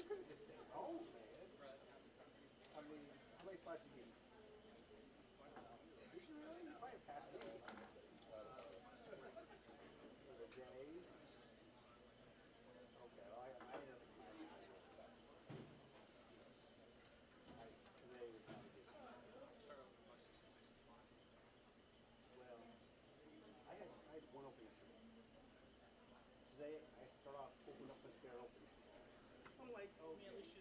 couldn't just stay home, man. I mean, how many spots you need? You should really, you probably pass me. For the day. Okay, well, I ended up today was not good. Well, I had one open yesterday. Today I start off opening up the spare opening. I'm like, okay. What's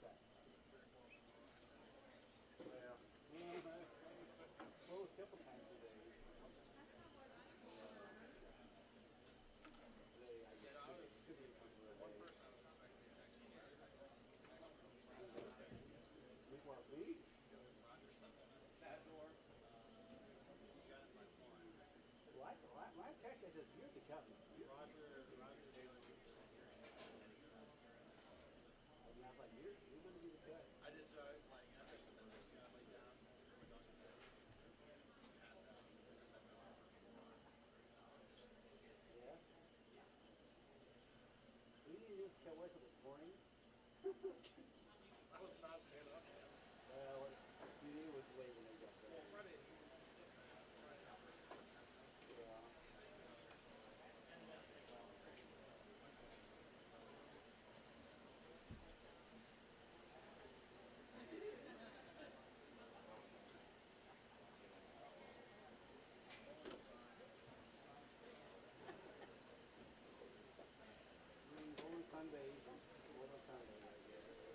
that? Well, closed a couple times today. Today I could be coming to the day. Week? Well, I text you, I said, you're the company. Roger Taylor, you sent your and I was like, you're going to be the cut. I did, so like, after I sent the next two, I laid down, my dog passed out, I sent my arm for yeah? We didn't do Cowboys this morning. I was not staying up, man. Well, you was late when they got there. Well, Friday, yeah. Only Sunday, I guess.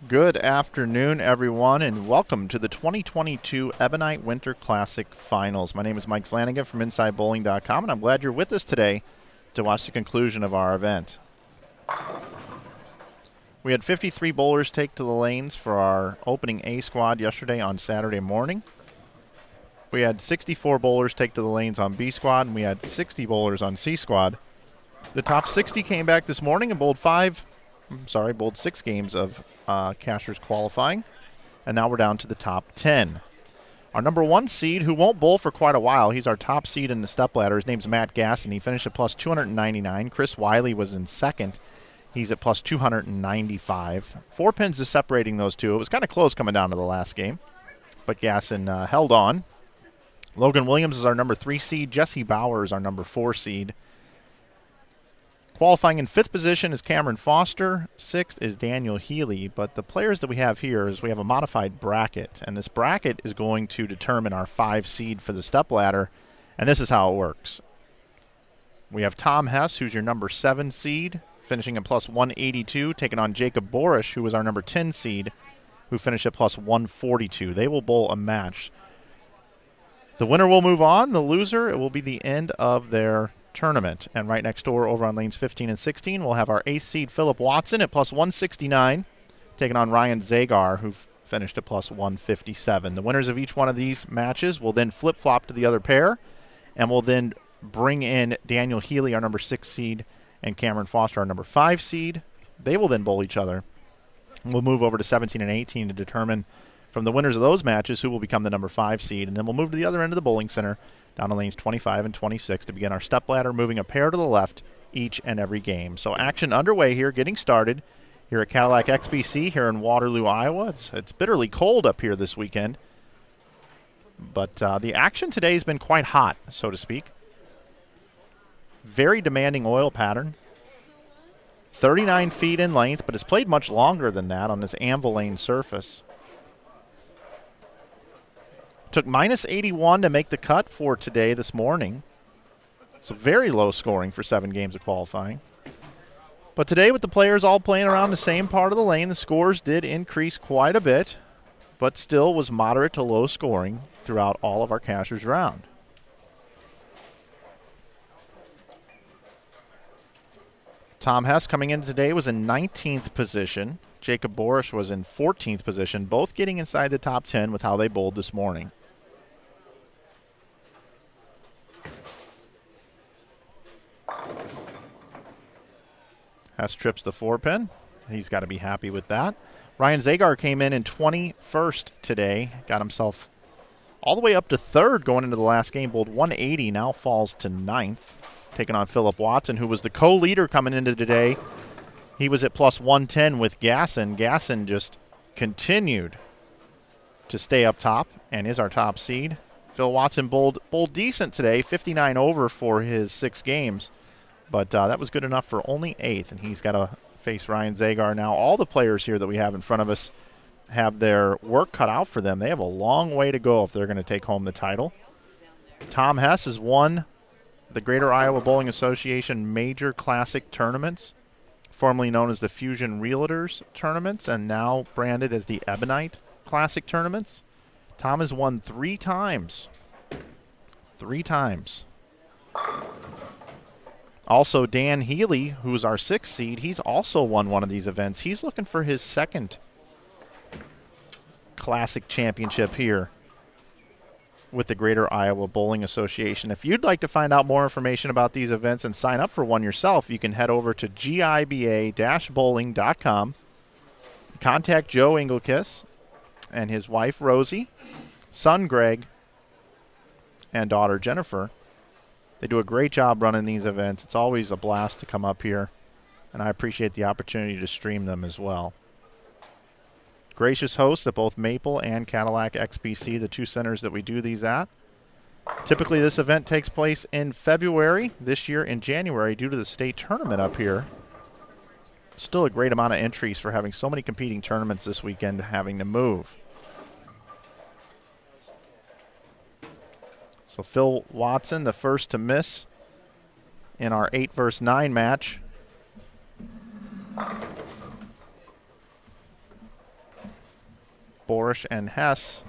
Good afternoon, everyone, and welcome to the 2022 Ebonite Winter Classic Finals. My name is Mike Flanagan from InsideBowling.com, and I'm glad you're with us today to watch the conclusion of our event. We had 53 bowlers take to the lanes for our opening A squad yesterday on Saturday morning. We had 64 bowlers take to the lanes on B squad, and we had 60 bowlers on C squad. The top 60 came back this morning and bowled 6 games of cashers qualifying, and now we're down to the top 10. Our number 1 seed, who won't bowl for quite a while, he's our top seed in the stepladder. His name's Matt Gasson. He finished at plus 299. Chris Wily was in second. He's at plus 295. 4 pins is separating those two. It was kind of close coming down to the last game, but Gasson held on. Logan Williams is our number 3 seed. Jesse Bauer is our number 4 seed. Qualifying in 5th position is Cameron Foster. 6th is Daniel Healy. But the players that we have here is we have a modified bracket. And this bracket is going to determine our 5 seed for the stepladder. And this is how it works. We have Tom Hess, who's your number 7 seed, finishing at plus 182, taking on Jacob Borish, who was our number 10 seed, who finished at plus 142. They will bowl a match. The winner will move on. The loser, it will be the end of their tournament. And right next door over on lanes 15 and 16, we'll have our 8th seed Philip Watson at plus 169, taking on Ryan Zagar, who finished at plus 157. The winners of each one of these matches will then flip-flop to the other pair, and will then bring in Daniel Healy, our number 6 seed, and Cameron Foster, our number 5 seed. They will then bowl each other. We'll move over to 17 and 18 to determine from the winners of those matches who will become the number 5 seed, and then we'll move to the other end of the bowling center, down to lanes 25 and 26 to begin our stepladder, moving a pair to the left each and every game. So action underway here, getting started here at Cadillac XBC here in Waterloo, Iowa. It's bitterly cold up here this weekend, but the action today has been quite hot, so to speak. Very demanding oil pattern. 39 feet in length, but it's played much longer than that on this anvil lane surface. Took minus 81 to make the cut for today this morning. So very low scoring for 7 games of qualifying. But today with the players all playing around the same part of the lane, the scores did increase quite a bit, but still was moderate to low scoring throughout all of our cashers round. Tom Hess coming in today was in 19th position. Jacob Borish was in 14th position, both getting inside the top 10 with how they bowled this morning. Hess trips the 4-pin. He's got to be happy with that. Ryan Zagar came in 21st today. Got himself all the way up to 3rd going into the last game. Bowled 180, now falls to 9th. Taking on Philip Watson, who was the co-leader coming into today. He was at plus 110 with Gasson. Gasson just continued to stay up top and is our top seed. Phil Watson bowled decent today, 59 over for his 6 games. But that was good enough for only 8th, and he's got to face Ryan Zagar now. All the players here that we have in front of us have their work cut out for them. They have a long way to go if they're going to take home the title. Tom Hess has won the Greater Iowa Bowling Association Major Classic Tournaments, formerly known as the Fusion Realtors Tournaments, and now branded as the Ebonite Classic Tournaments. Tom has won 3 times. 3 times. Also, Dan Healy, who's our 6th seed, he's also won one of these events. He's looking for his 2nd Classic Championship here with the Greater Iowa Bowling Association. If you'd like to find out more information about these events and sign up for one yourself, you can head over to GIBA-bowling.com. Contact Joe Engelkiss and his wife, Rosie, son, Greg, and daughter, Jennifer. They do a great job running these events. It's always a blast to come up here, and I appreciate the opportunity to stream them as well. Gracious hosts at both Maple and Cadillac XBC, the 2 centers that we do these at. Typically, this event takes place in February. This year in January, due to the state tournament up here. Still a great amount of entries for having so many competing tournaments this weekend having to move. So Phil Watson, the first to miss in our 8 versus 9 match. Borish and Hess,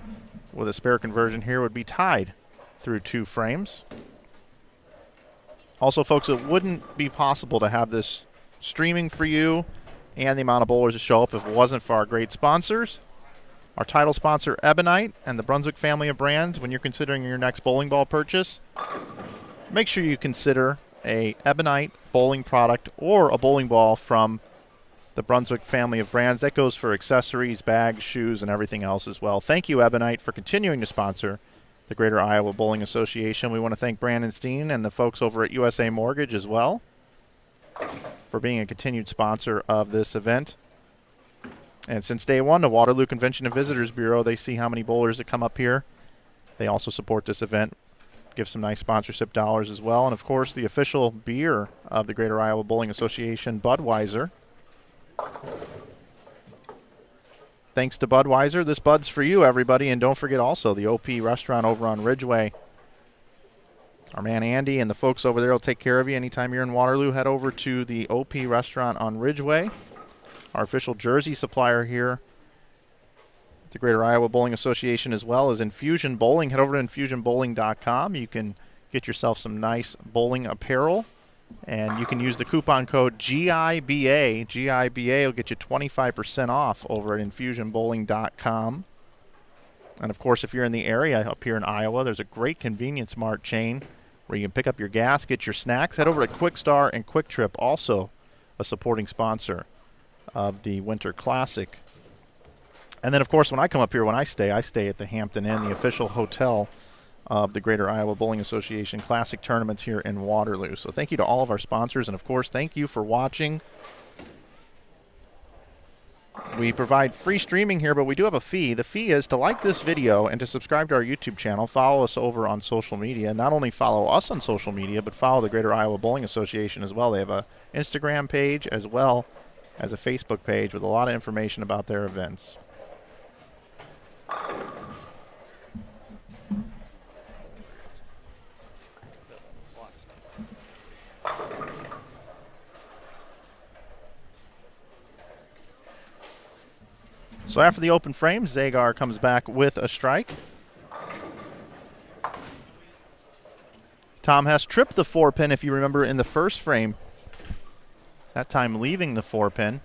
with a spare conversion here, would be tied through 2 frames. Also, folks, it wouldn't be possible to have this streaming for you and the amount of bowlers that show up if it wasn't for our great sponsors. Our title sponsor, Ebonite, and the Brunswick family of brands. When you're considering your next bowling ball purchase, make sure you consider a Ebonite bowling product or a bowling ball from the Brunswick family of brands. That goes for accessories, bags, shoes, and everything else as well. Thank you, Ebonite, for continuing to sponsor the Greater Iowa Bowling Association. We want to thank Brandon Steen and the folks over at USA Mortgage as well for being a continued sponsor of this event. And since day one, the Waterloo Convention and Visitors Bureau, they see how many bowlers that come up here. They also support this event, give some nice sponsorship dollars as well. And, of course, the official beer of the Greater Iowa Bowling Association, Budweiser. Thanks to Budweiser. This Bud's for you, everybody. And don't forget also the OP restaurant over on Ridgeway. Our man Andy and the folks over there will take care of you. Anytime you're in Waterloo, head over to the OP restaurant on Ridgeway. Our official jersey supplier here at the Greater Iowa Bowling Association, as well as Infusion Bowling. Head over to infusionbowling.com. You can get yourself some nice bowling apparel. And you can use the coupon code GIBA. GIBA will get you 25% off over at infusionbowling.com. And, of course, if you're in the area up here in Iowa, there's a great convenience mart chain where you can pick up your gas, get your snacks. Head over to Kwik Star and Kwik Trip, also a supporting sponsor of the Winter Classic. And then, of course, when I come up here, when I stay at the Hampton Inn, the official hotel of the Greater Iowa Bowling Association Classic Tournaments here in Waterloo. So thank you to all of our sponsors, and of course, thank you for watching. We provide free streaming here, but we do have a fee. The fee is to like this video and to subscribe to our YouTube channel. Follow us over on social media. Not only follow us on social media, but follow the Greater Iowa Bowling Association as well. They have an Instagram page as well as a Facebook page with a lot of information about their events. So after the open frame, Zagar comes back with a strike. Tom Hess tripped the 4-pin, if you remember, in the first frame. That time leaving the 4-pin.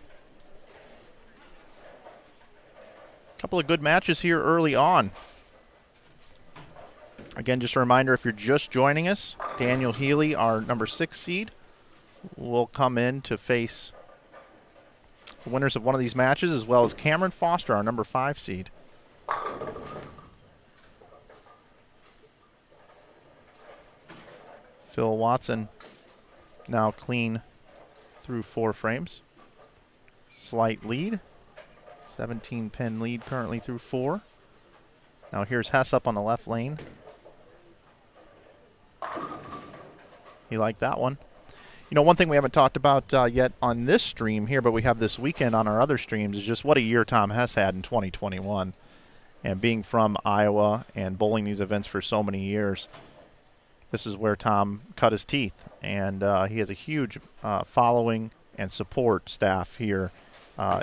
A couple of good matches here early on. Again, just a reminder, if you're just joining us, Daniel Healy, our number 6 seed, will come in to face the winners of one of these matches, as well as Cameron Foster, our number 5 seed. Phil Watson now clean through 4 frames. Slight lead. 17-pin lead currently through 4. Now here's Hess up on the left lane. He liked that one. You know, one thing we haven't talked about yet on this stream here, but we have this weekend on our other streams, is just what a year Tom Hess had in 2021. And being from Iowa and bowling these events for so many years, this is where Tom cut his teeth. And he has a huge following and support staff here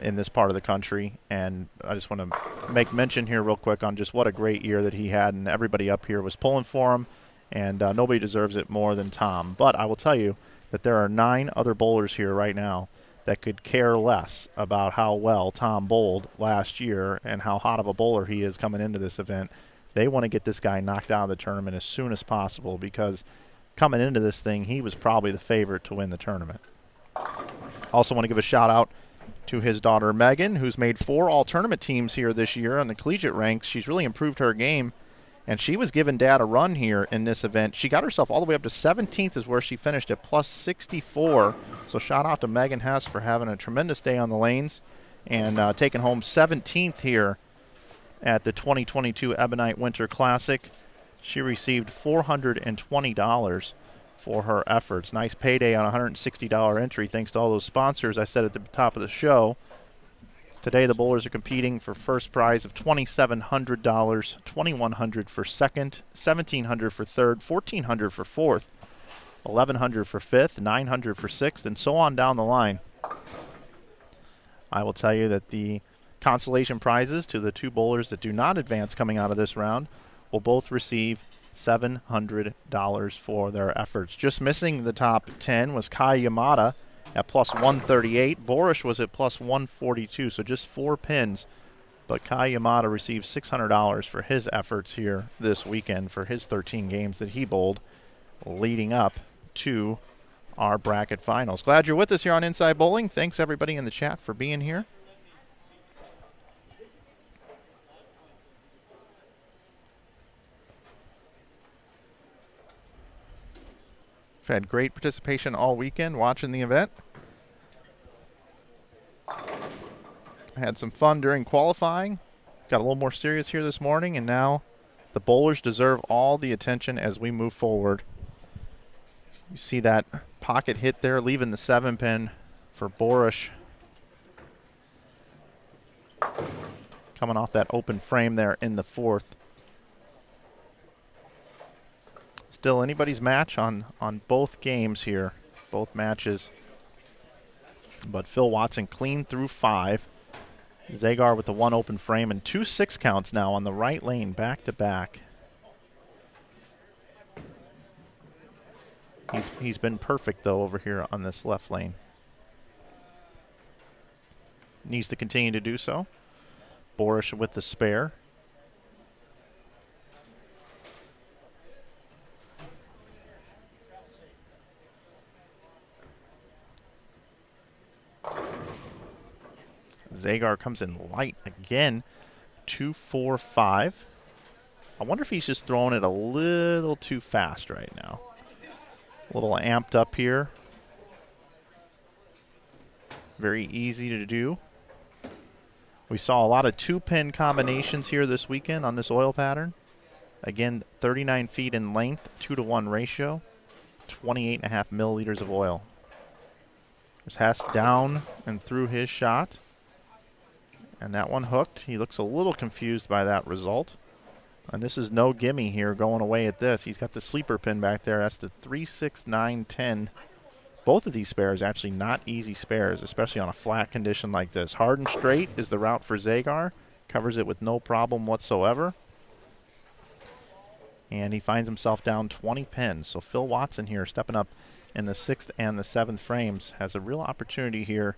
in this part of the country. And I just want to make mention here real quick on just what a great year that he had. And everybody up here was pulling for him. And nobody deserves it more than Tom. But I will tell you that there are 9 other bowlers here right now that could care less about how well Tom bowled last year and how hot of a bowler he is coming into this event. They want to get this guy knocked out of the tournament as soon as possible, because coming into this thing, he was probably the favorite to win the tournament. Also want to give a shout out to his daughter Megan, who's made 4 all-tournament teams here this year on the collegiate ranks. She's really improved her game, and she was giving Dad a run here in this event. She got herself all the way up to 17th is where she finished at plus 64. So shout out to Megan Hess for having a tremendous day on the lanes and taking home 17th here at the 2022 Ebonite Winter Classic. She received $420 for her efforts. Nice payday on a $160 entry thanks to all those sponsors I said at the top of the show. Today the bowlers are competing for first prize of $2,700, $2,100 for second, $1,700 for third, $1,400 for fourth, $1,100 for fifth, $900 for sixth, and so on down the line. I will tell you that the consolation prizes to the two bowlers that do not advance coming out of this round will both receive $700 for their efforts. Just missing the top 10 was Kai Yamada at plus 138. Borish was at plus 142, so just 4 pins. But Kai Yamada received $600 for his efforts here this weekend for his 13 games that he bowled leading up to our bracket finals. Glad you're with us here on Inside Bowling. Thanks, everybody in the chat, for being here. We've had great participation all weekend watching the event. Had some fun during qualifying. Got a little more serious here this morning, and now the bowlers deserve all the attention as we move forward. You see that pocket hit there, leaving the 7-pin for Borish. Coming off that open frame there in the 4th. Still anybody's match on both games here, both matches. But Phil Watson clean through 5. Zagar with the 1 open frame and 2 6 counts now on the right lane back to back. He's been perfect though over here on this left lane. Needs to continue to do so. Borish with the spare. Zagar comes in light again, 2-4-5. I wonder if he's just throwing it a little too fast right now. A little amped up here. Very easy to do. We saw a lot of 2-pin combinations here this weekend on this oil pattern. Again, 39 feet in length, 2-to-1 ratio, 28.5 milliliters of oil. There's Hess down and through his shot. And that one hooked. He looks a little confused by that result. And this is no gimme here going away at this. He's got the sleeper pin back there. That's the 3, 6, 9, 10. Both of these spares actually not easy spares, especially on a flat condition like this. Hard and straight is the route for Zagar. Covers it with no problem whatsoever. And he finds himself down 20 pins. So Phil Watson here stepping up in the 6th and the 7th frames has a real opportunity here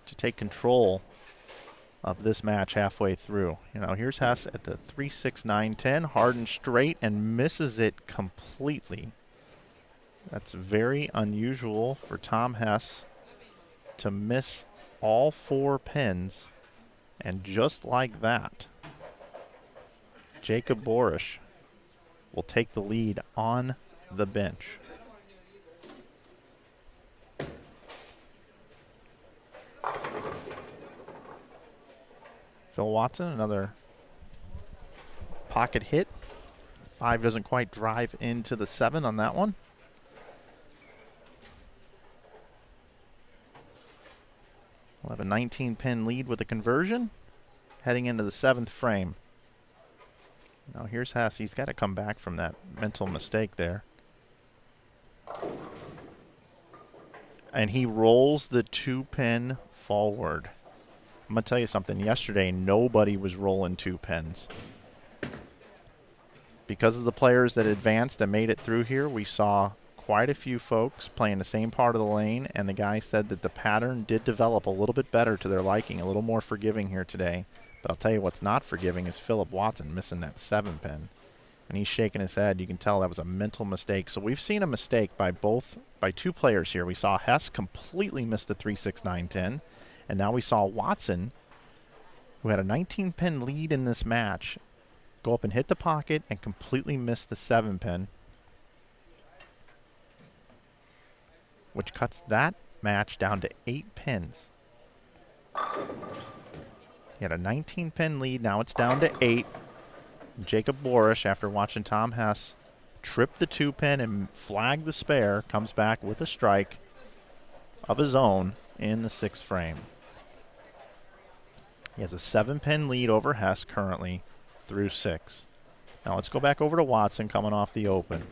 to take control of this match halfway through. You know, here's Hess at the 3, 6, 9, 10, hard and straight, and misses it completely. That's very unusual for Tom Hess to miss all 4 pins, and just like that, Jacob Borish will take the lead on the bench. Phil Watson, another pocket hit. 5 doesn't quite drive into the 7 on that one. We'll have a 19-pin lead with a conversion heading into the 7th frame. Now here's Hess. He's got to come back from that mental mistake there. And he rolls the 2-pin forward. I'm going to tell you something. Yesterday, nobody was rolling 2 pins. Because of the players that advanced and made it through here, we saw quite a few folks playing the same part of the lane, and the guy said that the pattern did develop a little bit better to their liking, a little more forgiving here today. But I'll tell you what's not forgiving is Philip Watson missing that 7-pin. And he's shaking his head. You can tell that was a mental mistake. So we've seen a mistake by 2 players here. We saw Hess completely miss the 3, 6, 9, 10. And now we saw Watson, who had a 19-pin lead in this match, go up and hit the pocket and completely miss the 7-pin, which cuts that match down to 8 pins. He had a 19-pin lead. Now it's down to 8. Jacob Borish, after watching Tom Hess trip the 2-pin and flag the spare, comes back with a strike of his own in the 6th frame. He has a 7-pin lead over Hess currently through 6. Now let's go back over to Watson coming off the open.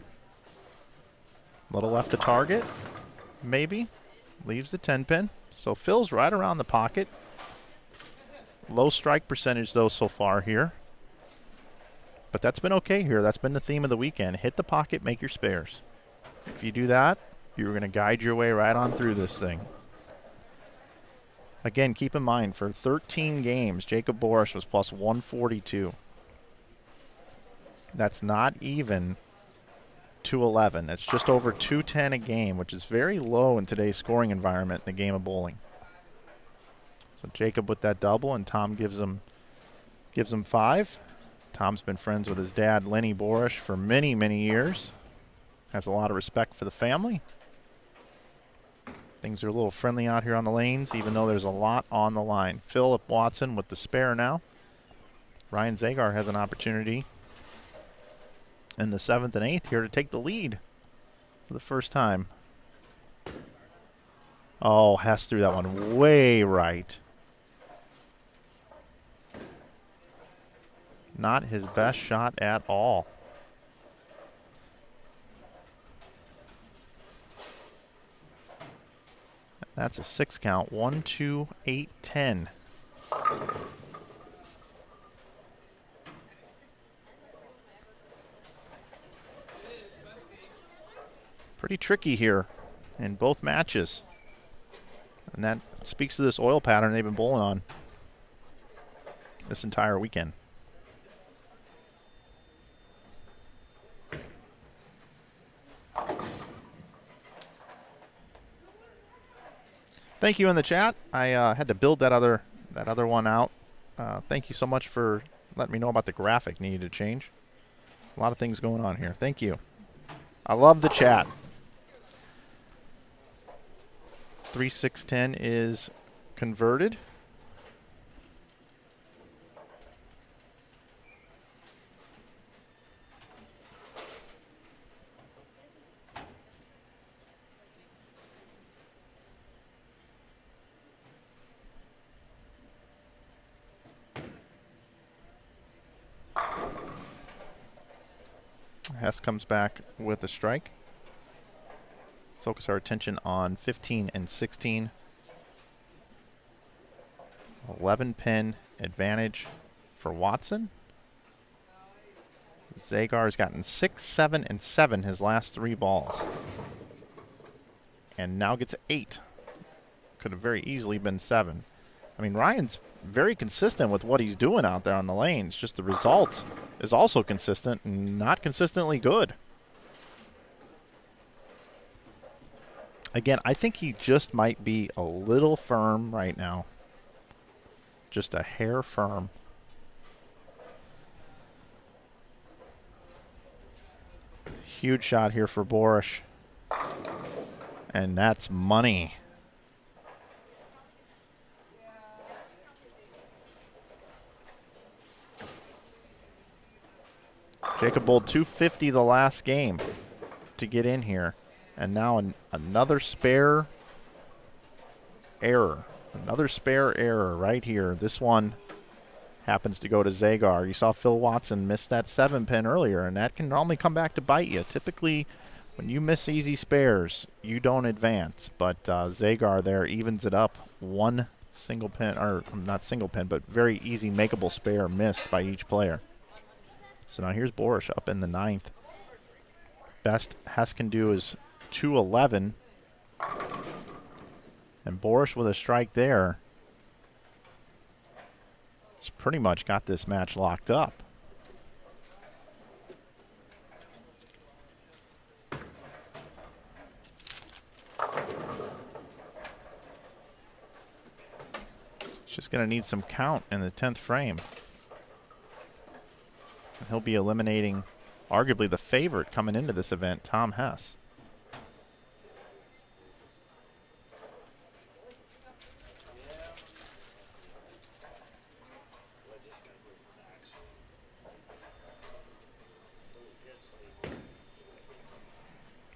Little left to target, maybe. Leaves the 10-pin. So Phil's right around the pocket. Low strike percentage, though, so far here. But that's been okay here. That's been the theme of the weekend. Hit the pocket, make your spares. If you do that, you're going to guide your way right on through this thing. Again, keep in mind, for 13 games, Jacob Borish was plus 142. That's not even 211. It's just over 210 a game, which is very low in today's scoring environment in the game of bowling. So Jacob with that double, and Tom gives him 5. Tom's been friends with his dad, Lenny Borish, for many, many years. Has a lot of respect for the family. Things are a little friendly out here on the lanes, even though there's a lot on the line. Philip Watson with the spare now. Ryan Zagar has an opportunity in the 7th and 8th here to take the lead for the first time. Oh, Hess threw that one way right. Not his best shot at all. That's a 6 count. 1, 2, 8, 10. Pretty tricky here in both matches. And that speaks to this oil pattern they've been bowling on this entire weekend. Thank you in the chat. I had to build that other one out. Thank you so much for letting me know about the graphic needed to change. A lot of things going on here. Thank you. I love the chat. 3-6-10 is converted. Hess comes back with a strike. Focus our attention on 15 and 16. 11-pin advantage for Watson. Zagar's gotten 6, 7, and 7 his last 3 balls. And now gets 8. Could have very easily been 7. I mean, Ryan's very consistent with what he's doing out there on the lanes. Just the result is also consistent and not consistently good. Again, I think he just might be a little firm right now. Just a hair firm. Huge shot here for Borish. And that's money. Jacob bowled 250 the last game to get in here. And now another spare error. Another spare error right here. This one happens to go to Zagar. You saw Phil Watson miss that 7-pin earlier, and that can normally come back to bite you. Typically, when you miss easy spares, you don't advance. But Zagar there evens it up. One single pin, or not single pin, but very easy makeable spare missed by each player. So now here's Borish up in the 9th. Best Hess can do is 211. And Borish with a strike there has pretty much got this match locked up. It's just going to need some count in the 10th frame. And he'll be eliminating arguably the favorite coming into this event, Tom Hess.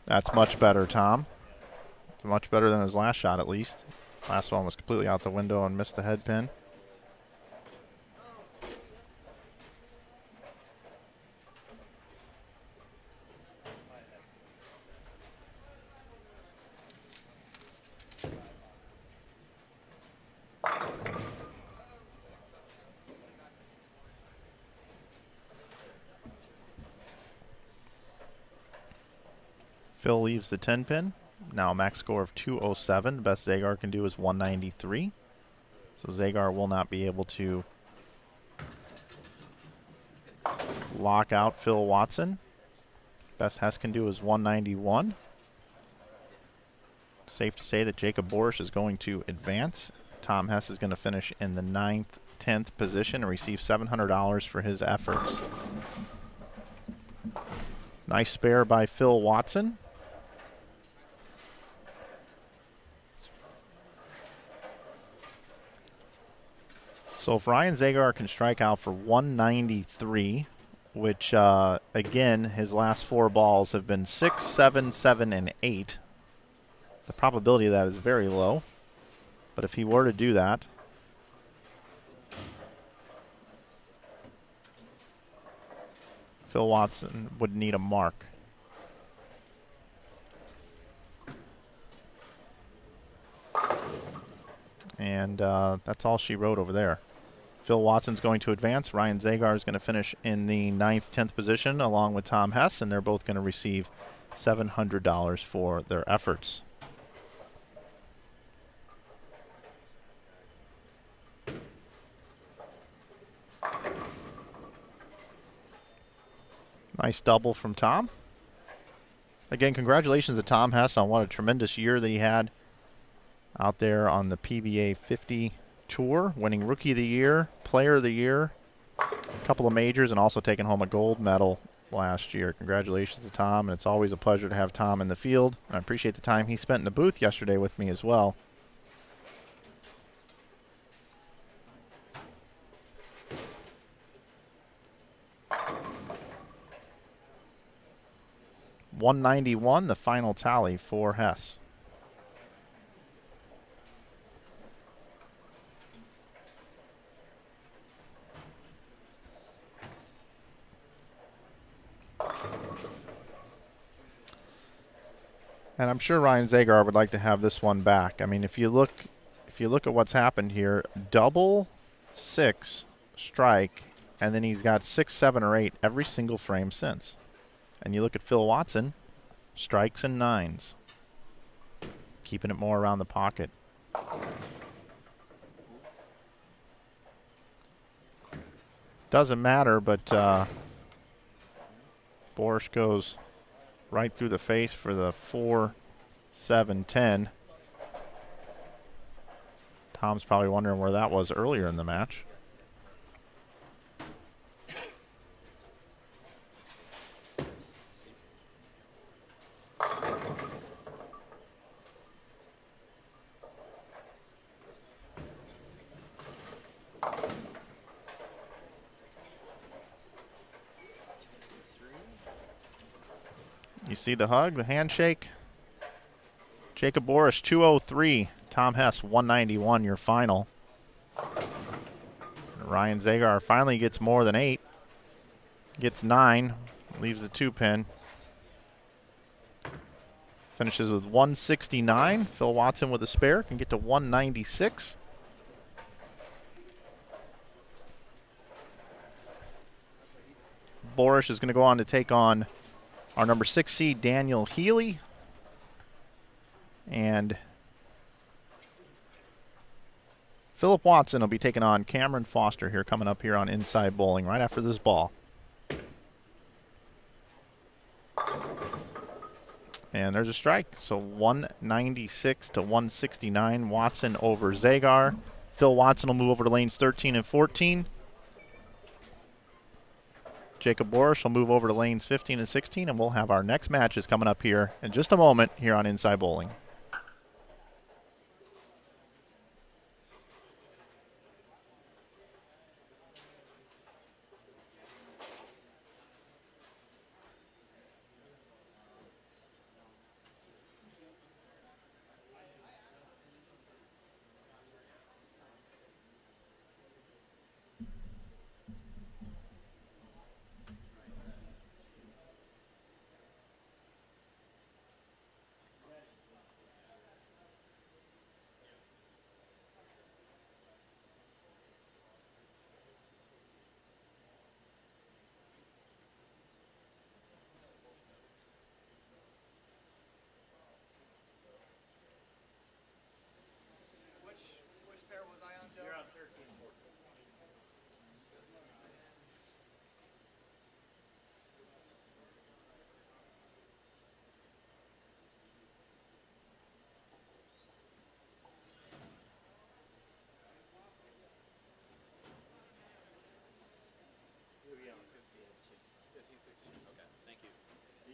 That's much better, Tom. Much better than his last shot, at least. Last one was completely out the window and missed the head pin. Phil leaves the 10 pin. Now a max score of 207. The best Zagar can do is 193. So Zagar will not be able to lock out Phil Watson. Best Hess can do is 191. Safe to say that Jacob Borish is going to advance. Tom Hess is going to finish in the 9th, 10th position and receive $700 for his efforts. Nice spare by Phil Watson. So if Ryan Zagar can strike out for 193, which, again, his last 4 balls have been 6, 7, 7, and 8. The probability of that is very low. But if he were to do that, Phil Watson would need a mark. And that's all she wrote over there. Phil Watson's going to advance. Ryan Zagar is going to finish in the 9th, 10th position along with Tom Hess, and they're both going to receive $700 for their efforts. Nice double from Tom. Again, congratulations to Tom Hess on what a tremendous year that he had out there on the PBA 50 Tour, winning Rookie of the Year, Player of the Year, a couple of majors, and also taking home a gold medal last year. Congratulations to Tom, and it's always a pleasure to have Tom in the field. I appreciate the time he spent in the booth yesterday with me as well. $191, the final tally for Hess. And I'm sure Ryan Zagar would like to have this one back. I mean, if you look at what's happened here, double, 6, strike, and then he's got 6, 7, or 8 every single frame since. And you look at Phil Watson, strikes and 9s, keeping it more around the pocket. Doesn't matter, but Borish goes right through the face for the 4, 7, 10. Tom's probably wondering where that was earlier in the match. You see the hug, the handshake. Jacob Borish, 203. Tom Hess, 191, your final. Ryan Zagar finally gets more than 8. Gets 9. Leaves the 2-pin. Finishes with 169. Phil Watson with a spare can get to 196. Borish is going to go on to take on our number 6 seed, Daniel Healy. And Philip Watson will be taking on Cameron Foster here, coming up here on Inside Bowling right after this ball. And there's a strike. So 196 to 169. Watson over Zagar. Phil Watson will move over to lanes 13 and 14. Jacob Borish will move over to lanes 15 and 16, and we'll have our next matches coming up here in just a moment here on Inside Bowling.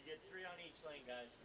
get 3 on each lane, guys.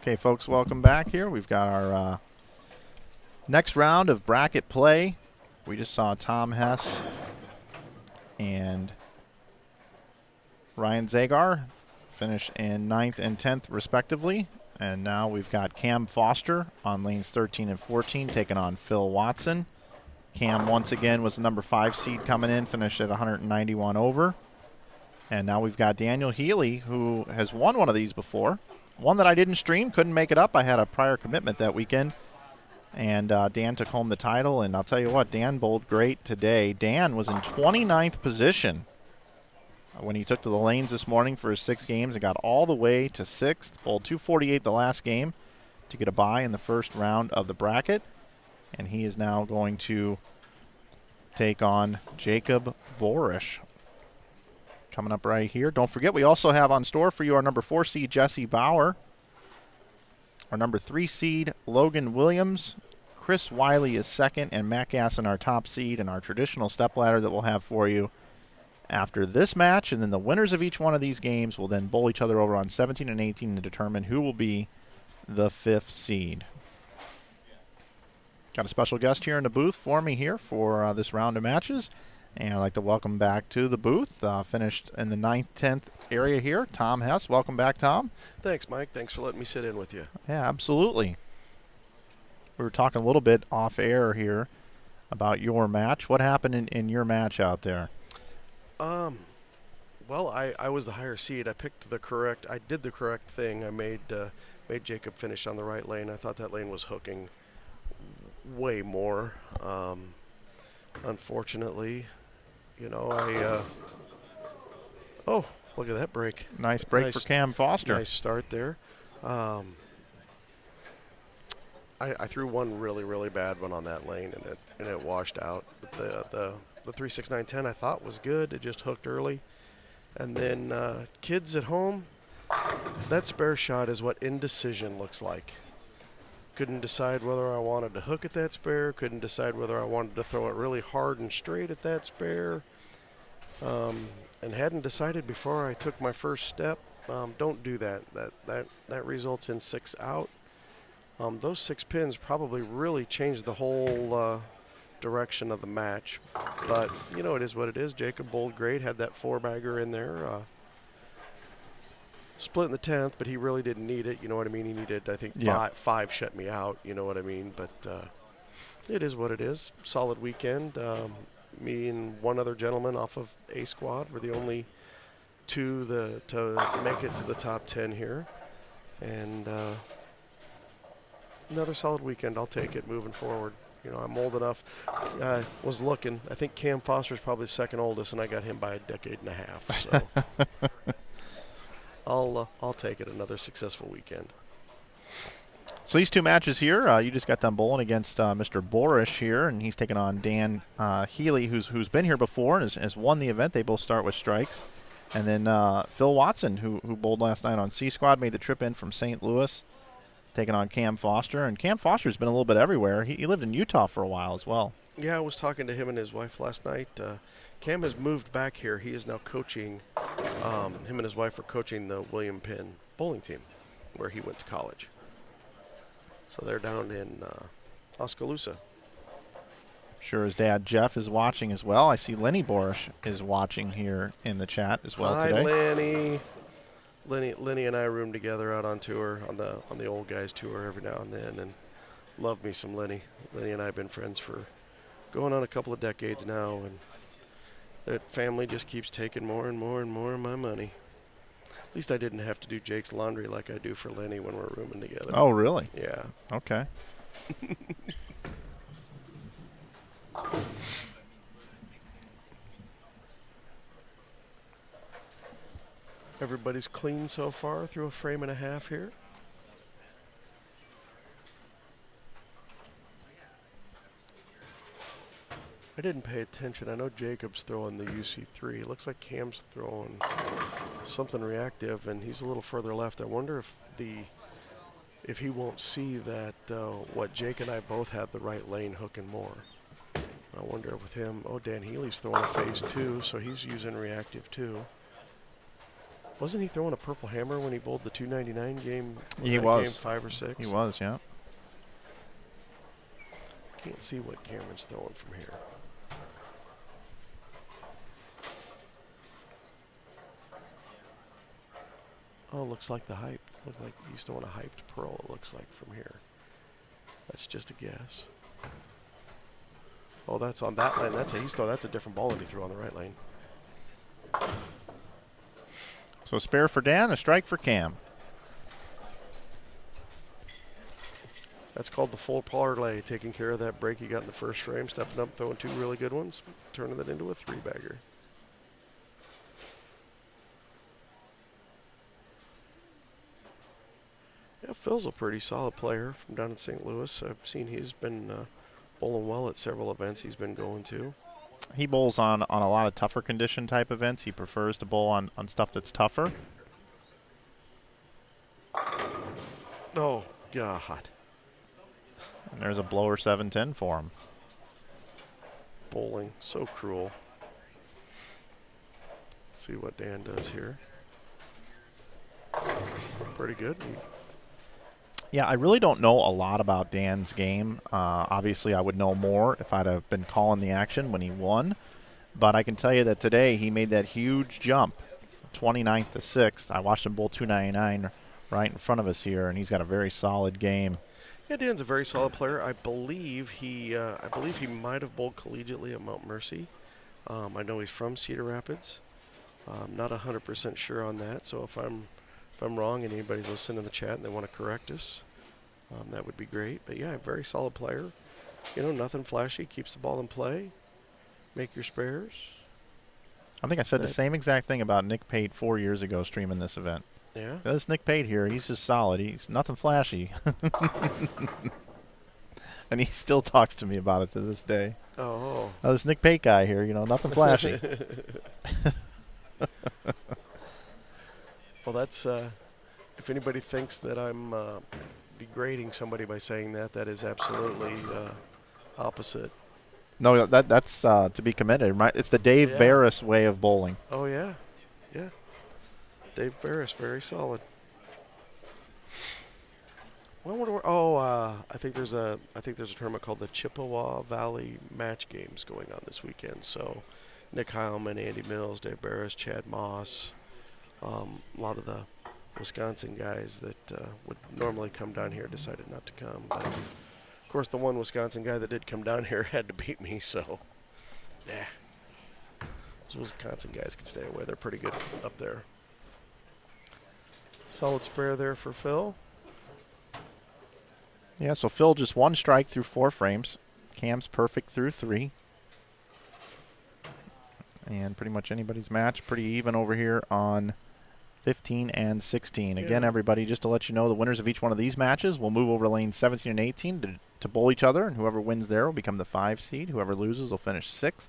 Okay, folks, welcome back here. We've got our next round of bracket play. We just saw Tom Hess and Ryan Zagar finish in 9th and 10th, respectively. And now we've got Cam Foster on lanes 13 and 14 taking on Phil Watson. Cam, once again, was the number 5 seed coming in, finished at 191 over. And now we've got Daniel Healy, who has won one of these before. One that I didn't stream, couldn't make it up. I had a prior commitment that weekend. And Dan took home the title. And I'll tell you what, Dan bowled great today. Dan was in 29th position when he took to the lanes this morning for his 6 games and got all the way to 6th. Bowled 248 the last game to get a bye in the first round of the bracket. And he is now going to take on Jacob Borish. Coming up right here. Don't forget, we also have on store for you our number 4 seed, Jesse Bauer. Our number 3 seed, Logan Williams. Chris Wily is second, and Matt Gasson our top seed, and our traditional stepladder that we'll have for you after this match. And then the winners of each one of these games will then bowl each other over on 17 and 18 to determine who will be the 5th seed. Got a special guest here in the booth for me here for this round of matches. And I'd like to welcome back to the booth, finished in the 9th, 10th area here, Tom Hess. Welcome back, Tom. Thanks, Mike. Thanks for letting me sit in with you. Yeah, absolutely. We were talking a little bit off air here about your match. What happened in your match out there? Well, I was the higher seed. I did the correct thing. I made Jacob finish on the right lane. I thought that lane was hooking way more. Unfortunately, oh, look at that break. Nice break for Cam Foster. Nice start there. I threw one really, really bad one on that lane, and it washed out. But the 36910 I thought was good. It just hooked early. And then kids at home, that spare shot is what indecision looks like. Couldn't decide whether I wanted to hook at that spare. Couldn't decide whether I wanted to throw it really hard and straight at that spare. And hadn't decided before I took my first step. Don't do that. That results in 6 out. Those 6 pins probably really changed the whole direction of the match. But, it is what it is. Jacob bowled great, had that 4-bagger in there. Split in the 10th, but he really didn't need it. You know what I mean? He needed, I think, 5 shut me out. You know what I mean? But it is what it is. Solid weekend. Me and one other gentleman off of A squad were the only 2 to make it to the top 10 here. And another solid weekend. I'll take it moving forward. I'm old enough. Was looking. I think Cam Foster's probably second oldest, and I got him by a decade and a half. So I'll take it. Another successful weekend. So these 2 matches here, you just got done bowling against Mr. Borish here, and he's taking on Dan Healy, who's been here before and has won the event. They both start with strikes. And then Phil Watson, who bowled last night on C Squad, made the trip in from St. Louis, taking on Cam Foster. And Cam Foster's been a little bit everywhere. He lived in Utah for a while as well. Yeah, I was talking to him and his wife last night. Cam has moved back here. He is now coaching. Him and his wife are coaching the William Penn bowling team, where he went to college. So they're down in Oskaloosa. Sure, his dad Jeff is watching as well. I see Lenny Borish is watching here in the chat as well today. Hi, Lenny. Lenny and I room together out on tour on the old guys tour every now and then, and love me some Lenny. Lenny and I have been friends for going on a couple of decades now, and that family just keeps taking more and more and more of my money. At least I didn't have to do Jake's laundry like I do for Lenny when we're rooming together. Oh, really? Yeah. Okay. Everybody's clean so far through a frame and a half here. I didn't pay attention. I know Jacob's throwing the UC3. It looks like Cam's throwing something reactive, and he's a little further left. I wonder if he won't see that what Jake and I both have the right lane hooking more. I wonder with him. Oh, Dan Healy's throwing a phase 2, so he's using reactive too. Wasn't he throwing a purple hammer when he bowled the 299 game? He was. Game 5 or 6? He was, yeah. Can't see what Cameron's throwing from here. Oh, looks like the hype. Looks like he's throwing a hyped pearl, it looks like, from here. That's just a guess. Oh, that's on that lane. That's a different ball than he threw on the right lane. So a spare for Dan, a strike for Cam. That's called the full parlay, taking care of that break he got in the first frame, stepping up, throwing 2 really good ones, turning that into a 3-bagger. Yeah, Phil's a pretty solid player from down in St. Louis. I've seen he's been bowling well at several events he's been going to. He bowls on a lot of tougher condition type events. He prefers to bowl on stuff that's tougher. Oh, God. And there's a blower 710 for him. Bowling, so cruel. See what Dan does here. Pretty good. Yeah, I really don't know a lot about Dan's game. Obviously, I would know more if I'd have been calling the action when he won. But I can tell you that today he made that huge jump, 29th to 6th. I watched him bowl 299 right in front of us here, and he's got a very solid game. Yeah, Dan's a very solid player. I believe he might have bowled collegiately at Mount Mercy. I know he's from Cedar Rapids. I'm not 100% sure on that, so if I'm wrong and anybody's listening in the chat and they want to correct us, that would be great. But yeah, very solid player. You know, nothing flashy. Keeps the ball in play. Make your spares. I think I said the same exact thing about Nick Pate 4 years ago streaming this event. Yeah. This Nick Pate here, he's just solid. He's nothing flashy. And he still talks to me about it to this day. Oh. This Nick Pate guy here, you know, nothing flashy. Well, that's, if anybody thinks that I'm degrading somebody by saying that, that is absolutely opposite. No, that's to be commended. Right? It's the Dave Barris way of bowling. Oh, yeah. Yeah. Dave Barris, very solid. I think there's a tournament called the Chippewa Valley Match Games going on this weekend. So Nick Heilman, Andy Mills, Dave Barris, Chad Moss, a lot of the Wisconsin guys that would normally come down here decided not to come. But of course, the one Wisconsin guy that did come down here had to beat me, so yeah. Those Wisconsin guys can stay away. They're pretty good up there. Solid spare there for Phil. Yeah, so Phil just 1 strike through 4 frames. Cam's perfect through 3. And pretty much anybody's match. Pretty even over here on 15 and 16. Again, everybody, just to let you know, the winners of each one of these matches will move over to lanes 17 and 18 to bowl each other, and whoever wins there will become the 5 seed. Whoever loses will finish 6th.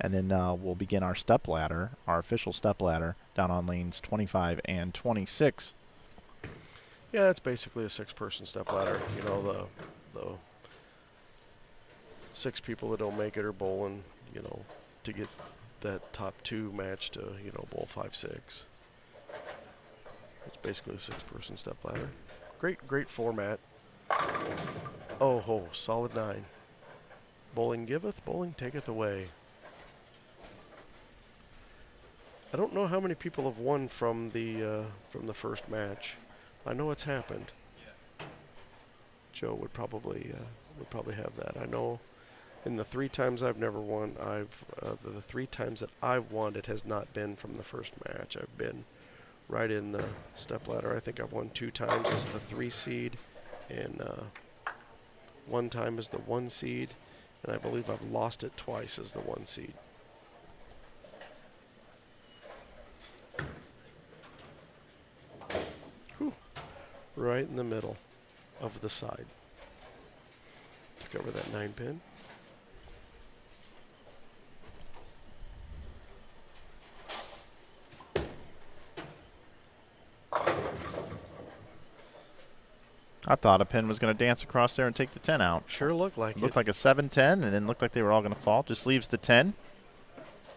And then we'll begin our step ladder, our official step ladder, down on lanes 25 and 26. Yeah, it's basically a 6-person step ladder. You know, the 6 people that don't make it are bowling, you know, to get that top 2 match to, you know, bowl 5-6. It's basically a 6-person step ladder. Great format. Oh, solid 9. Bowling giveth, bowling taketh away. I don't know how many people have won from the first match. I know it's happened. Joe would probably have that. I know in the 3 times I've never won, the 3 times that I've won, it has not been from the first match. I've been right in the step ladder. I think I've won 2 times as the 3 seed, and 1 time as the 1 seed, and I believe I've lost it twice as the 1 seed. Whew. Right in the middle of the side. Took over that 9-pin. I thought a pin was going to dance across there and take the 10 out. Sure looked like it. Looked like a 7-10, and then looked like they were all going to fall. Just leaves the 10.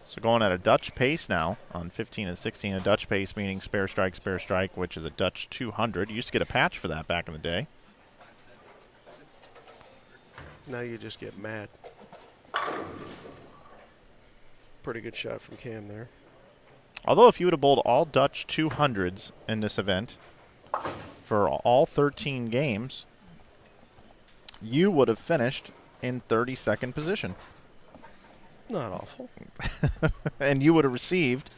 So going at a Dutch pace now on 15 and 16. A Dutch pace meaning spare strike, which is a Dutch 200. You used to get a patch for that back in the day. Now you just get mad. Pretty good shot from Cam there. Although if you would have bowled all Dutch 200s in this event for all 13 games, you would have finished in 32nd position. Not awful. And you would have received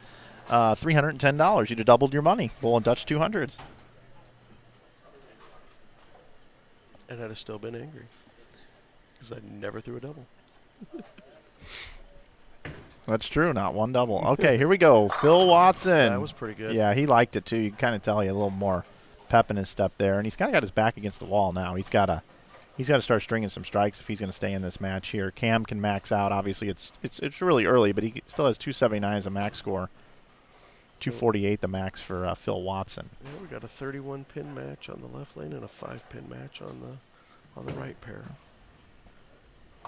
$310. You'd have doubled your money bowling Dutch 200s. And I'd have still been angry because I never threw a double. That's true. Not one double. Okay, here we go. Phil Watson. That was pretty good. Yeah, he liked it too. You can kind of tell he had a little more pep in his step there, and he's kind of got his back against the wall now. He's got to start stringing some strikes if he's going to stay in this match here. Cam can max out. Obviously, it's really early, but he still has 279 as a max score. 248 the max for Phil Watson. Yeah, we got a 31-pin match on the left lane and a 5-pin match on the right pair.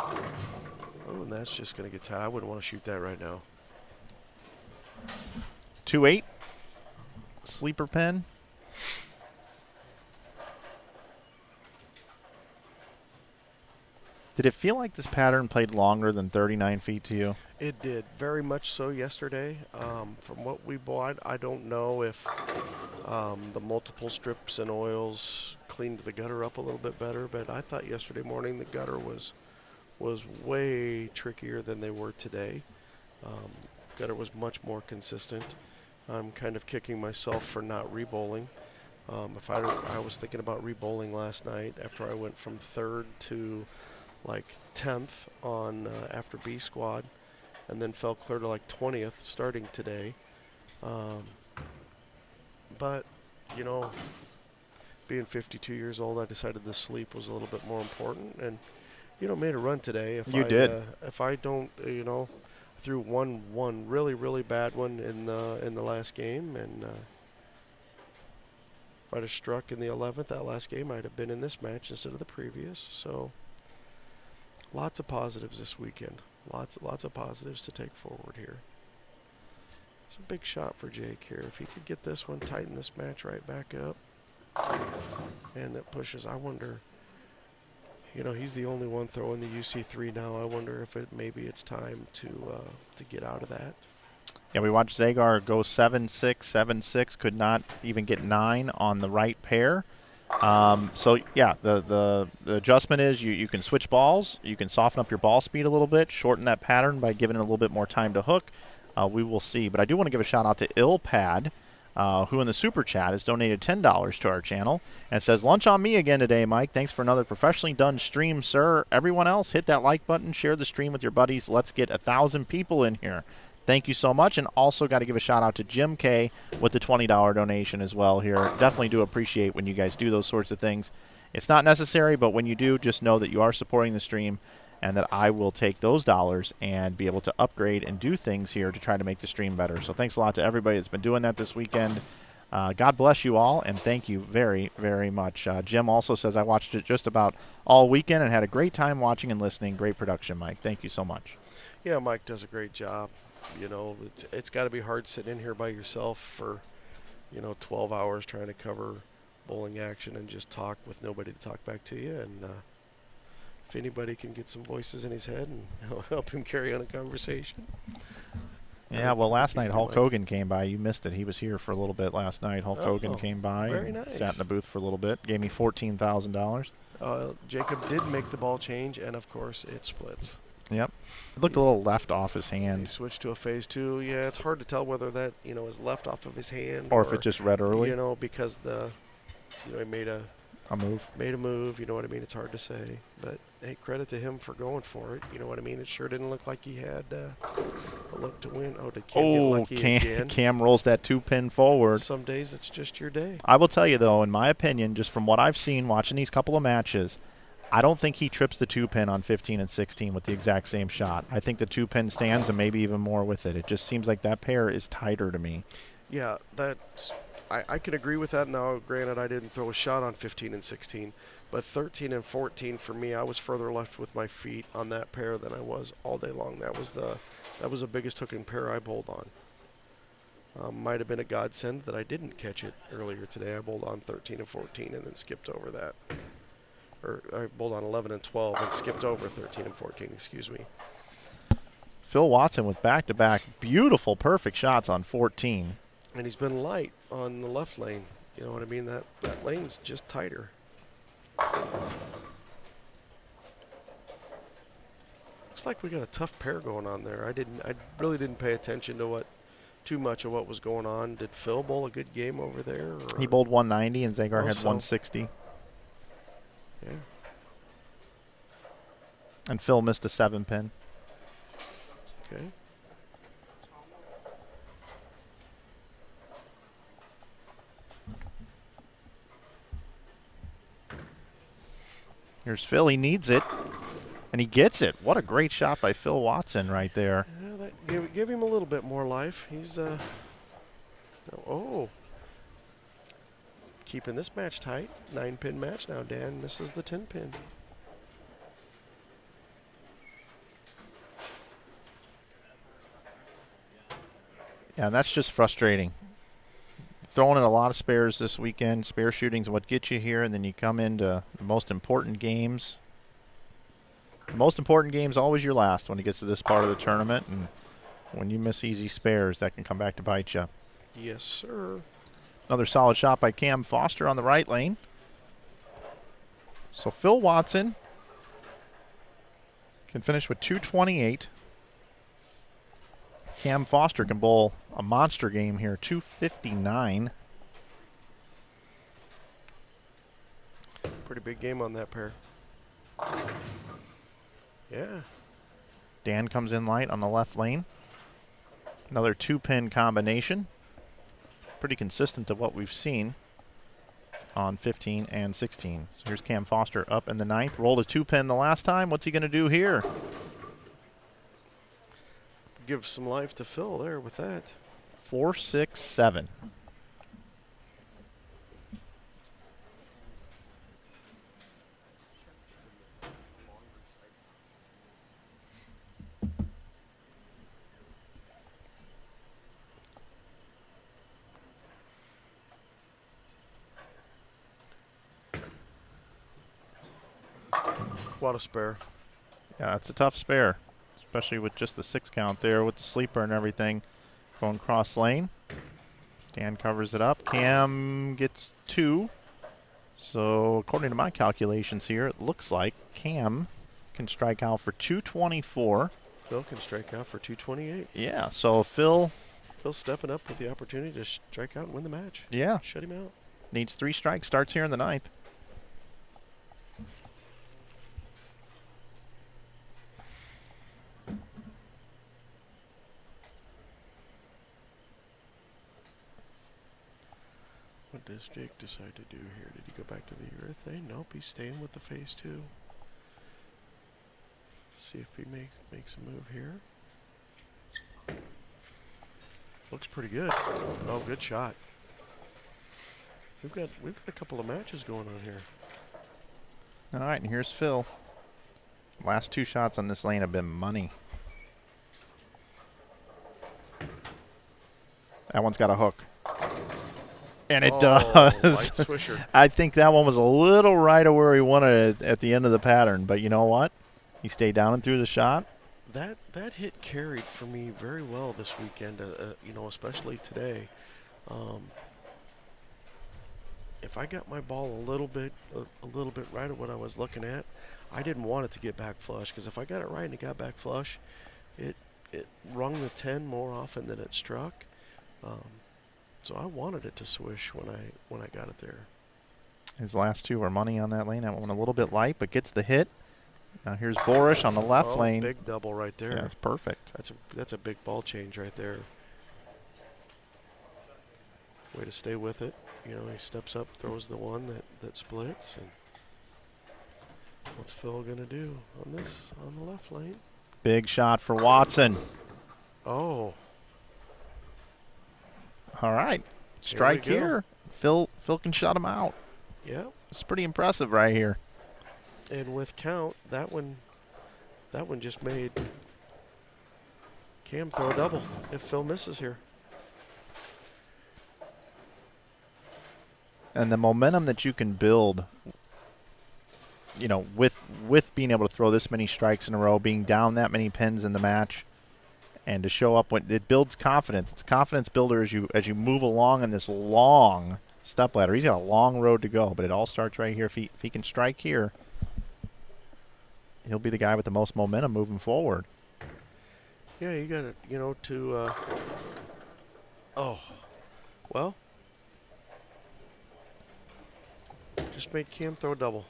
Oh, and that's just going to get tight. I wouldn't want to shoot that right now. 2-8. Sleeper pin. Did it feel like this pattern played longer than 39 feet to you? It did, very much so yesterday. From what we bought, I don't know if the multiple strips and oils cleaned the gutter up a little bit better, but I thought yesterday morning the gutter was way trickier than they were today. Gutter was much more consistent. I'm kind of kicking myself for not re-bowling. I was thinking about re-bowling last night after I went from 3rd to like 10th on after B squad, and then fell clear to like 20th starting today. But you know, being 52 years old, I decided the sleep was a little bit more important, and made a run today. If I don't, threw one really bad one in the last game, and if I'd have struck in the 11th that last game, I'd have been in this match instead of the previous. So lots of positives this weekend. Lots of positives to take forward here. It's a big shot for Jake here. If he could get this one, tighten this match right back up, and that pushes. I wonder. He's the only one throwing the UC3 now. I wonder if maybe it's time to get out of that. Yeah, we watched Zagar go 7-6, 7-6. Could not even get 9 on the right pair. So yeah, the adjustment is you can switch balls. You can soften up your ball speed a little bit, shorten that pattern by giving it a little bit more time to hook. We will see. But I do want to give a shout out to Ilpad, who in the super chat has donated $10 to our channel and says, "Lunch on me again today, Mike. Thanks for another professionally done stream, sir. Everyone else, hit that like button, share the stream with your buddies. Let's get 1,000 people in here." Thank you so much. And also got to give a shout out to Jim K with the $20 donation as well here. Definitely do appreciate when you guys do those sorts of things. It's not necessary, but when you do, just know that you are supporting the stream and that I will take those dollars and be able to upgrade and do things here to try to make the stream better. So thanks a lot to everybody that's been doing that this weekend. God bless you all, and thank you very, very much. Jim also says, "I watched it just about all weekend and had a great time watching and listening. Great production, Mike." Thank you so much. Yeah, Mike does a great job. It's got to be hard sitting in here by yourself for, 12 hours trying to cover bowling action and just talk with nobody to talk back to you. And if anybody can get some voices in his head and help him carry on a conversation. Yeah, well, last night Hulk Hogan came by. You missed it. He was here for a little bit last night. Hulk Hogan came by. Very nice. Sat in the booth for a little bit. Gave me $14,000. Jacob did make the ball change, and, of course, it splits. Yep. It looked a little left off his hand. He switched to a phase 2. Yeah, it's hard to tell whether that, is left off of his hand. Or if it just read early. Because he made a move. Made a move, you know what I mean? It's hard to say. But, hey, credit to him for going for it. You know what I mean? It sure didn't look like he had a look to win. Oh, did Cam get lucky again? Cam rolls that 2-pin forward. Some days it's just your day. I will tell you, though, in my opinion, just from what I've seen watching these couple of matches, I don't think he trips the 2-pin on 15 and 16 with the exact same shot. I think the 2-pin stands and maybe even more with it. It just seems like that pair is tighter to me. Yeah, I can agree with that. Now, granted, I didn't throw a shot on 15 and 16, But 13 and 14 for me, I was further left with my feet on that pair than I was all day long. That was the biggest hooking pair I bowled on. Might have been a godsend that I didn't catch it earlier today. I bowled on 13 and 14 and then skipped over that. Or I bowled on 11 and 12 and skipped over 13 and 14, excuse me. Phil Watson with back-to-back beautiful, perfect shots on 14. And he's been light on the left lane. You know what I mean? That lane's just tighter. Looks like we got a tough pair going on there. I really didn't pay attention to too much of what was going on. Did Phil bowl a good game over there? Or? He bowled 190 and Zagar had so. 160. Yeah. And Phil missed a 7-pin. Okay. Here's Phil. He needs it, and he gets it. What a great shot by Phil Watson right there. Yeah, that give him a little bit more life. He's keeping this match tight. 9-pin match now. Dan misses the 10-pin. Yeah, and that's just frustrating. Throwing in a lot of spares this weekend. Spare shooting's what gets you here, and then you come into the most important games. The most important game's always your last when it gets to this part of the tournament, and when you miss easy spares, that can come back to bite you. Yes, sir. Another solid shot by Cam Foster on the right lane. So Phil Watson can finish with 228. Cam Foster can bowl a monster game here, 259. Pretty big game on that pair. Yeah. Dan comes in light on the left lane. Another 2-pin combination. Pretty consistent to what we've seen on 15 and 16. So here's Cam Foster up in the 9th. Rolled a 2-pin the last time. What's he going to do here? Give some life to Phil there with that. 4, 6, 7. What a spare. Yeah, it's a tough spare, especially with just the 6 count there with the sleeper and everything going cross lane. Dan covers it up. Cam gets 2. So according to my calculations here, it looks like Cam can strike out for 224. Phil can strike out for 228. Yeah, so Phil's stepping up with the opportunity to strike out and win the match. Yeah. Shut him out. Needs 3 strikes, starts here in the 9th. What does Jake decide to do here? Did he go back to the urethane? Nope, he's staying with the phase 2. See if he makes a move here. Looks pretty good. Oh, good shot. We've got a couple of matches going on here. All right, and here's Phil. Last 2 shots on this lane have been money. That one's got a hook. And it does. Light swisher. I think that one was a little right of where he wanted it at the end of the pattern. But you know what? He stayed down and through the shot. That hit carried for me very well this weekend, especially today. If I got my ball a little bit right at what I was looking at, I didn't want it to get back flush, because if I got it right and it got back flush, it rung the 10 more often than it struck. So I wanted it to swish when I got it there. His last 2 were money on that lane. That one a little bit light, but gets the hit. Now here's Borish on the left lane. Big double right there. Yeah, that's perfect. That's a big ball change right there. Way to stay with it. He steps up, throws the one that splits. And what's Phil gonna do on the left lane? Big shot for Watson. Oh. All right. Strike here. Phil can shut him out. Yep. It's pretty impressive right here. And with count, that one just made Cam throw a double if Phil misses here. And the momentum that you can build, you know, with being able to throw this many strikes in a row, being down that many pins in the match, and to show up when it builds confidence. It's a confidence builder as you move along in this long step ladder. He's got a long road to go, but it all starts right here. If he can strike here, he'll be the guy with the most momentum moving forward. Yeah, you got to, oh, well, just made Cam throw a double.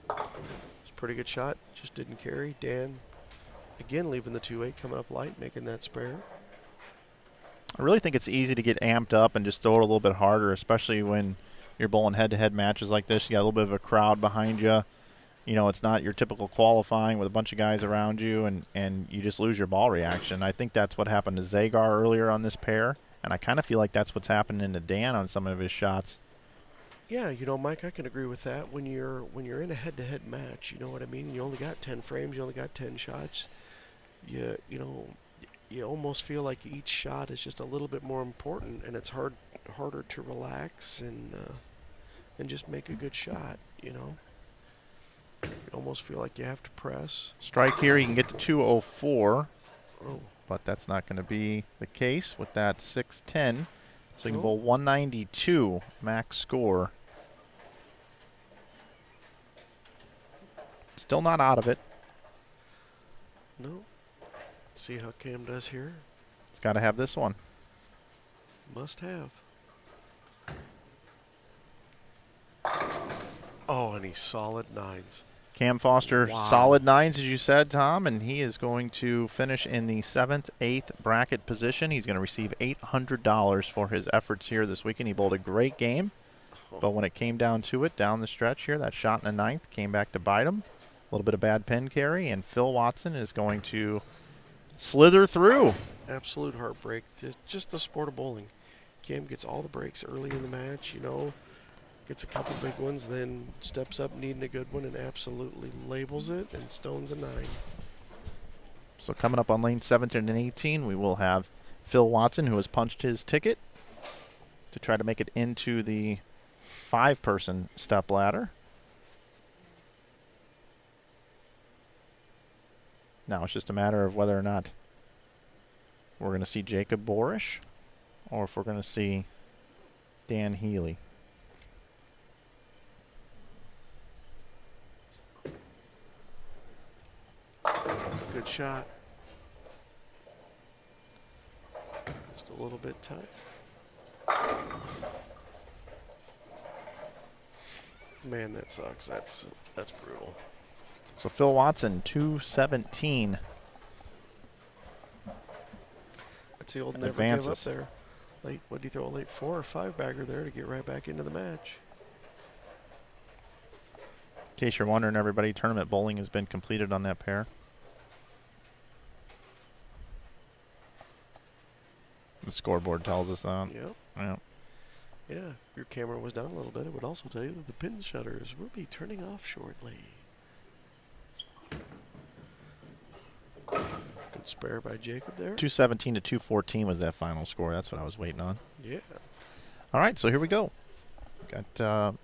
It's a pretty good shot, just didn't carry. Dan, again, leaving the 2-8, coming up light, making that spare. I really think it's easy to get amped up and just throw it a little bit harder, especially when you're bowling head-to-head matches like this. You got a little bit of a crowd behind you. You know, it's not your typical qualifying with a bunch of guys around you, and you just lose your ball reaction. I think that's what happened to Zagar earlier on this pair, and I kind of feel like that's what's happening to Dan on some of his shots. Yeah, you know, Mike, I can agree with that. When you're in a head-to-head match, you know what I mean? You only got 10 frames, you only got 10 shots. You almost feel like each shot is just a little bit more important, and it's harder to relax and just make a good shot, you know? You almost feel like you have to press. Strike here, he can get to 204, Oh, but that's not going to be the case with that 610. So he can Oh. bowl 192 max score. Still not out of it. no. See how Cam does here. It's got to have this one. Must have. Oh, and he's solid 9s. Cam Foster, Wow. solid 9s, as you said, Tom, and he is going to finish in the 7th, 8th bracket position. He's going to receive $800 for his efforts here this weekend. He bowled a great game, but when it came down to it, down the stretch here, that shot in the 9th came back to bite him. A little bit of bad pin carry, and Phil Watson is going to slither through. Absolute heartbreak. Just the sport of bowling. Cam gets all the breaks early in the match, you know, gets a couple big ones, then steps up needing a good one and absolutely labels it and stones a 9. So coming up on lane 17 and 18, we will have Phil Watson, who has punched his ticket to try to make it into the 5-person step ladder. Now it's just a matter of whether or not we're going to see Jacob Borish or if we're going to see Dan Healy. Good shot. Just a little bit tight. Man, that sucks. That's brutal. So Phil Watson, 217. That's the old never Advances. give up there. Late, what do you throw, a late 4 or 5 bagger there to get right back into the match? In case you're wondering, everybody, tournament bowling has been completed on that pair. The scoreboard tells us that. Yep. Yeah. Yeah, if your camera was down a little bit, it would also tell you that the pin shutters will be turning off shortly. Good spare by Jacob there. 217 to 214 was that final score. That's what I was waiting on. Yeah. All right, so here we go. Got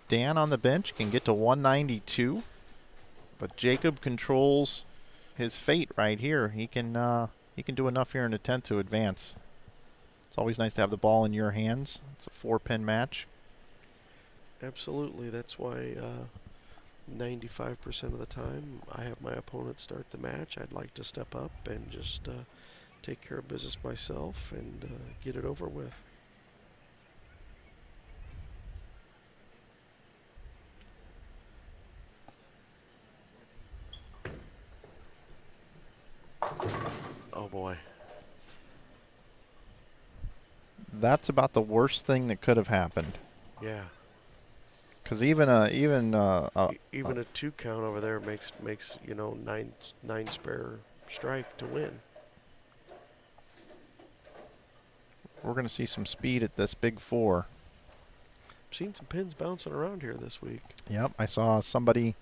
Dan on the bench, can get to 192, but Jacob controls his fate right here. He can do enough here in the 10th to advance. It's always nice to have the ball in your hands. It's a 4-pin match. Absolutely. That's why 95% of the time I have my opponent start the match. I'd like to step up and just take care of business myself and get it over with. Oh boy. That's about the worst thing that could have happened. Yeah. Because even a Even a 2 count over there makes you know nine spare strike to win. we're going to see some speed at this big 4. seen some pins bouncing around here this week. Yep, I saw somebody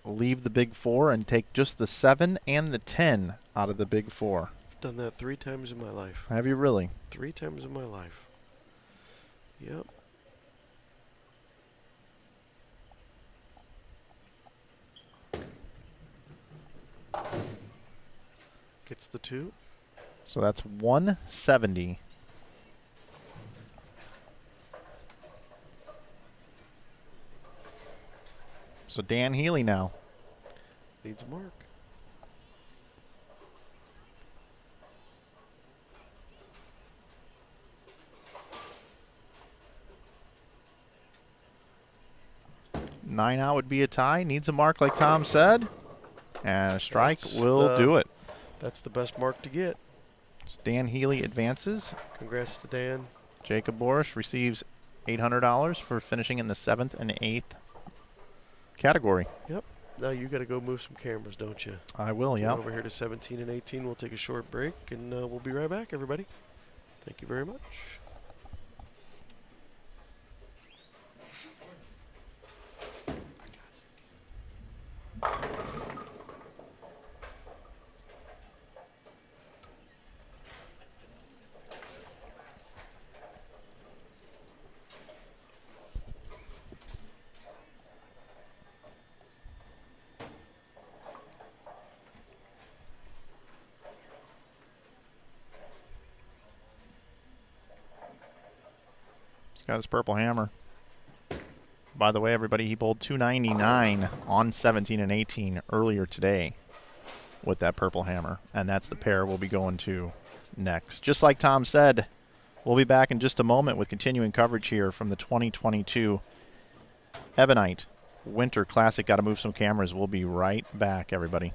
leave the big 4 and take just the 7 and the 10 out of the big 4. I've done that 3 times in my life. Have you really? 3 times in my life. Yep. Gets the 2. So that's 170. So Dan Healy now. Needs a mark. Nine out would be a tie. Needs a mark like Tom said. And a strike will do it. That's the best mark to get. So Dan Healy advances. Congrats to Dan. Jacob Borish receives $800 for finishing in the 7th and 8th category. Yep. Now you got to go move some cameras, don't you? I will, yeah. Over here to 17 and 18. We'll take a short break, and we'll be right back, everybody. Thank you very much. He's got his purple hammer. By the way, everybody, he bowled 299 on 17 and 18 earlier today with that purple hammer. And that's the pair we'll be going to next. Just like Tom said, we'll be back in just a moment with continuing coverage here from the 2022 Ebonite Winter Classic. Got to move some cameras. We'll be right back, everybody.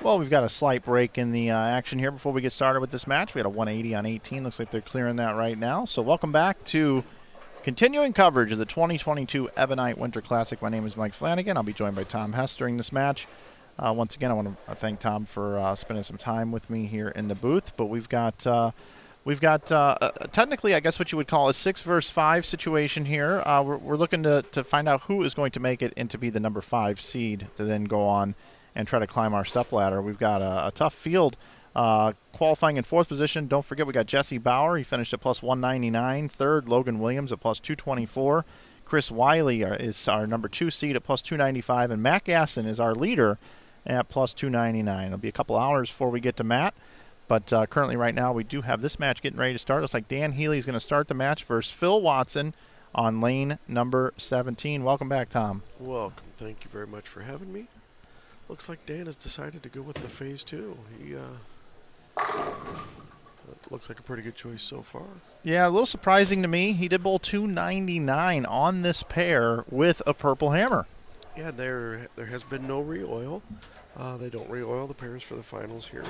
Well, we've got a slight break in the action here before we get started with this match. We had a 180 on 18. Looks like they're clearing that right now. So welcome back to continuing coverage of the 2022 Ebonite Winter Classic. My name is Mike Flanagan. I'll be joined by Tom Hess during this match. Once again, I want to thank Tom for spending some time with me here in the booth. But we've got technically, I guess what you would call a 6 versus 5 situation here. We're looking to find out who is going to make it and to be the number 5 seed to then go on and try to climb our step ladder. We've got a tough field qualifying in 4th position. Don't forget we got Jesse Bauer. He finished at plus 199. 3rd, Logan Williams at plus 224. Chris Wily is our number 2 seed at plus 295. And Matt Gasson is our leader at plus 299. It'll be a couple hours before we get to Matt. But currently right now we do have this match getting ready to start. Looks like Dan Healy is going to start the match versus Phil Watson on lane number 17. Welcome back, Tom. Welcome. Thank you very much for having me. Looks like Dan has decided to go with the phase 2. He looks like a pretty good choice so far. Yeah, a little surprising to me. He did bowl 299 on this pair with a purple hammer. Yeah, there has been no re-oil. They don't re-oil the pairs for the finals here.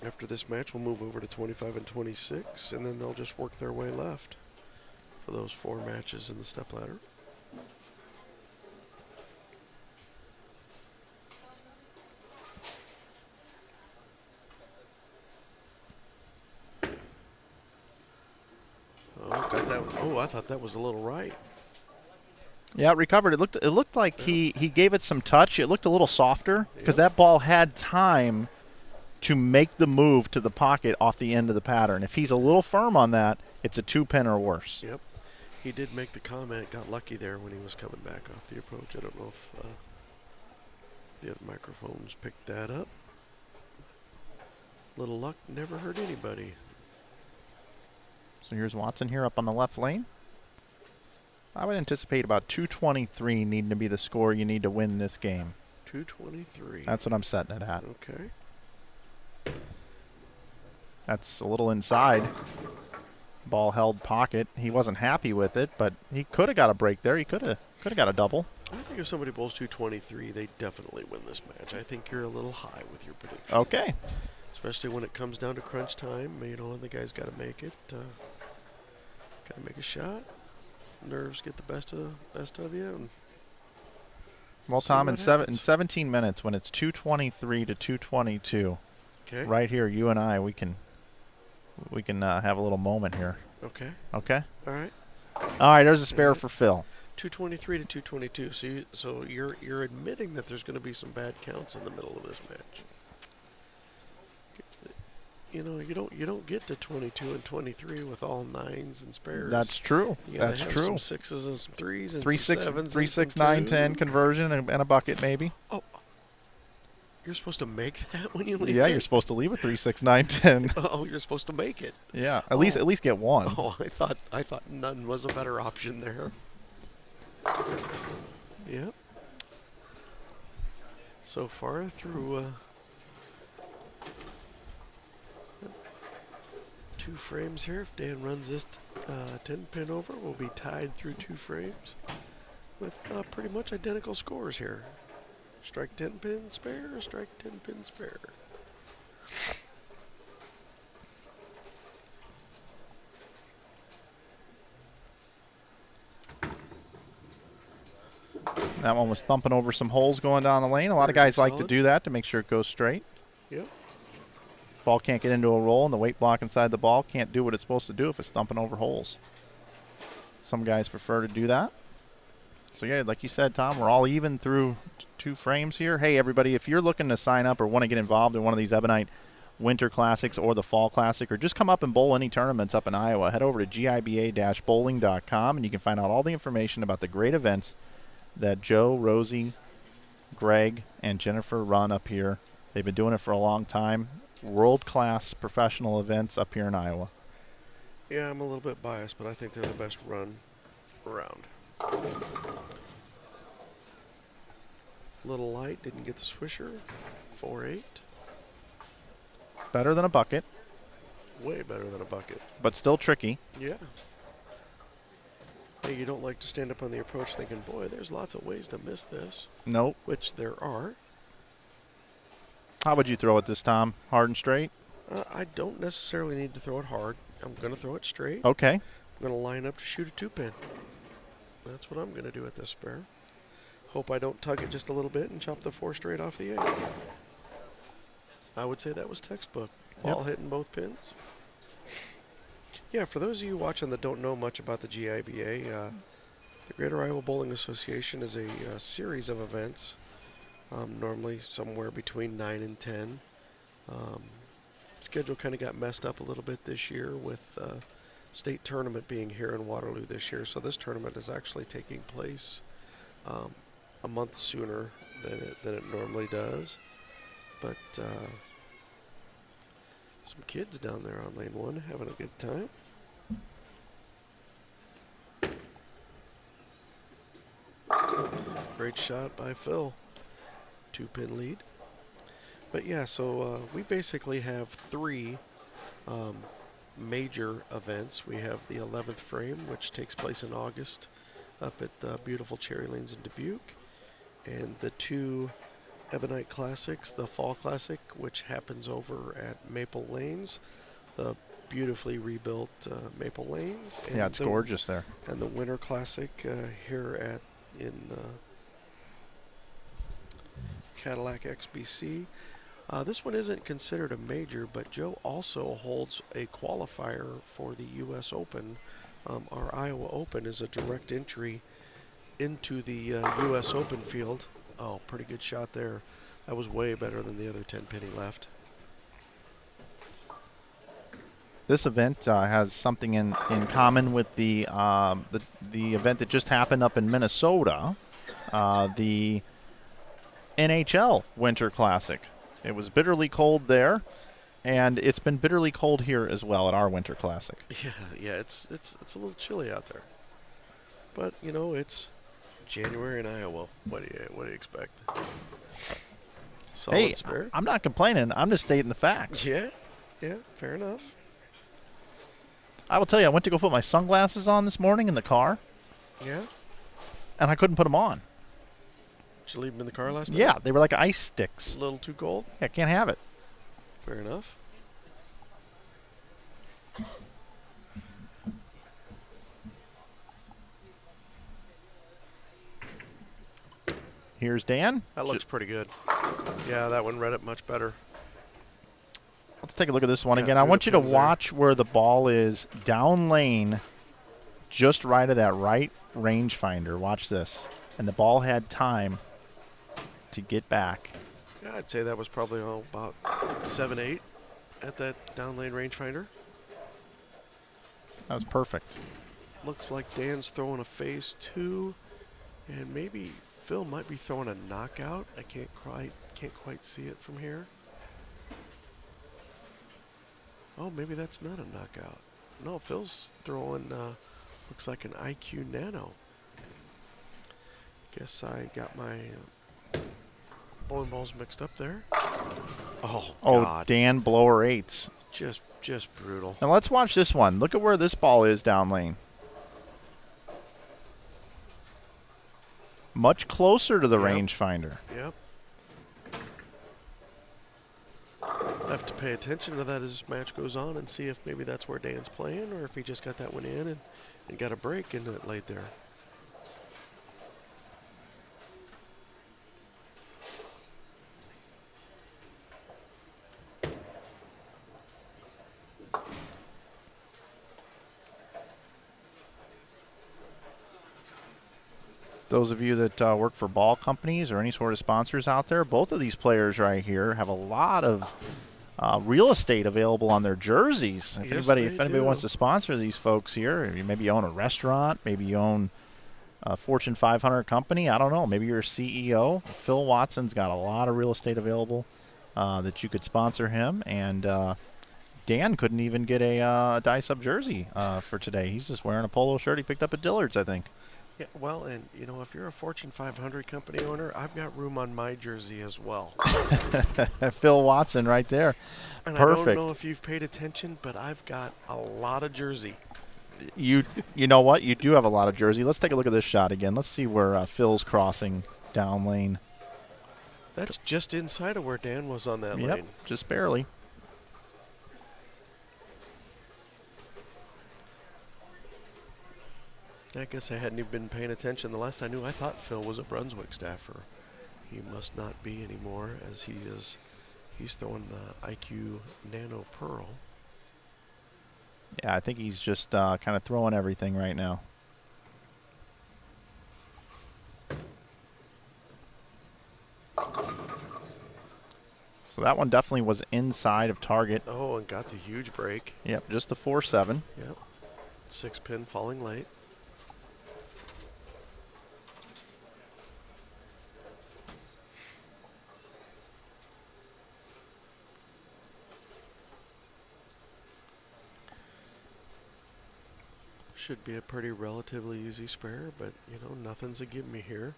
After this match, we'll move over to 25 and 26, and then they'll just work their way left for those 4 matches in the stepladder. Oh, got that. Oh, I thought that was a little right. Yeah, it recovered. It looked like he gave it some touch. It looked a little softer because that ball had time to make the move to the pocket off the end of the pattern. If he's a little firm on that, it's a 2-pin or worse. Yep. He did make the comment, got lucky there when he was coming back off the approach. I don't know if the other microphones picked that up. Little luck never hurt anybody. So here's Watson here up on the left lane. I would anticipate about 223 needing to be the score you need to win this game. 223. That's what I'm setting it at. Okay. That's a little inside. Ball held pocket. He wasn't happy with it, but he could have got a break there. He could have got a double. I think if somebody bowls 223, they definitely win this match. I think you're a little high with your prediction. Okay. Especially when it comes down to crunch time, you know, and the guy's got to make it. Got to make a shot. Nerves get the best of you. And well, Tom, in 17 minutes, when it's 223 to 222, okay, right here, you and I, we can have a little moment here. Okay. Okay. All right. All right. There's a spare for Phil. 223 to 222. So you're admitting that there's going to be some bad counts in the middle of this match. You know, you don't get to 22 and 23 with all 9s and spares. That's true. That's true. Some 6s and some 3s and 3, some 6, 7s. 3, 6, 9, 10 conversion and a bucket maybe. Oh, you're supposed to make that when you leave. Yeah, you're supposed to leave with 3, 6, 9, 10. Oh, you're supposed to make it. Yeah, at least get one. Oh, I thought none was a better option there. Yep. So far through 2 frames here. If Dan runs this 10-pin over, we'll be tied through 2 frames with pretty much identical scores here. Strike 10-pin spare, strike 10-pin spare. That one was thumping over some holes going down the lane. A lot of guys like to do that to make sure it goes straight. Yep. Ball can't get into a roll, and the weight block inside the ball can't do what it's supposed to do if it's thumping over holes. Some guys prefer to do that. So, yeah, like you said, Tom, we're all even through 2 frames here. Hey, everybody, if you're looking to sign up or want to get involved in one of these Ebonite Winter Classics or the Fall Classic, or just come up and bowl any tournaments up in Iowa, head over to GIBA-bowling.com, and you can find out all the information about the great events that Joe, Rosie, Greg, and Jennifer run up here. They've been doing it for a long time. World-class professional events up here in Iowa. Yeah, I'm a little bit biased, but I think they're the best run around. Little light, didn't get the swisher. 4-8. Better than a bucket. Way better than a bucket. But still tricky. Yeah. Hey, you don't like to stand up on the approach thinking, boy, there's lots of ways to miss this. Nope. Which there are. How would you throw it this time? Hard and straight? I don't necessarily need to throw it hard. I'm going to throw it straight. Okay. I'm going to line up to shoot a 2-pin. That's what I'm going to do at this spare. Hope I don't tug it just a little bit and chop the 4 straight off the 8. I would say that was textbook. Ball hitting both pins. Yeah, for those of you watching that don't know much about the GIBA, the Greater Iowa Bowling Association is a series of events, normally somewhere between 9 and 10. Schedule kind of got messed up a little bit this year with state tournament being here in Waterloo this year, so this tournament is actually taking place a month sooner than it normally does. But some kids down there on lane 1 having a good time. Great shot by Phil. 2-pin lead. But yeah, so we basically have 3 major events. We have the 11th frame, which takes place in August up at the beautiful Cherry Lanes in Dubuque, and the 2 Ebonite Classics, the Fall Classic, which happens over at Maple Lanes, the beautifully rebuilt Maple Lanes. And Yeah, it's gorgeous there. And the Winter Classic here in Cadillac XBC. This one isn't considered a major, but Joe also holds a qualifier for the U.S. Open. Our Iowa Open is a direct entry into the U.S. Open field. Oh, pretty good shot there. That was way better than the other 10-pin he left. This event has something in common with the event that just happened up in Minnesota, the NHL Winter Classic. It was bitterly cold there, and it's been bitterly cold here as well at our Winter Classic. Yeah, it's a little chilly out there, but you know it's January in Iowa. What do you expect? Solid spare. I'm not complaining. I'm just stating the facts. Yeah, fair enough. I will tell you, I went to go put my sunglasses on this morning in the car. Yeah. And I couldn't put them on. Did you leave them in the car last night? Yeah, they were like ice sticks. A little too cold? Yeah, can't have it. Fair enough. Here's Dan. That looks pretty good. Yeah, that one read it much better. Let's take a look at this one again. I want you to watch where the ball is down lane, just right of that right rangefinder. Watch this. And the ball had time to get back. Yeah, I'd say that was probably about 7-8 at that down lane rangefinder. That was perfect. Looks like Dan's throwing a phase 2, and maybe Phil might be throwing a knockout. I can't quite see it from here. Oh, maybe that's not a knockout. No, Phil's throwing, looks like an IQ Nano. Guess I got my bowling balls mixed up there. Oh, God. Dan blower 8s. Just brutal. Now let's watch this one. Look at where this ball is down lane. Much closer to the rangefinder. Yep. Have to pay attention to that as this match goes on and see if maybe that's where Dan's playing or if he just got that one in and got a break and it laid there. Those of you that work for ball companies or any sort of sponsors out there, both of these players right here have a lot of real estate available on their jerseys. If anybody wants to sponsor these folks here, maybe you own a restaurant, maybe you own a Fortune 500 company, I don't know, maybe you're a CEO. Phil Watson's got a lot of real estate available that you could sponsor him, and Dan couldn't even get a dice-up jersey for today. He's just wearing a polo shirt he picked up at Dillard's, I think. Yeah, well, and, you know, if you're a Fortune 500 company owner, I've got room on my jersey as well. Phil Watson right there. And Perfect. I don't know if you've paid attention, but I've got a lot of jersey. You know what? You do have a lot of jersey. Let's take a look at this shot again. Let's see where Phil's crossing down lane. That's just inside of where Dan was on that Yep, lane. just barely. I guess I hadn't even been paying attention. The last I knew, I thought Phil was a Brunswick staffer. He must not be anymore, as he's throwing the IQ Nano Pearl. Yeah, I think he's just kind of throwing everything right now. So that one definitely was inside of target. Oh, and got the huge break. Yep, just the 4-7. Yep. 6-pin falling late. Should be a pretty relatively easy spare, but nothing's a give me here.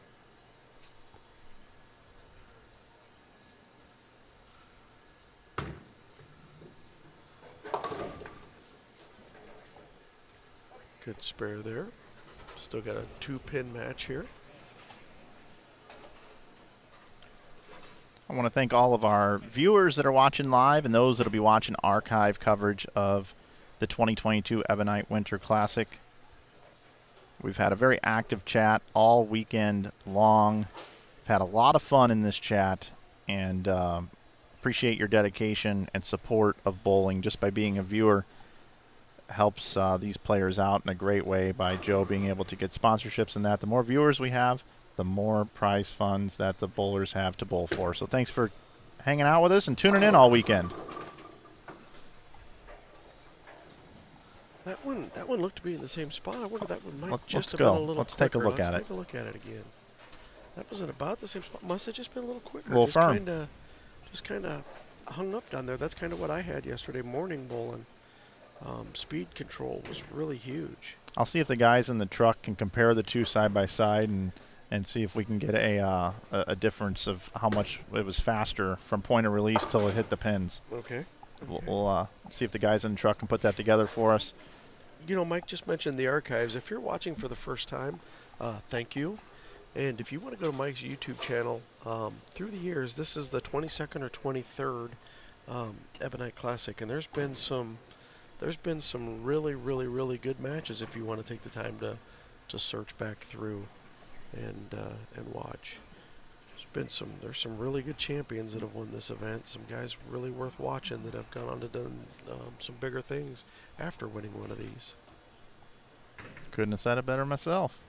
Good spare there. Still got a 2-pin match here. I want to thank all of our viewers that are watching live and those that will be watching archive coverage of the 2022 Ebonite Winter Classic. We've had a very active chat all weekend long. We've had a lot of fun in this chat, and appreciate your dedication and support of bowling. Just by being a viewer helps these players out in a great way by Joe being able to get sponsorships and that. The more viewers we have, the more prize funds that the bowlers have to bowl for. So thanks for hanging out with us and tuning in all weekend. That one looked to be in the same spot. I wonder that one might Let's just have go. been a little Let's quicker. take a look at it. Let's take a look at it again. That was in about the same spot. Must have just been a little quicker. A little firm. Just kind of hung up down there. That's kind of what I had yesterday morning bowling. Speed control was really huge. I'll see if the guys in the truck can compare the two side by side and see if we can get a difference of how much it was faster from point of release till it hit the pins. Okay. We'll see if the guys in the truck can put that together for us. Mike just mentioned the archives. If you're watching for the first time, thank you. And if you want to go to Mike's YouTube channel, through the years, this is the 22nd or 23rd Ebonite Classic, and there's been some really, really, really good matches if you want to take the time to search back through and watch. There's some really good champions that have won this event. Some guys really worth watching that have gone on to done some bigger things after winning one of these. Couldn't have said it better myself.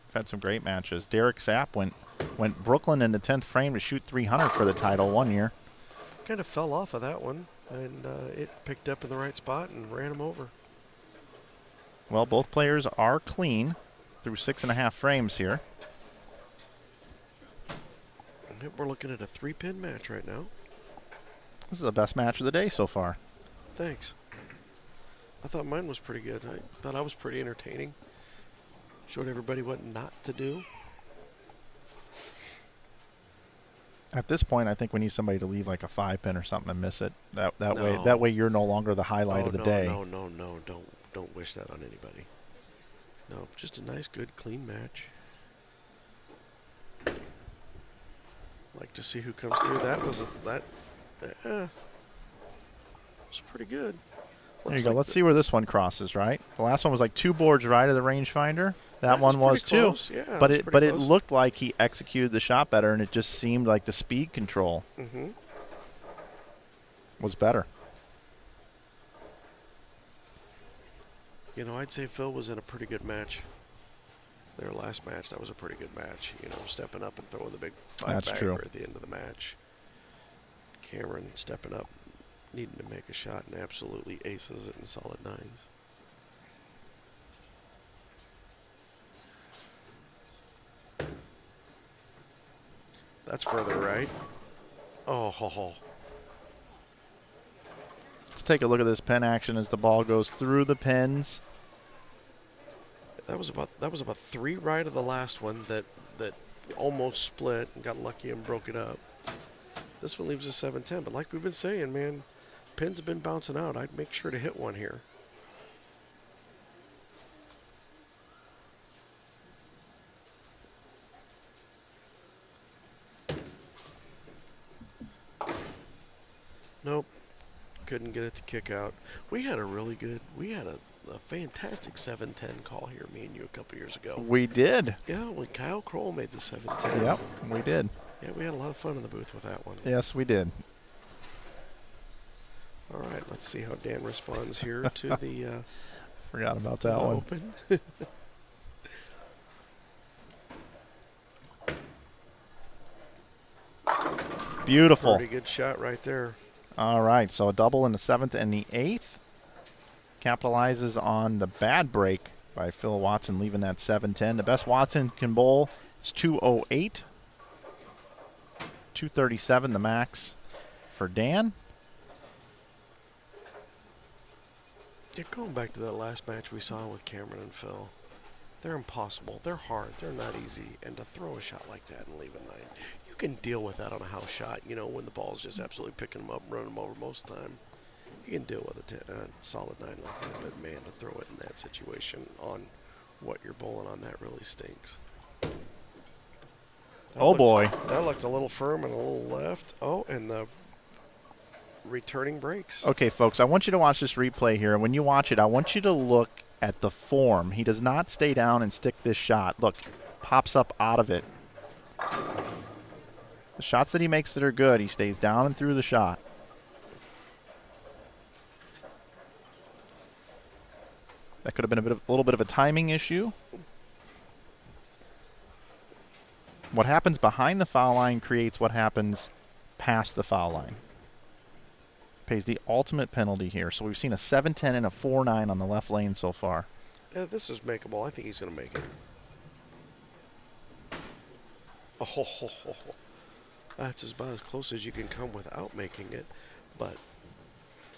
I've had some great matches. Derek Sapp went Brooklyn in the 10th frame to shoot 300 for the title one year. Kind of fell off of that one, and it picked up in the right spot and ran him over. Well, both players are clean through 6.5 frames here. We're looking at a 3-pin match right now. This is the best match of the day so far. Thanks. I thought mine was pretty good. I thought I was pretty entertaining. Showed everybody what not to do. At this point, I think we need somebody to leave like a 5-pin or something and miss it. That way you're no longer the highlight of the day. No. Don't wish that on anybody. No, just a nice, good, clean match. Like to see who comes through. That was pretty good. There you go. Let's see where this one crosses, right? The last one was like 2 boards right of the rangefinder. That one was too. Close. Yeah, but it looked like he executed the shot better, and it just seemed like the speed control was better. I'd say Phil was in a pretty good match. Their last match, that was a pretty good match. Stepping up and throwing the big 5-bagger at the end of the match. Cameron stepping up, needing to make a shot, and absolutely aces it in solid 9s. That's further right. Oh, ho, ho. Let's take a look at this pin action as the ball goes through the pins. That was about 3 right of the last one that almost split and got lucky and broke it up. This one leaves a 7-10, but like we've been saying, man, pins have been bouncing out. I'd make sure to hit one here. couldn't get it to kick out. We had a fantastic 7-10 call here, me and you, a couple years ago. We did. Yeah, when Kyle Kroll made the 7-10. Yep, we did. Yeah, we had a lot of fun in the booth with that one. Yes, we did. All right, let's see how Dan responds here to the Forgot about that one. Open. Beautiful. Pretty good shot right there. All right, so a double in the 7th and the 8th. Capitalizes on the bad break by Phil Watson, leaving that 7-10. The best Watson can bowl is 208. 237 the max for Dan. Yeah, going back to that last match we saw with Cameron and Phil, they're impossible. They're hard. They're not easy. And to throw a shot like that and leave a 9, you can deal with that on a house shot, you know, when the ball's just absolutely picking them up and running them over most of the time. You can deal with a solid 9 like that, but man, to throw it in that situation on what you're bowling on, that really stinks. Boy. That looked a little firm and a little left. Oh, and the returning breaks. Okay, folks, I want you to watch this replay here. And when you watch it, I want you to look at the form. He does not stay down and stick this shot. Look, pops up out of it. The shots that he makes that are good, he stays down and through the shot. That could have been a little bit of a timing issue. What happens behind the foul line creates what happens past the foul line. Pays the ultimate penalty here. So we've seen a 7-10 and a 4-9 on the left lane so far. Yeah, this is makeable. I think he's going to make it. Oh, that's about as close as you can come without making it. But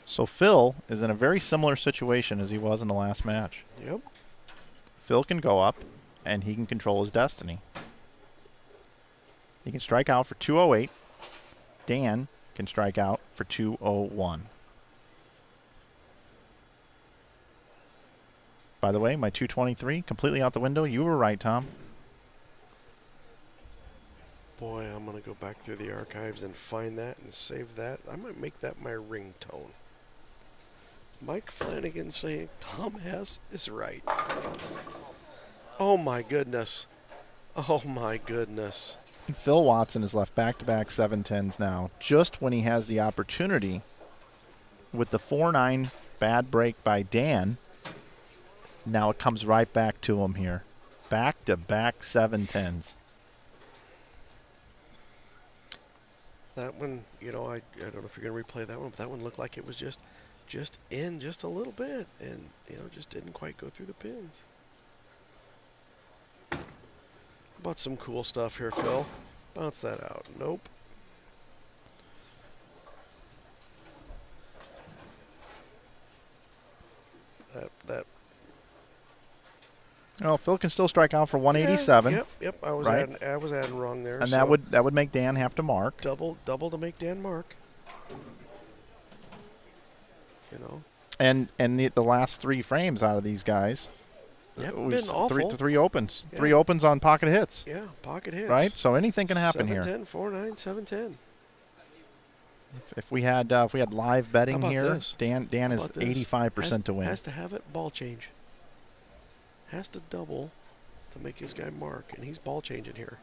so Phil is in a very similar situation as he was in the last match. Yep. Phil can go up, and he can control his destiny. He can strike out for 208. Dan can strike out for 201. By the way, my 223 completely out the window. You were right, Tom. Boy, I'm going to go back through the archives and find that and save that. I might make that my ringtone. Mike Flanagan saying Tom Hess is right. Oh, my goodness. Oh, my goodness. Phil Watson has left back-to-back 7-10s now, just when he has the opportunity with the 4-9 bad break by Dan. Now it comes right back to him here. Back-to-back 7-10s. That one, you know, I don't know if you're going to replay that one, but that one looked like it was just in just a little bit and, you know, just didn't quite go through the pins. About some cool stuff here, Phil. Bounce that out. Nope. That. Well, Phil can still strike out for 187. Yeah, yep. I was adding wrong there. And so that would make Dan have to mark. double to make Dan mark. You know. And the last 3 frames out of these guys. Yeah, been awful. Three opens. Yeah. 3 opens on pocket hits. Yeah, pocket hits. Right? So anything can happen 7-10, here. 4-9, 7-10. If we had live betting How about here, this? Dan is 85% to win. Has to have it ball change. Has to double to make his guy mark, and he's ball changing here.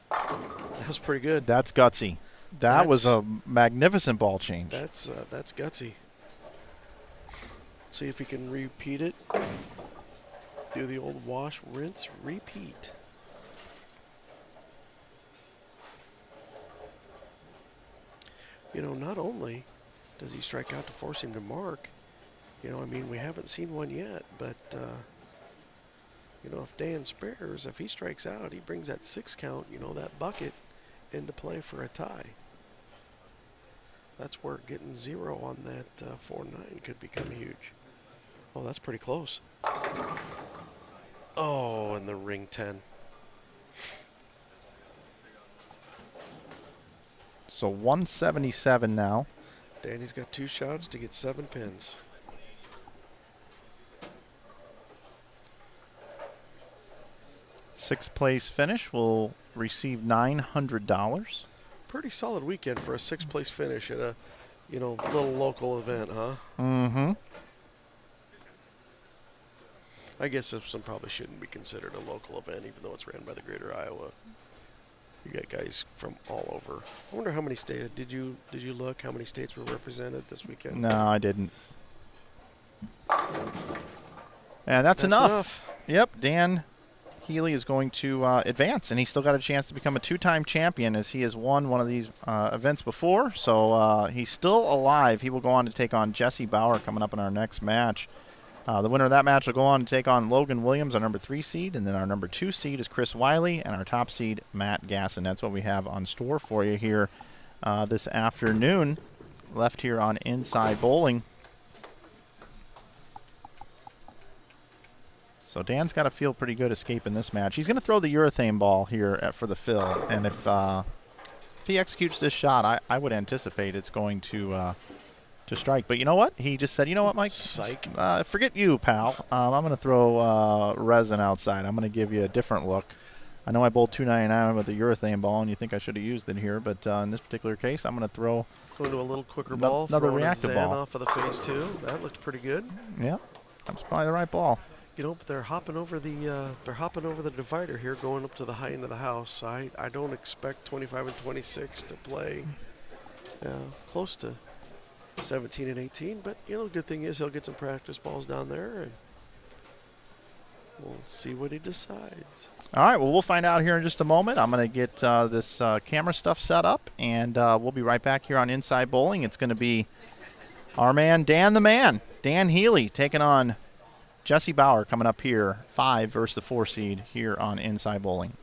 That was pretty good. That's gutsy. That was a magnificent ball change. That's gutsy. See if he can repeat it. Do the old wash, rinse, repeat. You know, not only does he strike out to force him to mark, you know, I mean, we haven't seen one yet, but, you know, if Dan spares, if he strikes out, he brings that 6 count, you know, that bucket into play for a tie. That's where getting 0 on that 4-9 could become huge. Oh, that's pretty close. Oh, and the ring 10. So 177 now. Danny's got 2 shots to get 7 pins. Sixth place finish will receive $900. Pretty solid weekend for a 6th-place finish at a, little local event, huh? Mm-hmm. I guess this one probably shouldn't be considered a local event, even though it's ran by the Greater Iowa. You got guys from all over. I wonder how many states. Did you look how many states were represented this weekend? No, I didn't. And that's enough. Yep, Dan Healy is going to advance, and he's still got a chance to become a 2-time champion as he has won one of these events before. So he's still alive. He will go on to take on Jesse Bauer coming up in our next match. The winner of that match will go on to take on Logan Williams, our number 3 seed, and then our number 2 seed is Chris Wily, and our top seed, Matt Gasson. That's what we have on store for you here this afternoon, left here on Inside Bowling. So Dan's got to feel pretty good escaping this match. He's going to throw the urethane ball here for the fill, and if he executes this shot, I would anticipate it's going to strike. But you know what? He just said, you know what, Mike? Psych. Forget you, pal. I'm going to throw resin outside. I'm going to give you a different look. I know I bowled .299 with the urethane ball, and you think I should have used it here, but in this particular case, I'm going to throw going to a little quicker ball. Another reactive ball off of the phase 2. That looked pretty good. Yeah, that's probably the right ball. But they're hopping over the divider here, going up to the high end of the house. I don't expect 25 and 26 to play close to 17 and 18, but the good thing is he'll get some practice balls down there, and we'll see what he decides. All right, well, we'll find out here in just a moment. I'm going to get this camera stuff set up, and we'll be right back here on Inside Bowling. It's going to be our man, Dan Healy, taking on Jesse Bauer coming up here, 5 versus the 4 seed here on Inside Bowling.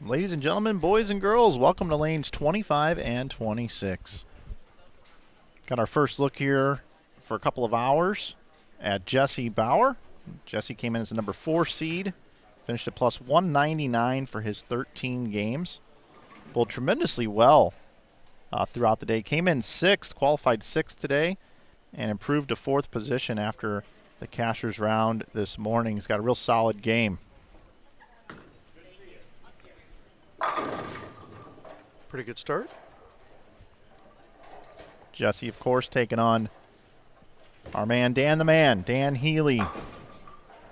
Ladies and gentlemen, boys and girls, welcome to lanes 25 and 26. Got our first look here for a couple of hours at Jesse Bauer. Jesse came in as the number 4 seed, finished at plus 199 for his 13 games. Bowled tremendously well throughout the day. Came in 6th, qualified 6th today, and improved to 4th position after the cashier's round this morning. He's got a real solid game. Pretty good start. Jesse, of course, taking on our man, Dan Healy,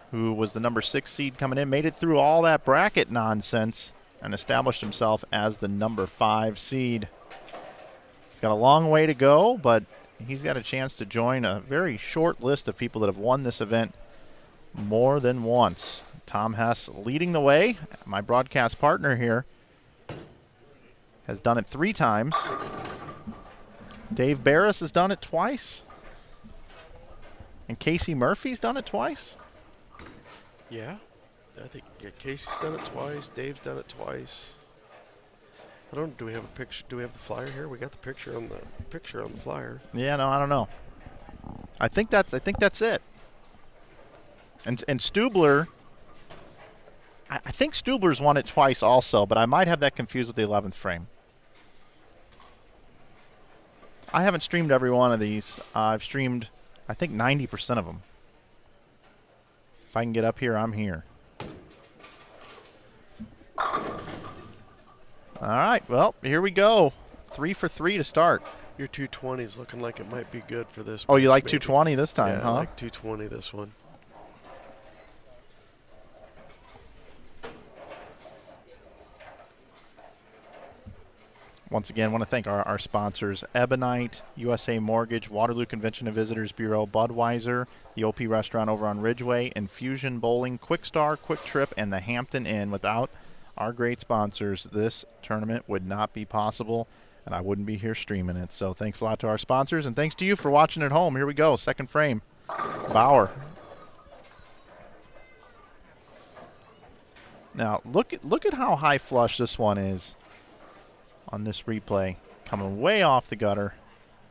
who was the number 6 seed coming in, made it through all that bracket nonsense, and established himself as the number 5 seed. He's got a long way to go, but he's got a chance to join a very short list of people that have won this event more than once. Tom Hess leading the way, my broadcast partner here, has done it 3 times. Dave Barris has done it twice. And Casey Murphy's done it twice. Yeah, I think Casey's done it twice. Dave's done it twice. I don't. Do we have a picture? Do we have the flyer here? We got the picture on the flyer. Yeah, no, I don't know. I think that's it. And Stubler, I think Stubler's won it twice also, but I might have that confused with the 11th frame. I haven't streamed every one of these. I've streamed, I think, 90% of them. If I can get up here, I'm here. All right, well, here we go. 3 for 3 to start. Your 220 is looking like it might be good for this. Oh, you like maybe. 220 this time, yeah, huh? I like 220 this one. Once again, I want to thank our sponsors, Ebonite, USA Mortgage, Waterloo Convention and Visitors Bureau, Budweiser, the OP Restaurant over on Ridgeway, Infusion Bowling, Kwik Star, Kwik Trip, and the Hampton Inn. Without our great sponsors, this tournament would not be possible, and I wouldn't be here streaming it. So thanks a lot to our sponsors, and thanks to you for watching at home. Here we go, second frame. Bauer. Now, look at how high flush this one is on this replay, coming way off the gutter,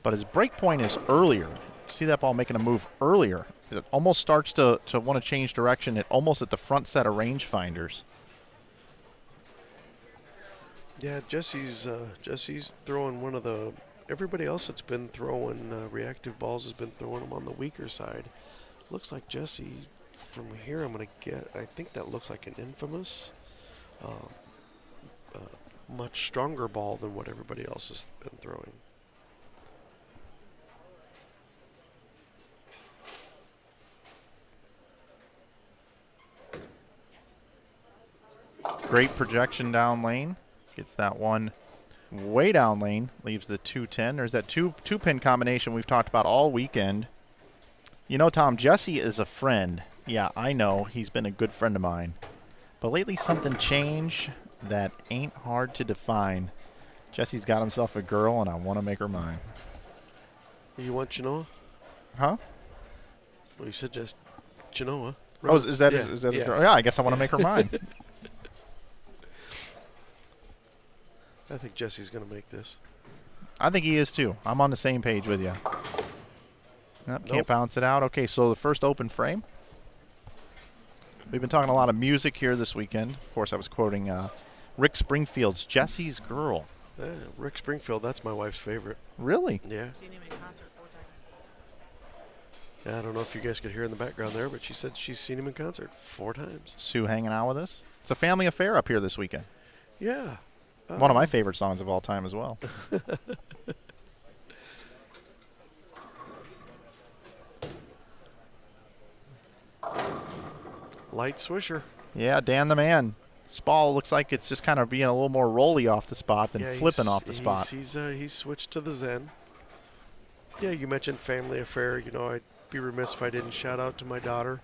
but his break point is earlier. See that ball making a move earlier. It almost starts to want to change direction. It almost at the front set of rangefinders. Yeah, Jesse's throwing one of the. Everybody else that's been throwing reactive balls has been throwing them on the weaker side. Looks like Jesse, from here, I'm gonna get. I think that looks like an infamous. Much stronger ball than what everybody else has been throwing. Great projection down lane. Gets that one way down lane. Leaves the 210. There's that two-pin combination we've talked about all weekend. You know, Tom, Jesse is a friend. Yeah, I know. He's been a good friend of mine. But lately something changed that ain't hard to define. Jesse's got himself a girl, and I want to make her mine. You want Genoa? Huh? Well, you said just Genoa. Oh, is that his girl? Yeah, I guess I want to make her mine. I think Jesse's going to make this. I think he is, too. I'm on the same page with you. Nope, can't bounce it out. Okay, so the first open frame. We've been talking a lot of music here this weekend. Of course, I was quoting Rick Springfield's Jesse's Girl. Rick Springfield, that's my wife's favorite. Really? Yeah. Seen him in concert 4 times. Yeah, I don't know if you guys could hear in the background there, but she said she's seen him in concert 4 times. Sue hanging out with us. It's a family affair up here this weekend. Yeah. One of my favorite songs of all time as well. Light swisher. Yeah, Dan the man. This ball looks like it's just kind of being a little more rolly off the spot than flipping off the spot. He's switched to the Zen. Yeah, you mentioned family affair. You know, I'd be remiss if I didn't shout out to my daughter.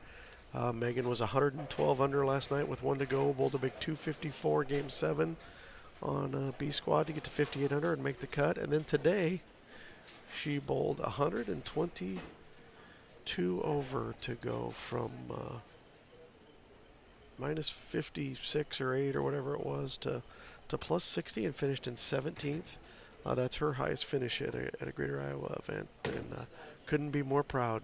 Megan was 112 under last night with 1 to go. Bowled a big 254 game 7 on B squad to get to 5,800 and make the cut. And then today, she bowled 122 over to go from minus 56 or 8 or whatever it was to plus 60 and finished in 17th. That's her highest finish at a Greater Iowa event, and couldn't be more proud.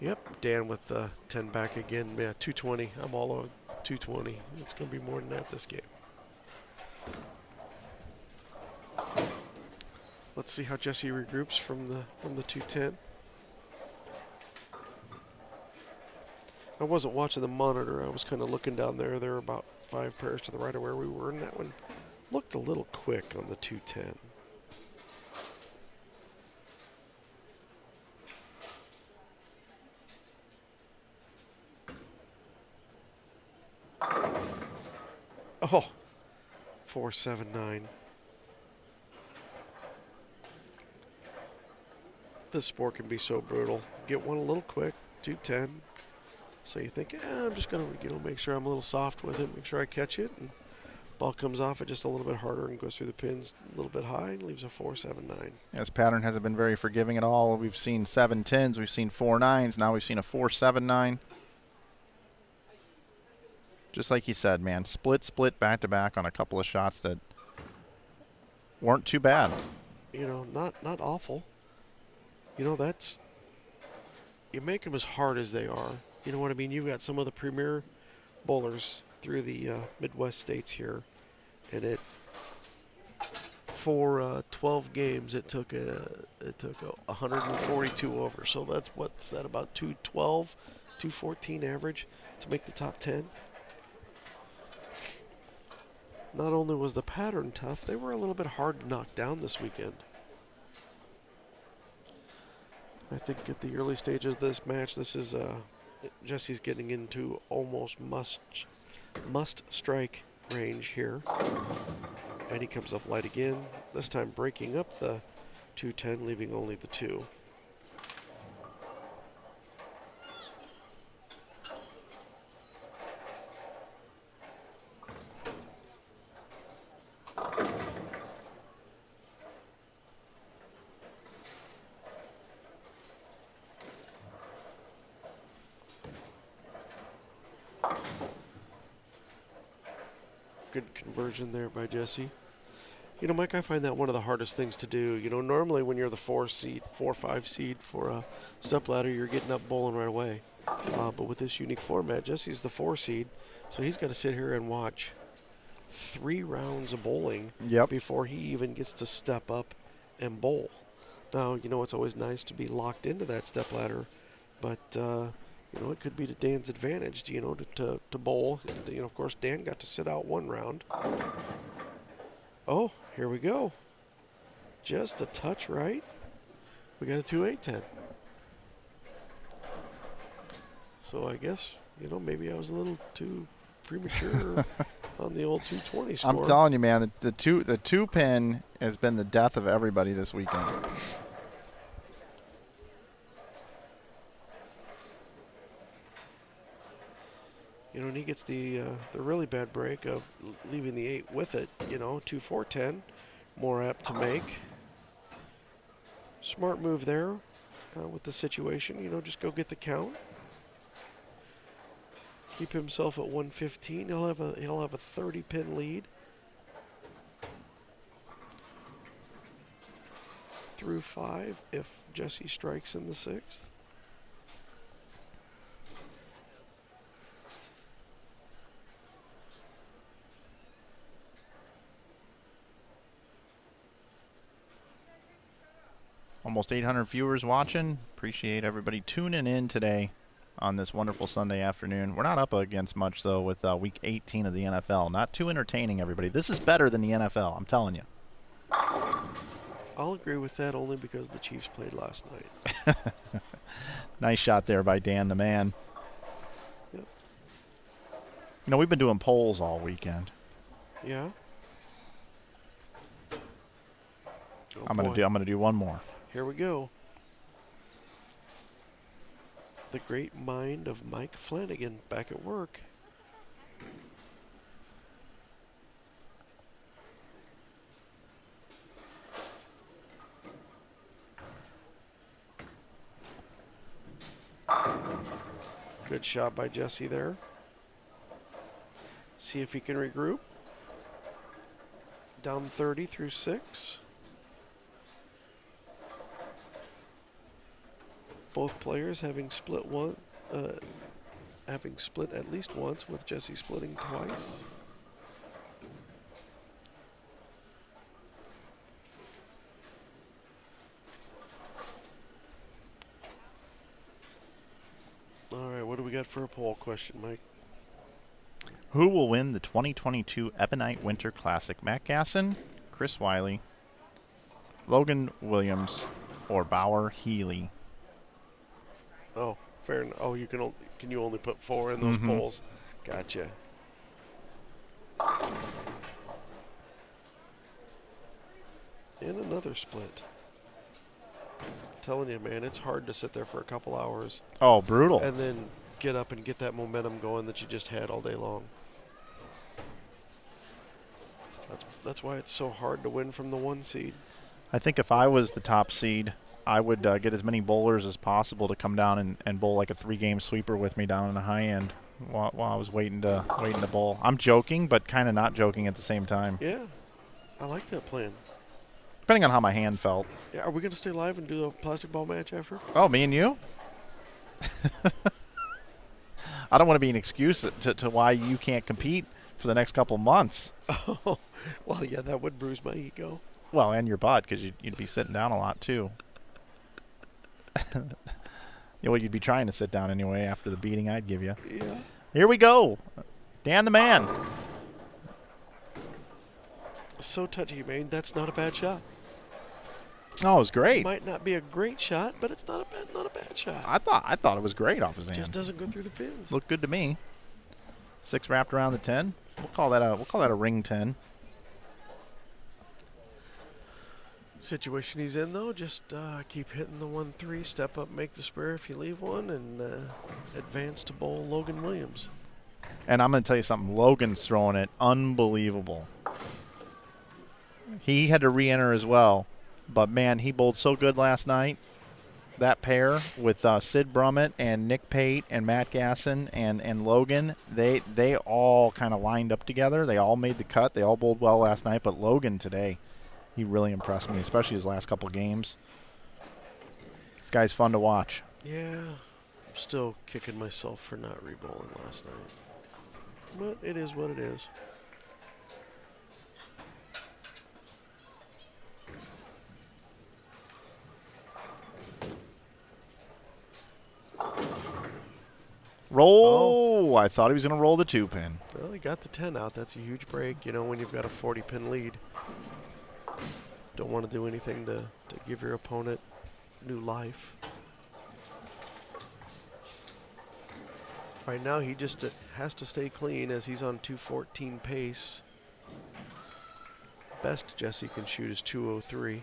Yep, Dan with the 10 back again. Yeah, 220. I'm all over 220. It's going to be more than that this game. Let's see how Jesse regroups from the 210. I wasn't watching the monitor. I was kind of looking down there. There were about 5 pairs to the right of where we were, and that one looked a little quick on the 210. Oh, 479. This sport can be so brutal. Get one a little quick, 210. So you think, I'm just going to make sure I'm a little soft with it, make sure I catch it, and ball comes off it just a little bit harder and goes through the pins a little bit high and leaves a 479. This pattern hasn't been very forgiving at all. We've seen 7-10s, we've seen 4-9s, now we've seen a 4-7-9. Just like you said, man, split back-to-back on a couple of shots that weren't too bad. Not awful. That's, you make them as hard as they are. You know what I mean? You've got some of the premier bowlers through the Midwest states here, and for 12 games it took 142 over. So what's that, about 212, 214 average to make the top 10. Not only was the pattern tough, they were a little bit hard to knock down this weekend. I think at the early stages of this match, this is Jesse's getting into almost must strike range here. And he comes up light again, this time breaking up the 210, leaving only the 2. Good conversion there by Jesse. Mike, I find that one of the hardest things to do. Normally when you're the 4-5 seed for a stepladder, you're getting up bowling right away. But with this unique format, Jesse's the 4 seed, so he's got to sit here and watch 3 rounds of bowling before he even gets to step up and bowl. Now, it's always nice to be locked into that stepladder, but it could be to Dan's advantage, to bowl. And, of course, Dan got to sit out 1 round. Oh, here we go. Just a touch right. We got a 2-8-10. So I guess, maybe I was a little too premature on the old 220 score. I'm telling you, man, the two pin has been the death of everybody this weekend. And he gets the really bad break of leaving the 8 with it. 2-4-10, more apt to make. Smart move there with the situation. Just go get the count. Keep himself at 115. He'll have a 30-pin lead. Through 5 if Jesse strikes in the 6th. Almost 800 viewers watching. Appreciate everybody tuning in today on this wonderful Sunday afternoon. We're not up against much, though, with Week 18 of the NFL. Not too entertaining, everybody. This is better than the NFL, I'm telling you. I'll agree with that only because the Chiefs played last night. Nice shot there by Dan the man. Yep. We've been doing polls all weekend. Yeah. Oh, I'm gonna do one more. Here we go. The great mind of Mike Flanagan back at work. Good shot by Jesse there. See if he can regroup. Down 30 through 6. Both players having split at least once, with Jesse splitting twice. All right, what do we got for a poll question, Mike? Who will win the 2022 Ebonite Winter Classic? Matt Gasson, Chris Wily, Logan Williams, or Bauer Healy? Oh, fair enough. Oh, can you only put 4 in those polls? Gotcha. And another split. Telling you, man, it's hard to sit there for a couple hours. Oh, brutal. And then get up and get that momentum going that you just had all day long. That's why it's so hard to win from the 1 seed. I think if I was the top seed, I would get as many bowlers as possible to come down and bowl like a 3-game sweeper with me down in the high end while I was waiting to bowl. I'm joking, but kind of not joking at the same time. Yeah, I like that plan. Depending on how my hand felt. Yeah, are we going to stay live and do a plastic ball match after? Oh, me and you? I don't want to be an excuse to why you can't compete for the next couple months. Oh, well, yeah, that would bruise my ego. Well, and your butt, because you'd be sitting down a lot, too. Yeah, well, you'd be trying to sit down anyway after the beating I'd give you. Yeah. Here we go. Dan the man. So touchy, man. That's not a bad shot. Oh, it was great. It might not be a great shot, but it's not a bad shot. I thought it was great off his hand. Just doesn't go through the pins. Looked good to me. 6 wrapped around the 10. We'll call that a ring 10. Situation he's in, though, just keep hitting the 1-3, step up, make the spare if you leave one, and advance to bowl Logan Williams. And I'm going to tell you something. Logan's throwing it unbelievable. He had to re-enter as well. But, man, he bowled so good last night. That pair with Sid Brummett and Nick Pate and Matt Gasson and Logan, they all kind of lined up together. They all made the cut. They all bowled well last night. But Logan today, he really impressed me, especially his last couple games. This guy's fun to watch. Yeah, I'm still kicking myself for not re-bowling last night. But it is what it is. Roll. Oh. I thought he was going to roll the 2-pin. Well, he got the 10 out. That's a huge break, you know, when you've got a 40-pin lead. Don't want to do anything to give your opponent new life. Right now, he just has to stay clean as he's on 214 pace. Best Jesse can shoot is 203.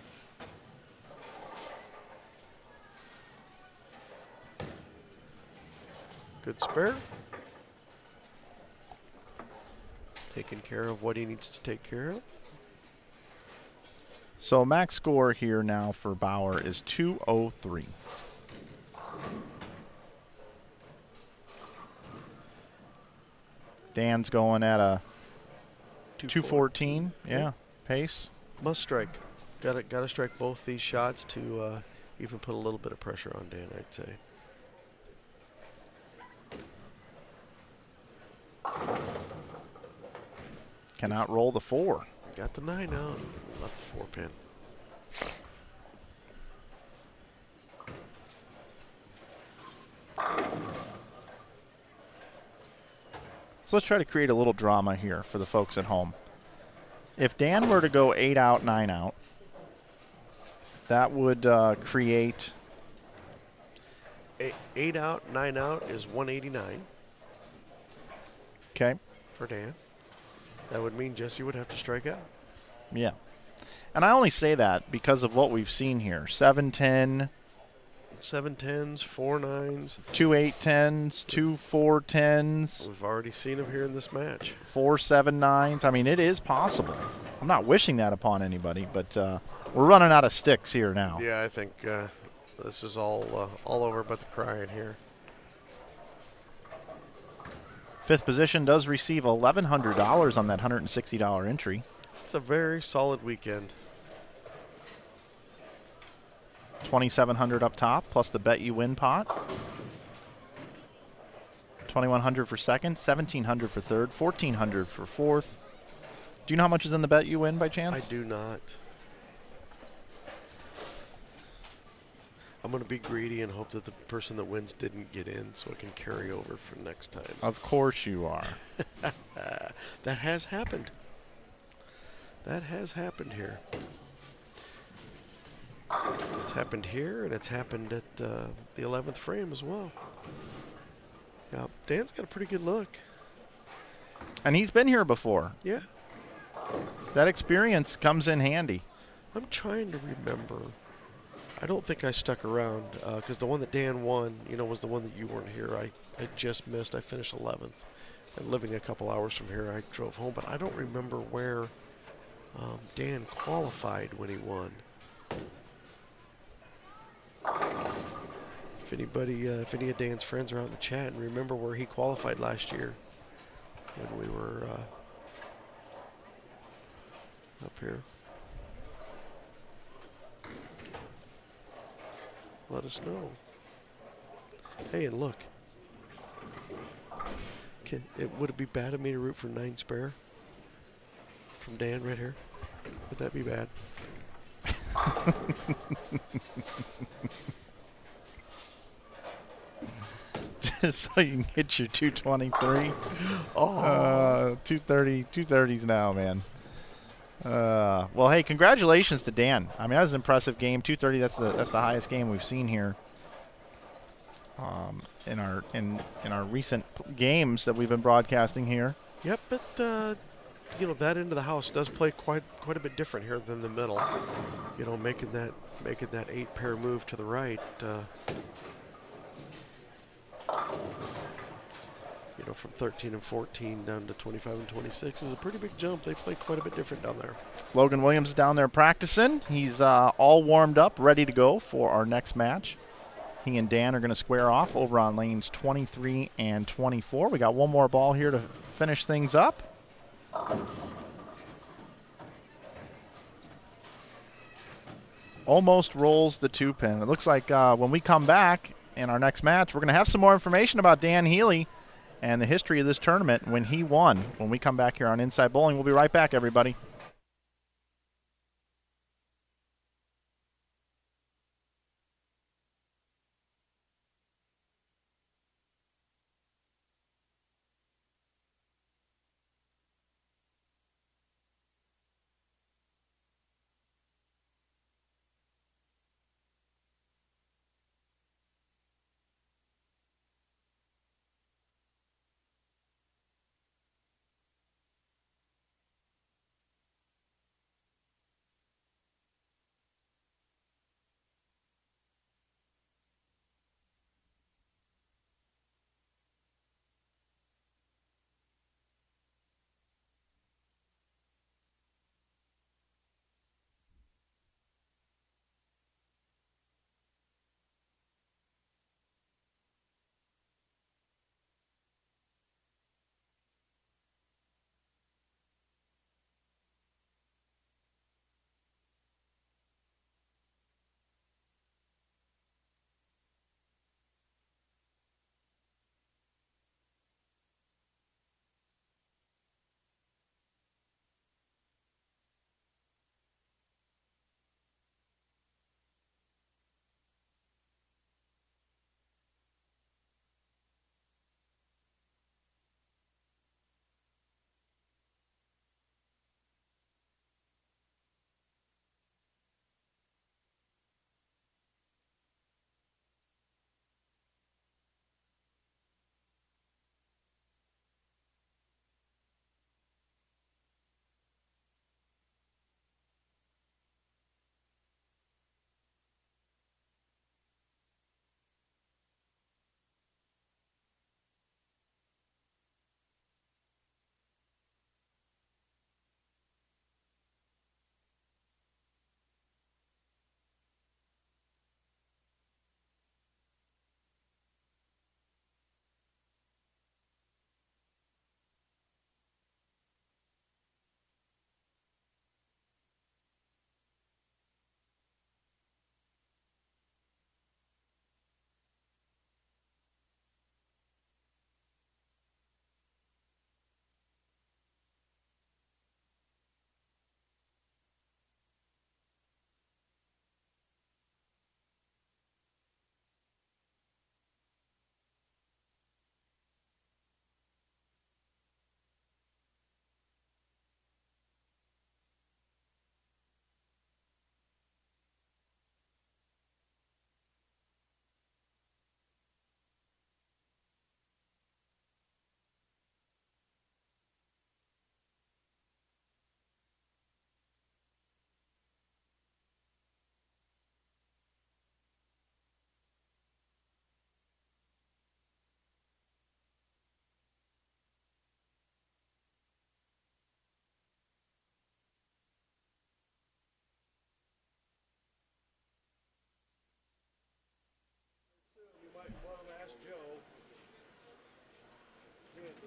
Good spare. Taking care of what he needs to take care of. So max score here now for Bauer is 203. Dan's going at a 214. Yeah, pace. Must strike. Got to strike both these shots to even put a little bit of pressure on Dan, I'd say. Cannot roll the 4. Got the 9 out. Left the 4-pin. So let's try to create a little drama here for the folks at home. If Dan were to go 8 out, 9 out, that would create... 8 out, 9 out is 189. Okay. For Dan. That would mean Jesse would have to strike out. Yeah. And I only say that because of what we've seen here. 7-10. 7 10s, 4 9s. 2 8-10s, 2 4-10s. We've already seen him here in this match. 4 7-9s. I mean, it is possible. I'm not wishing that upon anybody, but we're running out of sticks here now. Yeah, I think this is all over but the crying here. Fifth position does receive $1,100 on that $160 entry. It's a very solid weekend. $2,700 up top, plus the bet you win pot. $2,100 for second, $1,700 for third, $1,400 for fourth. Do you know how much is in the bet you win by chance? I do not. I'm going to be greedy and hope that the person that wins didn't get in so it can carry over for next time. Of course you are. That has happened. That has happened here. It's happened here, and it's happened at the 11th frame as well. Yeah, Dan's got a pretty good look. And he's been here before. Yeah. That experience comes in handy. I'm trying to remember. I don't think I stuck around because the one that Dan won, was the one that you weren't here. I just missed. I finished 11th. And living a couple hours from here, I drove home. But I don't remember where Dan qualified when he won. If any of Dan's friends are out in the chat and remember where he qualified last year when we were up here, let us know. Hey, and look. Would it be bad of me to root for 9 spare from Dan right here? Would that be bad? Just so you can get your 223. Oh. 230's now, man. Well, hey, congratulations to Dan. I mean, that was an impressive game. 230. That's the highest game we've seen here. In our recent games that we've been broadcasting here. Yep, but that end of the house does play quite a bit different here than the middle. Making that 8-pair move to the right. From 13 and 14 down to 25 and 26 is a pretty big jump. They play quite a bit different down there. Logan Williams is down there practicing. He's all warmed up, ready to go for our next match. He and Dan are going to square off over on lanes 23 and 24. We got one more ball here to finish things up. Almost rolls the 2-pin. It looks like when we come back in our next match, we're going to have some more information about Dan Healy and the history of this tournament when he won. When we come back here on Inside Bowling, we'll be right back, everybody.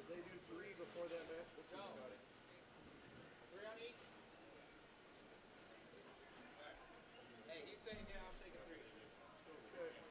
They do 3 before that match. We'll see, Scotty. 3 on each? Hey, he's saying, yeah, I'm taking 3. Okay.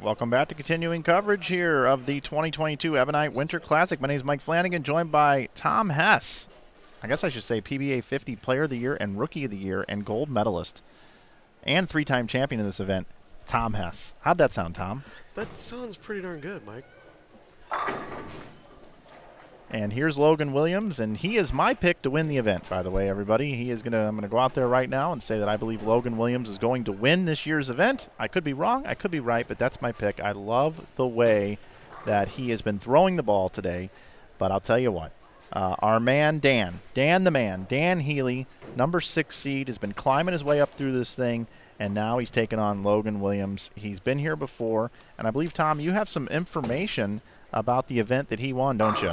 Welcome back to continuing coverage here of the 2022 Ebonite Winter Classic. My name is Mike Flanagan, joined by Tom Hess. I guess I should say PBA 50 Player of the Year and Rookie of the Year and Gold Medalist. And 3-time champion in this event, Tom Hess. How'd that sound, Tom? That sounds pretty darn good, Mike. And here's Logan Williams, and he is my pick to win the event, by the way, everybody. I'm gonna go out there right now and say that I believe Logan Williams is going to win this year's event. I could be wrong, I could be right, but that's my pick. I love the way that he has been throwing the ball today. But I'll tell you what, our man Dan Healy, number 6 seed, has been climbing his way up through this thing, and now he's taking on Logan Williams. He's been here before, and I believe, Tom, you have some information about the event that he won, don't you?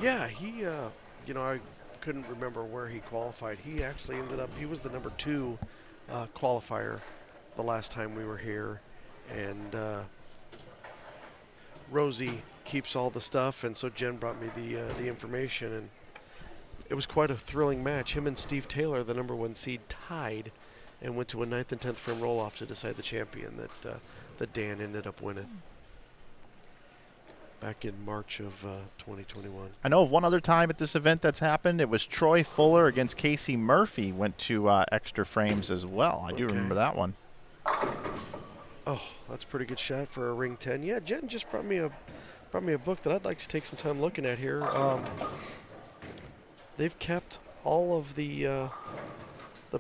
Yeah, he, I couldn't remember where he qualified. He actually he was the number 2 qualifier the last time we were here. And Rosie keeps all the stuff, and so Jen brought me the information. And it was quite a thrilling match. Him and Steve Taylor, the number 1 seed, tied and went to a 9th and 10th frame roll-off to decide the champion that Dan ended up winning back in March of 2021. I know of one other time at this event that's happened. It was Troy Fuller against Casey Murphy, went to extra frames as well. I do remember that one. Oh, that's a pretty good shot for a ring 10. Yeah, Jen just brought me a book that I'd like to take some time looking at here. They've kept all of the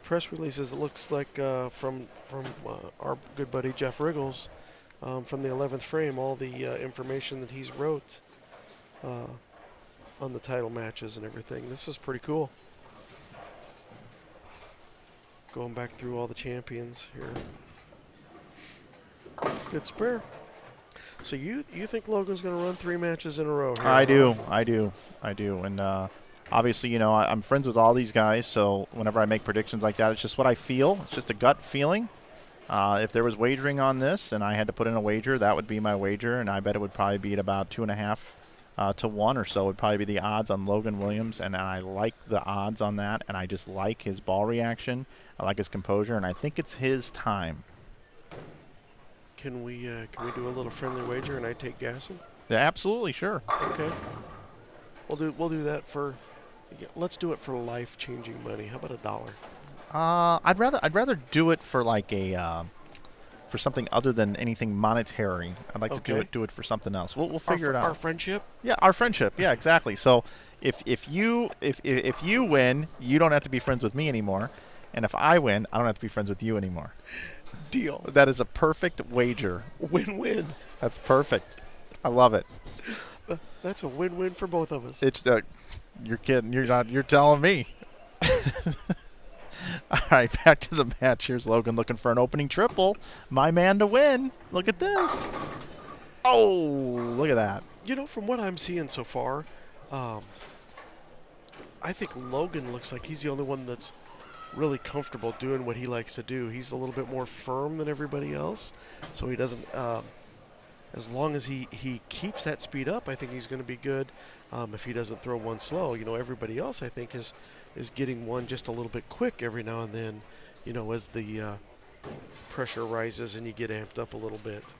press releases. It looks like from our good buddy Jeff Riggles. From the 11th frame, all the information that he's wrote on the title matches and everything. This is pretty cool. Going back through all the champions here. Good spare. So you think Logan's going to run 3 matches in a row here? I do. And obviously, I'm friends with all these guys, so whenever I make predictions like that, it's just what I feel. It's just a gut feeling. If there was wagering on this and I had to put in a wager, that would be my wager, and I bet it would probably be at about 2.5 to 1 or so would probably be the odds on Logan Williams, and I like the odds on that, and I just like his ball reaction. I like his composure, and I think it's his time. Can we do a little friendly wager and I take Gasson? Yeah, absolutely, sure. Okay. We'll do that for. Let's do it for life-changing money. How about $1? I'd rather do it for like for something other than anything monetary. I'd like to do it for something else. We'll figure it out. Our friendship? Yeah, our friendship. Yeah, exactly. So if you win, you don't have to be friends with me anymore, and if I win, I don't have to be friends with you anymore. Deal. That is a perfect wager. Win-win. That's perfect. I love it. That's a win-win for both of us. It's you're kidding. You're not. You're telling me. All right, back to the match. Here's Logan looking for an opening triple. My man to win. Look at this. Oh, look at that. From what I'm seeing so far, I think Logan looks like he's the only one that's really comfortable doing what he likes to do. He's a little bit more firm than everybody else, so he doesn't as long as he keeps that speed up, I think he's going to be good. If he doesn't throw one slow, everybody else I think is getting one just a little bit quick every now and then, as the pressure rises and you get amped up a little bit.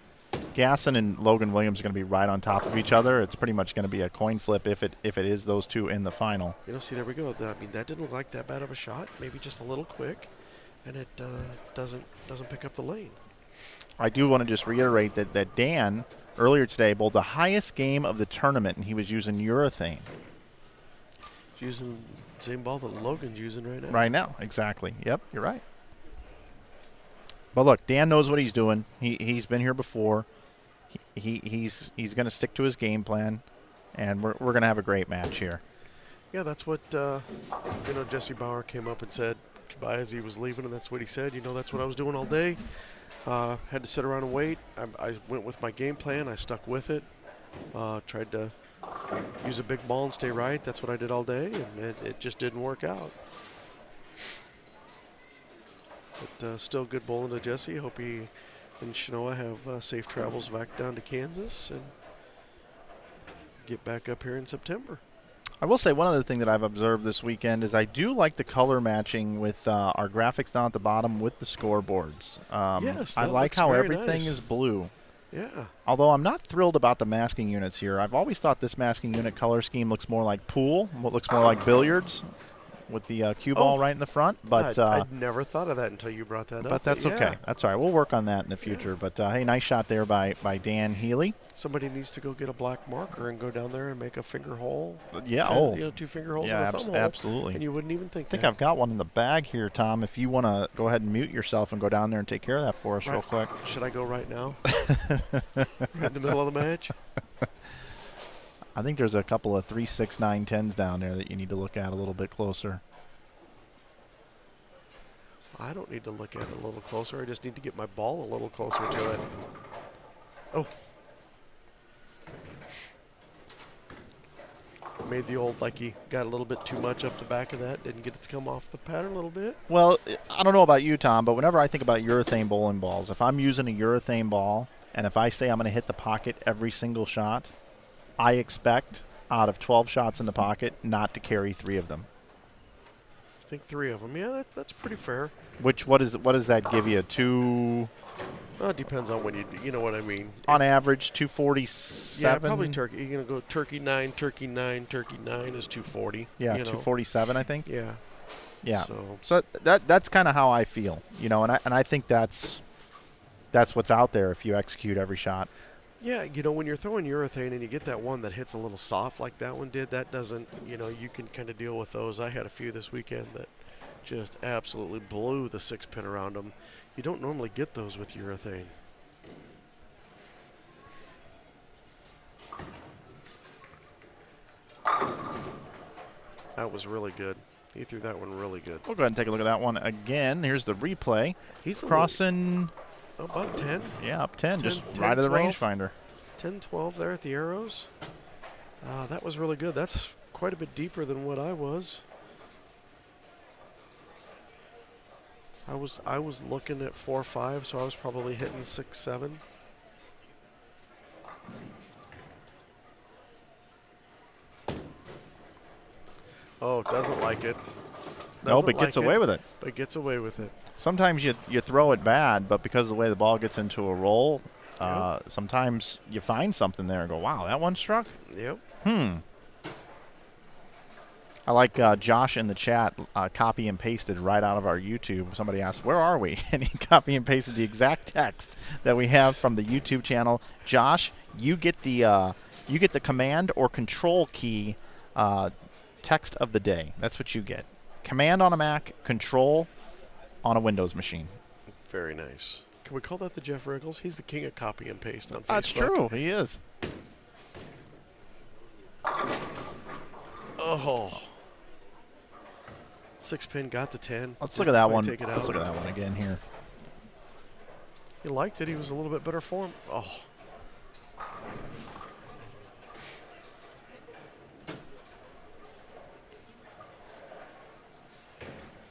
Gasson and Logan Williams are going to be right on top of each other. It's pretty much going to be a coin flip if it is those two in the final. See, there we go. That didn't look like that bad of a shot. Maybe just a little quick, and it doesn't pick up the lane. I do want to just reiterate that Dan, earlier today, bowled the highest game of the tournament, and he was using urethane. He's using the same ball that Logan's using right now. Right now, exactly. Yep, you're right. But look, Dan knows what he's doing. He's been here before. He's going to stick to his game plan, and we're going to have a great match here. Yeah, that's what Jesse Bauer came up and said goodbye as he was leaving, and that's what he said. That's what I was doing all day. Had to sit around and wait. I went with my game plan. I stuck with it. Tried to use a big ball and stay right. That's what I did all day, and it just didn't work out. But still good bowling to Jesse. Hope he and Shanoa have safe travels back down to Kansas and get back up here in September. I will say one other thing that I've observed this weekend is I do like the color matching with our graphics down at the bottom with the scoreboards. Yes, I like how everything is blue. Yeah. Although I'm not thrilled about the masking units here. I've always thought this masking unit color scheme looks more like pool, what looks more like billiards, with the cue ball right in the front. But I'd never thought of that until you brought that up. but that's okay. That's all right. We'll work on that in the future. But hey, nice shot there by Dan Healy. Somebody needs to go get a black marker and go down there and make a finger hole. Yeah. You know, 2 finger holes Yeah, and a thumb hole. absolutely. And you wouldn't even think I think that. I've got one in the bag here, Tom. If you want to go ahead and mute yourself and go down there and take care of that for us real quick. Should I go right now? Right in the middle of the match? I think there's a couple of 3, 6, 9, 10s down there that you need to look at a little bit closer. I don't need to look at it a little closer. I just need to get my ball a little closer to it. Oh. Made the old, like he got a little bit too much up the back of that. Didn't get it to come off the pattern a little bit. Well, I don't know about you, Tom, but whenever I think about urethane bowling balls, if I'm using a urethane ball and if I say I'm going to hit the pocket every single shot, I expect out of 12 shots in the pocket not to carry 3 of them. I think 3 of them. Yeah, that's pretty fair. What does that give you? 2 Well, it depends on when you know what I mean. on average, 247. Yeah, probably turkey. You're gonna go turkey 9 is 240. Yeah, you know. 247, I think. Yeah. Yeah. So that's kind of how I feel, you know, and I think that's what's out there if you execute every shot. yeah, you know, when you're throwing urethane and you get that one that hits a little soft like that one did, that doesn't, you know, you can kind of deal with those. I had a few this weekend that just absolutely blew the 6-pin around them. You don't normally get those with urethane. That was really good. He threw that one really good. We'll go ahead and take a look at that one again. Here's the replay. He's crossing. About 10. Yeah, up 10, just 10, right of the 12. rangefinder. 10-12 there at the arrows. That was really good. That's quite a bit deeper than what I was. I was looking at 4-5, so I was probably hitting 6-7. Oh, doesn't like it. No, but gets away with it. But gets away with it. Sometimes you throw it bad, but because of the way the ball gets into a roll, sometimes you find something there and go, wow, that one struck? Yep. I like Josh in the chat copy and pasted right out of our YouTube. Somebody asked, where are we? And he copy and pasted the exact text that we have from the YouTube channel. Josh, you get the command or control key text of the day. That's what you get. Command on a Mac, control on a Windows machine. Very nice. Can we call that the Jeff Riggles? He's the king of copy and paste on Facebook. That's true. He is. Oh. 6-pin got the 10. Let's look at that one. Take it out. Let's look at that one again here. He liked it. He was a little bit better form. Oh.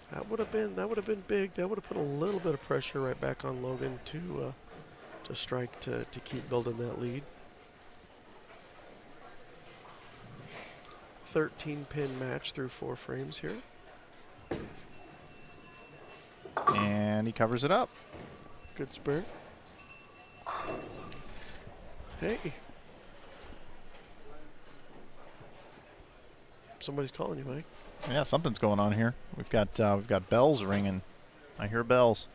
That would have been big. That would have put a little bit of pressure right back on Logan to strike to keep building that lead. 13-pin match through 4 frames here. And he covers it up. Good spur. Hey. Somebody's calling you, Mike. Yeah, something's going on here. We've got bells ringing. I hear bells.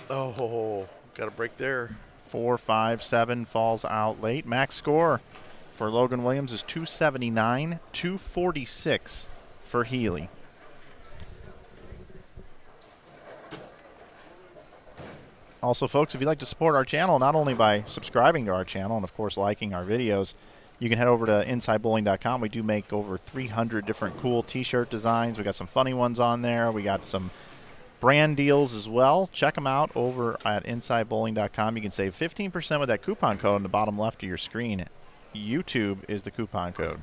Oh, got a break there. 4, 5, 7 falls out late. Max score for Logan Williams is 279, 246 for Healy. Also, folks, if you'd like to support our channel, not only by subscribing to our channel and, of course, liking our videos, you can head over to InsideBowling.com. We do make over 300 different cool T-shirt designs. We got some funny ones on there. We got some brand deals as well. Check them out over at InsideBowling.com. You can save 15% with that coupon code on the bottom left of your screen. YouTube is the coupon code.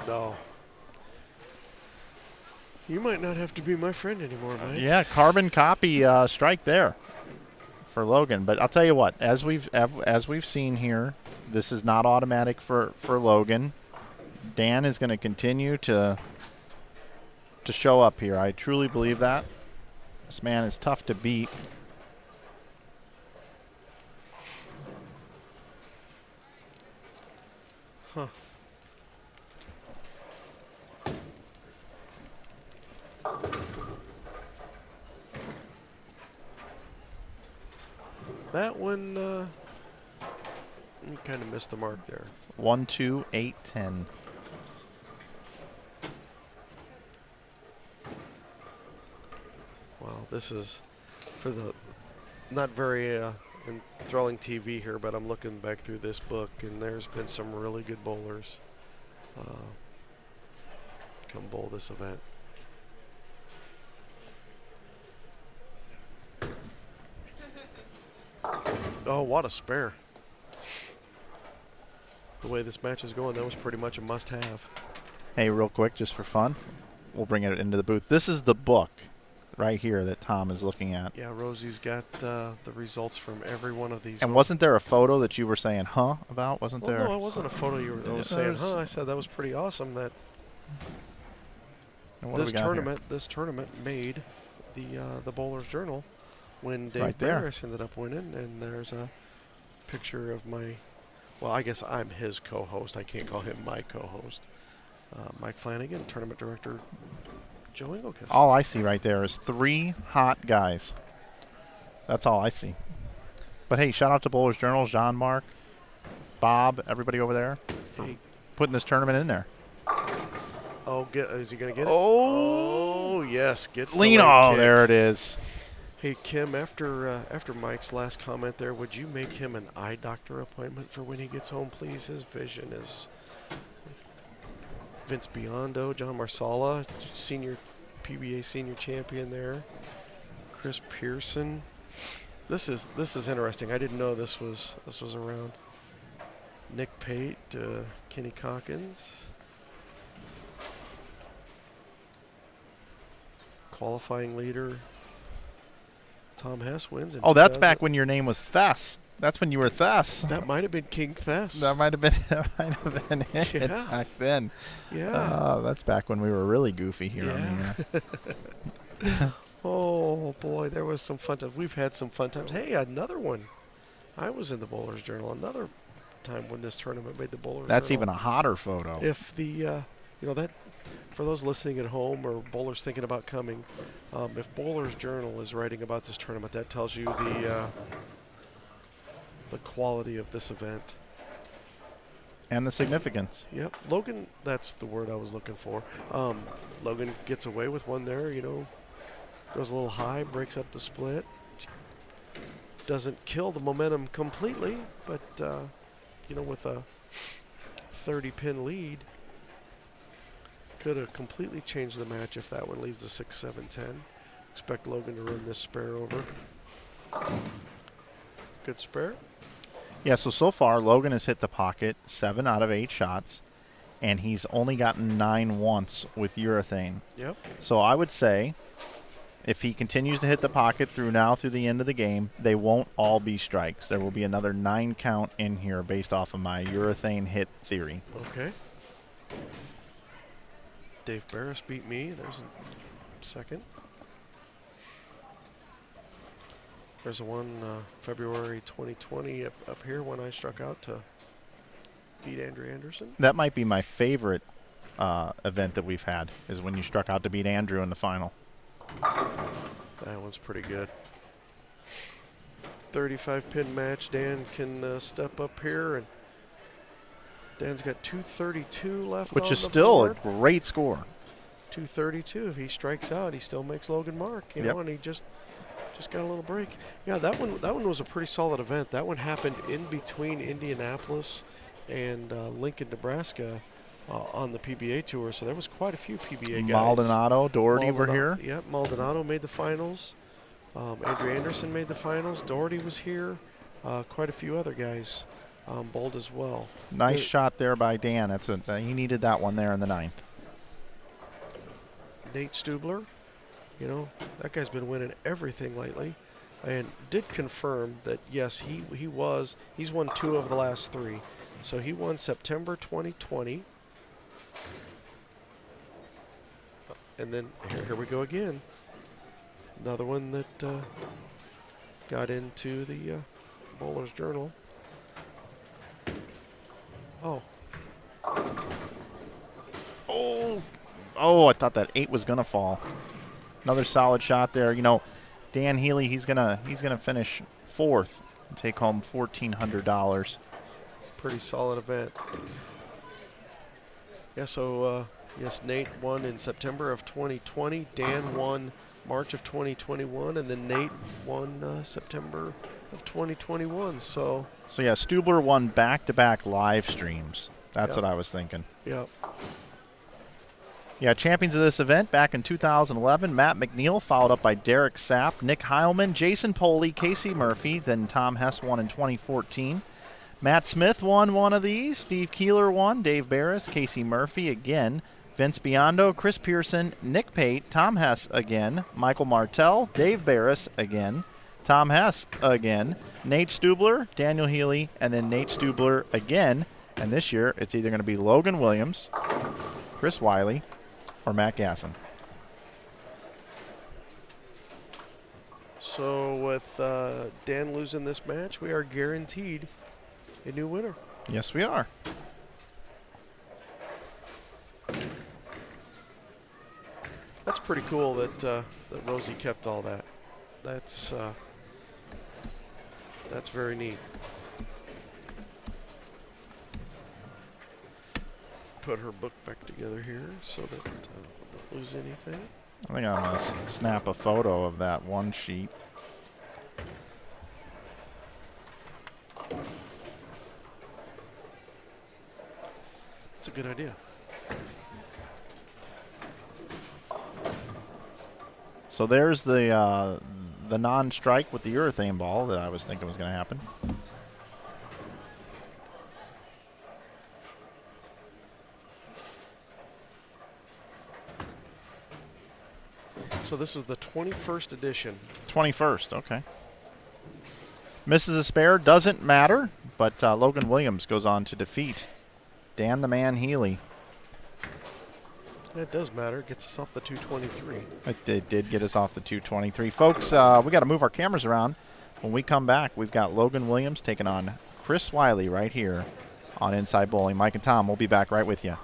No. You might not have to be my friend anymore, Mike. Yeah, carbon copy strike there for Logan. But I'll tell you what, as we've seen here, this is not automatic for Logan. Dan is going to continue to show up here. I truly believe that. This man is tough to beat. Huh. That one, you kind of missed the mark there. 1, 2, 8, 10. Wow, this is for the not very enthralling TV here, but I'm looking back through this book, and there's been some really good bowlers come bowl this event. Oh, what a spare. The way this match is going, that was pretty much a must-have. Hey, real quick, just for fun, we'll bring it into the booth. This is the book right here that Tom is looking at. Yeah, Rosie's got the results from every one of these. And wasn't there a photo that you were saying, huh, about? Wasn't there? No, it wasn't a photo you were saying, huh? I said that was pretty awesome that this tournament made the Bowler's Journal when Dave Right there. Borish ended up winning, and there's a picture of my, well, I guess I'm his co-host. I can't call him my co-host. Mike Flanagan, tournament director, Joe Engelkist. All I see right there is 3 hot guys. That's all I see. But hey, shout out to Bowler's Journal, Jean-Marc, Bob, everybody over there for putting this tournament in there. Oh, is he going to get it? Oh, yes, gets the Lean. leg Oh, kick. there it is. Hey, Kim, after Mike's last comment there, would you make him an eye doctor appointment for when he gets home, please? His vision is Vince Biondo, John Marsala, PBA senior champion there, Chris Pearson. This is interesting. I didn't know this was around. Nick Pate, Kenny Calkins. Qualifying leader Tom Hess wins. Oh, that's back when your name was Thess. That's when you were Thess. That might have been King Thess. That might have been it back then. Yeah. That's back when we were really goofy here on the air. Oh, boy, there was some fun times. We've had some fun times. Hey, another one. I was in the Bowler's Journal another time when this tournament made the Bowler's Journal. That's even a hotter photo. If the, that, for those listening at home or bowlers thinking about coming, if Bowler's Journal is writing about this tournament, that tells you the quality of this event. And the significance. Yep. Logan, that's the word I was looking for. Logan gets away with one there, goes a little high, breaks up the split. Doesn't kill the momentum completely, but, with a 30-pin lead, could have completely changed the match if that one leaves the 6-7-10. Expect Logan to run this spare over. Good spare. Yeah, so far, Logan has hit the pocket 7 out of 8 shots, and he's only gotten 9 once with urethane. Yep. So I would say if he continues to hit the pocket through the end of the game, they won't all be strikes. There will be another 9 count in here based off of my urethane hit theory. Okay. Dave Barris beat me. There's a second. There's a one February 2020 up here when I struck out to beat Andrew Anderson. That might be my favorite event that we've had, is when you struck out to beat Andrew in the final. That one's pretty good. 35-pin match. Dan can step up here, and Dan's got 232 left. Which on is the still board. a great score. 232. If he strikes out, he still makes Logan mark. You Yep. know, and he just got a little break. Yeah, that one was a pretty solid event. That one happened in between Indianapolis and Lincoln, Nebraska, on the PBA tour. So there was quite a few PBA guys. Maldonado, Doherty were here. Yep, Maldonado made the finals. Andrew Anderson made the finals. Doherty was here. Quite a few other guys bowled as well. Nice shot there by Dan. He needed that one there in the 9th. Nate Stubler, that guy's been winning everything lately. and did confirm that yes, he's won 2 of the last 3. So he won September 2020, and then here we go again. Another one that got into the Bowler's Journal. Oh. Oh, I thought that 8 was gonna fall. Another solid shot there. You know, Dan Healy, he's gonna finish 4th and take home $1,400. Pretty solid event. Yeah, so yes, Nate won in September of 2020. Dan won March of 2021, and then Nate won September of 2021. So yeah, Stubler won back-to-back live streams. That's Yep. what I was thinking. yeah, Yeah, champions of this event back in 2011, Matt McNeil, followed up by Derek Sapp, Nick Heilman, Jason Poley, Casey Murphy, then Tom Hess won in 2014. Matt Smith won one of these, Steve Keeler won, Dave Barris, Casey Murphy again, Vince Biondo, Chris Pearson, Nick Pate, Tom Hess again, Michael Martell, Dave Barris again, Tom Hess again, Nate Stubler, Daniel Healy, and then Nate Stubler again. And this year, it's either going to be Logan Williams, Chris Wily, or Matt Gasson. so with Dan losing this match, we are guaranteed a new winner. Yes, we are. That's pretty cool that Rosie kept all that. That's very neat. Put her book back together here so that we don't lose anything. I think I'm going to snap a photo of that one sheet. That's a good idea. So there's the non-strike with the urethane ball that I was thinking was going to happen. So this is the 21st edition. 21st, okay. Misses a spare, doesn't matter, but Logan Williams goes on to defeat Dan the Man Healy. That does matter. Gets us off the 223. It did get us off the 223. Folks, we got to move our cameras around. When we come back, we've got Logan Williams taking on Chris Wily right here on Inside Bowling. Mike and Tom, we'll be back right with you.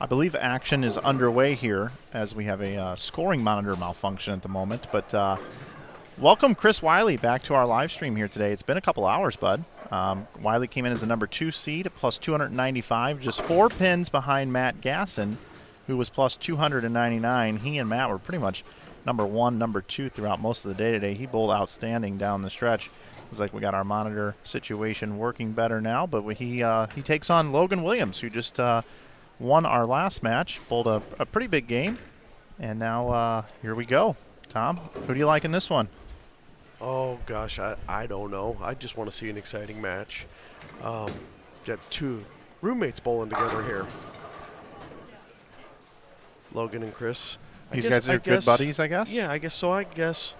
I believe action is underway here as we have a scoring monitor malfunction at the moment. But welcome Chris Wily back to our live stream here today. It's been a couple hours, bud. Wily came in as the number 2 seed at plus 295, just 4 pins behind Matt Gasson, who was plus 299. He and Matt were pretty much number 1, number 2 throughout most of the day today. He bowled outstanding down the stretch. It's like we got our monitor situation working better now, but he takes on Logan Williams, who just won our last match, bowled a pretty big game, and now here we go. Tom, who do you like in this one? Oh, gosh, I don't know. I just want to see an exciting match. Got 2 roommates bowling together here. Logan and Chris. These guys are good buddies, I guess? Yeah, I guess so. I guess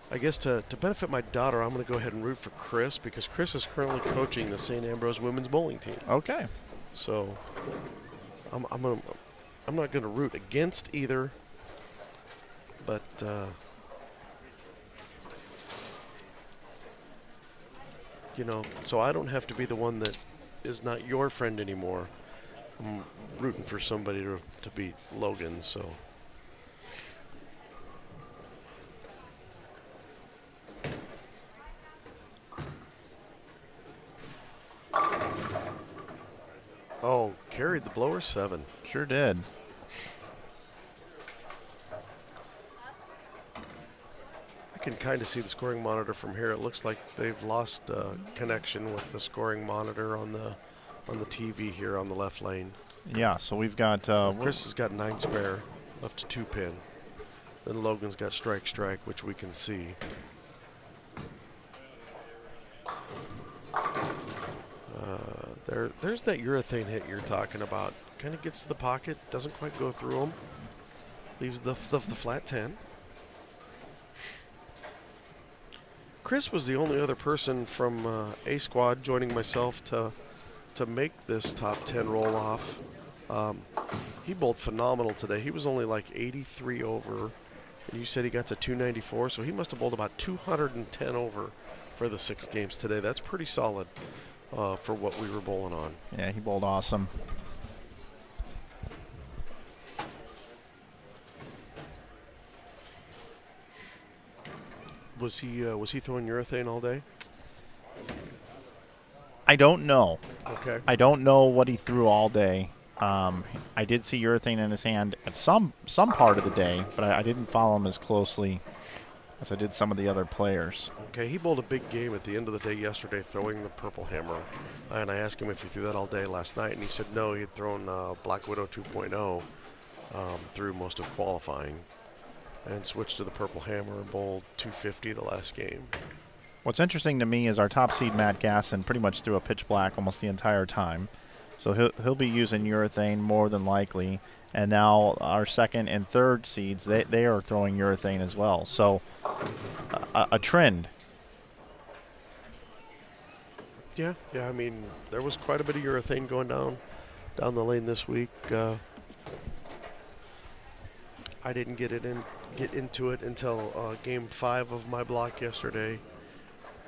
to benefit my daughter, I'm going to go ahead and root for Chris because Chris is currently coaching the St. Ambrose women's bowling team. Okay. So I'm not going to root against either, but you know, so I don't have to be the one that is not your friend anymore. I'm rooting for somebody to beat Logan, so. Oh, carried the blower 7. Sure did. I can kind of see the scoring monitor from here. It looks like they've lost connection with the scoring monitor on the TV here on the left lane. Yeah, so we've got Chris has got 9 spare, left a 2 pin. Then Logan's got strike, which we can see. There's that urethane hit you're talking about. Kind of gets to the pocket, doesn't quite go through him. Leaves the flat 10. Chris was the only other person from A squad joining myself to make this top 10 roll off. He bowled phenomenal today. He was only like 83 over. And you said he got to 294, so he must have bowled about 210 over for the 6 games today. That's pretty solid for what we were bowling on. Yeah, he bowled awesome. Was he throwing urethane all day? I don't know. Okay. I don't know what he threw all day. I did see urethane in his hand at some part of the day, but I didn't follow him as closely as I did some of the other players. Okay, he bowled a big game at the end of the day yesterday throwing the purple hammer. And I asked him if he threw that all day last night, and he said no, he had thrown Black Widow 2.0 through most of qualifying and switched to the purple hammer and bowled 250 the last game. What's interesting to me is our top seed, Matt Gasson, pretty much threw a pitch black almost the entire time. So he'll be using urethane more than likely. And now our second and third seeds, they are throwing urethane as well. So a trend. Yeah, I mean, there was quite a bit of urethane going down the lane this week. I didn't get into it until Game 5 of my block yesterday.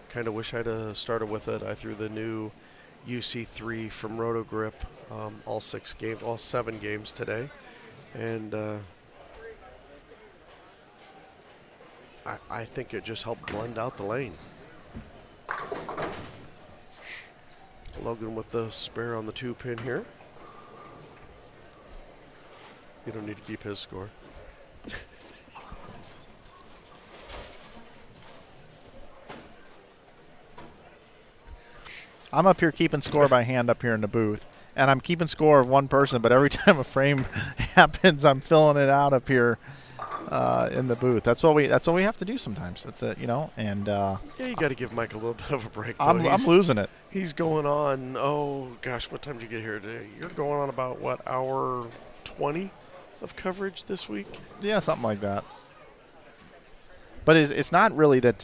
Kind of wish I'd started with it. I threw the new UC3 from Rotogrip all 7 games today, and I think it just helped blend out the lane. Logan with the spare on the 2 pin here. You don't need to keep his score. I'm up here keeping score by hand up here in the booth, and I'm keeping score of one person, but every time a frame happens, I'm filling it out up here in the booth. That's what we have to do sometimes. That's it, you know. And yeah, you got to give Mike a little bit of a break. I'm losing it. He's going on. Oh gosh, what time did you get here today? You're going on about what, hour 20 of coverage this week? Yeah, something like that. But it's not really that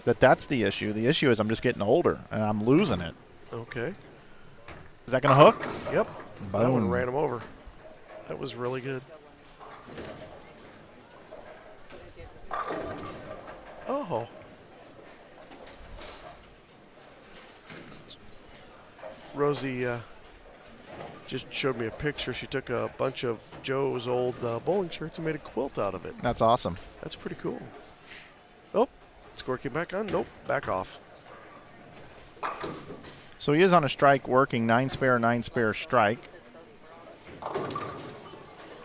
that's the issue. The issue is I'm just getting older and I'm losing it. Okay. Is that going to hook? Yep. Boom. That one ran him over. That was really good. Oh. Rosie just showed me a picture. She took a bunch of Joe's old bowling shirts and made a quilt out of it. That's awesome. That's pretty cool. Oh, score came back on. Nope, back off. So he is on a strike working 9 spare strike.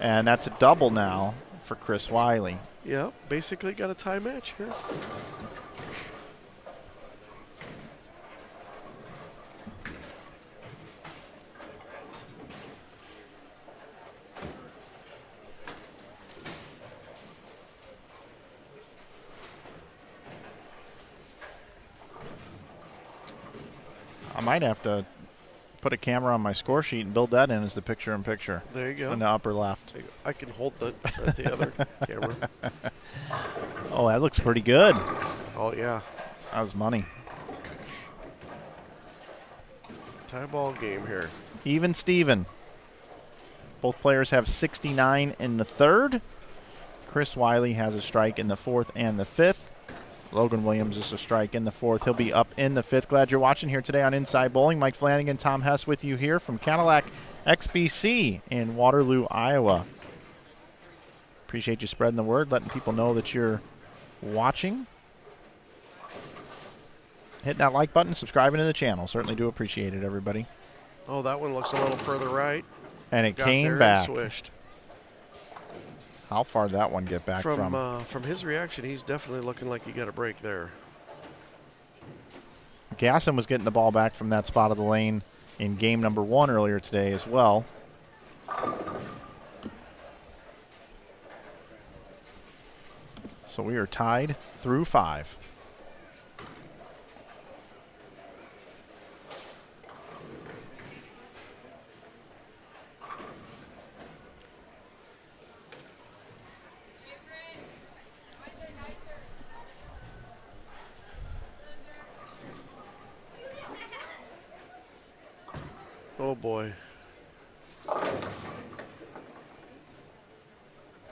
And that's a double now for Chris Wily. Yeah, basically got a tie match here. I might have to put a camera on my score sheet and build that in as the picture-in-picture. There you go. In the upper left. I can hold the other camera. Oh, that looks pretty good. Oh, yeah. That was money. Tie ball game here. Even Steven. Both players have 69 in the third. Chris Wily has a strike in the fourth and the fifth. Logan Williams is a strike in the fourth. He'll be up in the fifth. Glad you're watching here today on Inside Bowling. Mike Flanagan, Tom Hess with you here from Cadillac XBC in Waterloo, Iowa. Appreciate you spreading the word, letting people know that you're watching. Hit that like button, subscribing to the channel. Certainly do appreciate it, everybody. Oh, that one looks a little further right. And it Got came there back. And swished. How far did that one get back from? From his reaction, he's definitely looking like he got a break there. Gasson was getting the ball back from that spot of the lane in game number 1 earlier today as well. So we are tied through 5. Oh, boy.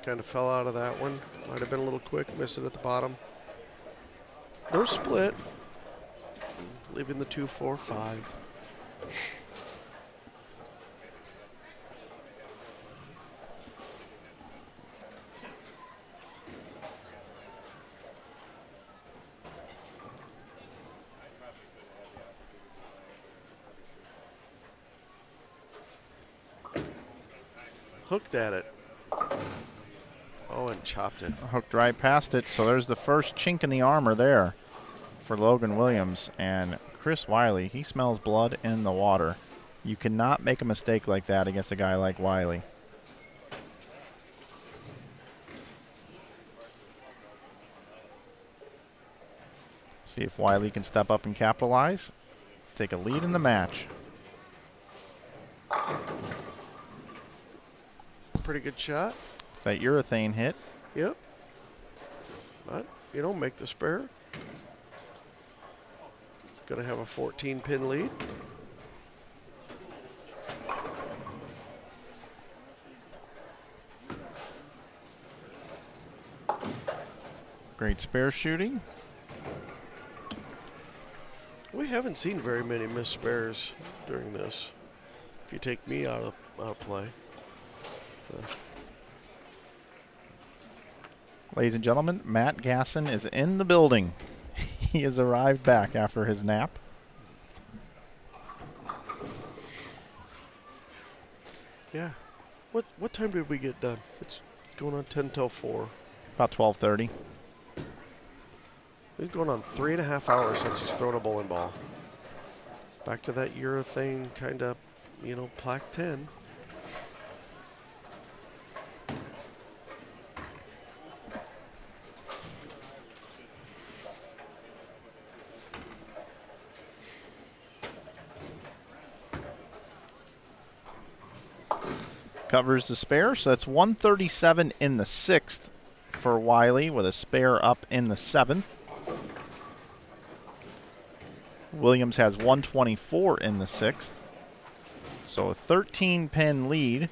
Kind of fell out of that one. Might have been a little quick. Missed it at the bottom. No split. Leaving the 2-4-5. Hooked at it. Oh, and chopped it. Hooked right past it. So there's the first chink in the armor there for Logan Williams. And Chris Wily, he smells blood in the water. You cannot make a mistake like that against a guy like Wily. See if Wily can step up and capitalize. Take a lead in the match. Pretty good shot. It's that urethane hit. Yep. But you don't make the spare. Going to have a 14-pin lead. Great spare shooting. We haven't seen very many missed spares during this. If you take me out of play. Ladies and gentlemen, Matt Gasson is in the building. He has arrived back after his nap. Yeah. What time did we get done? It's going on 10 till 4. About 12:30. It's going on 3.5 hours since he's thrown a bowling ball. Back to that urethane kind of, plaque 10. Covers the spare, so that's 137 in the 6th for Wily with a spare up in the 7th. Williams has 124 in the 6th. So a 13-pin lead.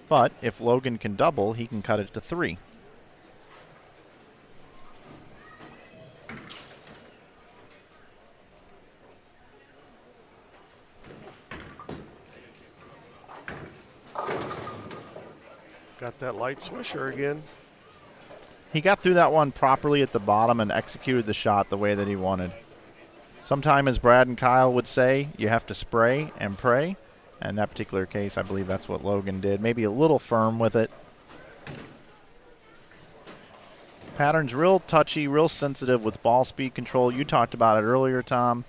But if Logan can double, he can cut it to 3. that light swisher again. He got through that one properly at the bottom and executed the shot the way that he wanted. Sometime, as Brad and Kyle would say, you have to spray and pray. And in that particular case, I believe that's what Logan did. Maybe a little firm with it. Pattern's real touchy, real sensitive with ball speed control. You talked about it earlier, Tom.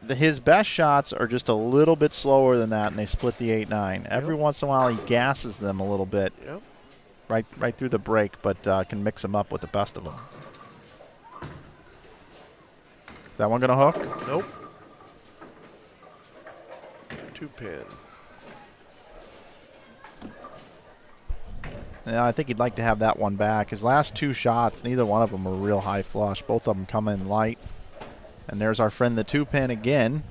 His best shots are just a little bit slower than that, and they split the 8-9. Every once in a while, he gasses them a little bit. Yep. Right through the break, but can mix them up with the best of them. Is that one going to hook? Nope. 2-pin. Yeah, I think he'd like to have that one back. His last two shots, neither one of them were real high flush. Both of them come in light. And there's our friend the 2-pin again.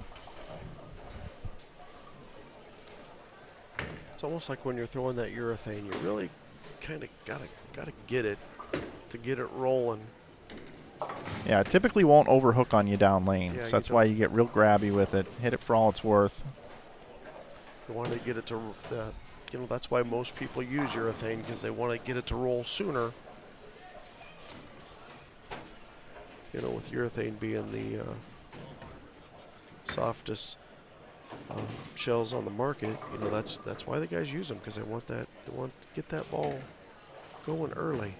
It's almost like when you're throwing that urethane, you really kind of gotta get it to get it rolling. Yeah, it typically won't overhook on you down lane. Yeah, So that's why you get real grabby with it. Hit it for all it's worth. You want to get it to, that's why most people use urethane, because they want to get it to roll sooner. With urethane being the softest shells on the market, that's why the guys use them, because they want to get that ball going early.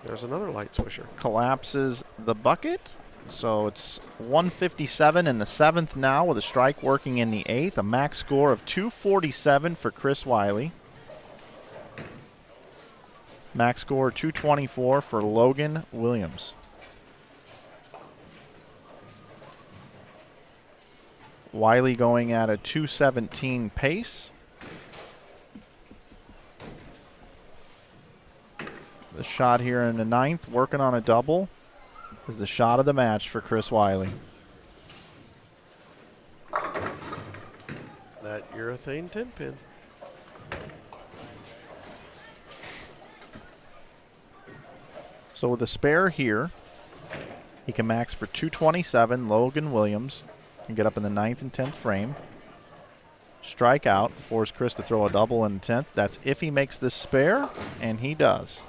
There's another light swisher. Collapses the bucket. So it's 157 in the 7th now with a strike working in the 8th. A max score of 247 for Chris Wily. Max score 224 for Logan Williams. Wily going at a 217 pace. The shot here in the 9th, working on a double, is the shot of the match for Chris Wily. That urethane 10-pin. So with a spare here, he can max for 227. Logan Williams can get up in the 9th and 10th frame. Strike out, force Chris to throw a double in the 10th. That's if he makes this spare, and he does.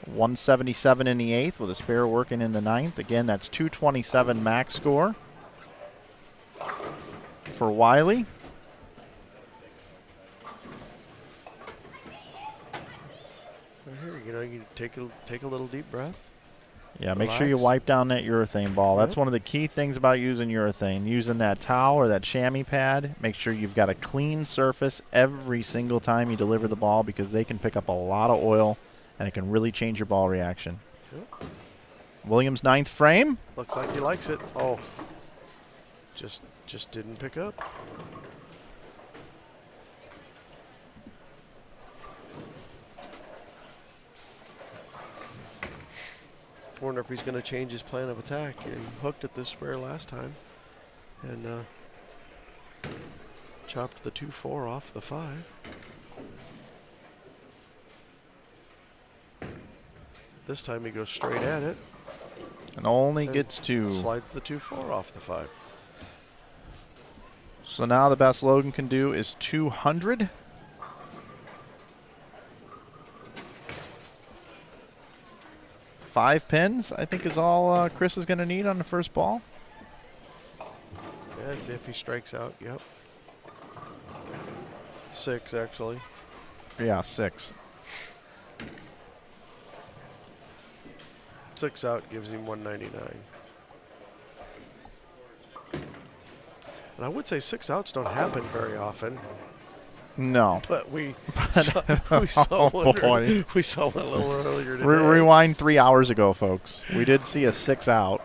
177 in the 8th with a spare working in the 9th. Again, that's 227 max score for Wily. Here, you take a little deep breath. Yeah, make sure you wipe down that urethane ball. That's one of the key things about using urethane. Using that towel or that chamois pad, make sure you've got a clean surface every single time you deliver the ball, because they can pick up a lot of oil and it can really change your ball reaction. Yep. Williams 9th frame. Looks like he likes it. Oh, just didn't pick up. Wonder if he's going to change his plan of attack. He hooked at this spare last time and chopped the 2-4 off the 5. This time he goes straight at it. And only gets 2. Slides the 2-4 off the 5. So now the best Logan can do is 200. Five pins, I think, is all Chris is going to need on the first ball. Yeah, it's if he strikes out. Yep. 6, actually. Yeah, 6. 6 out gives him 199. And I would say 6 outs don't happen very often. No. But we saw one a little earlier today. Rewind 3 hours ago, folks. We did see a 6 out.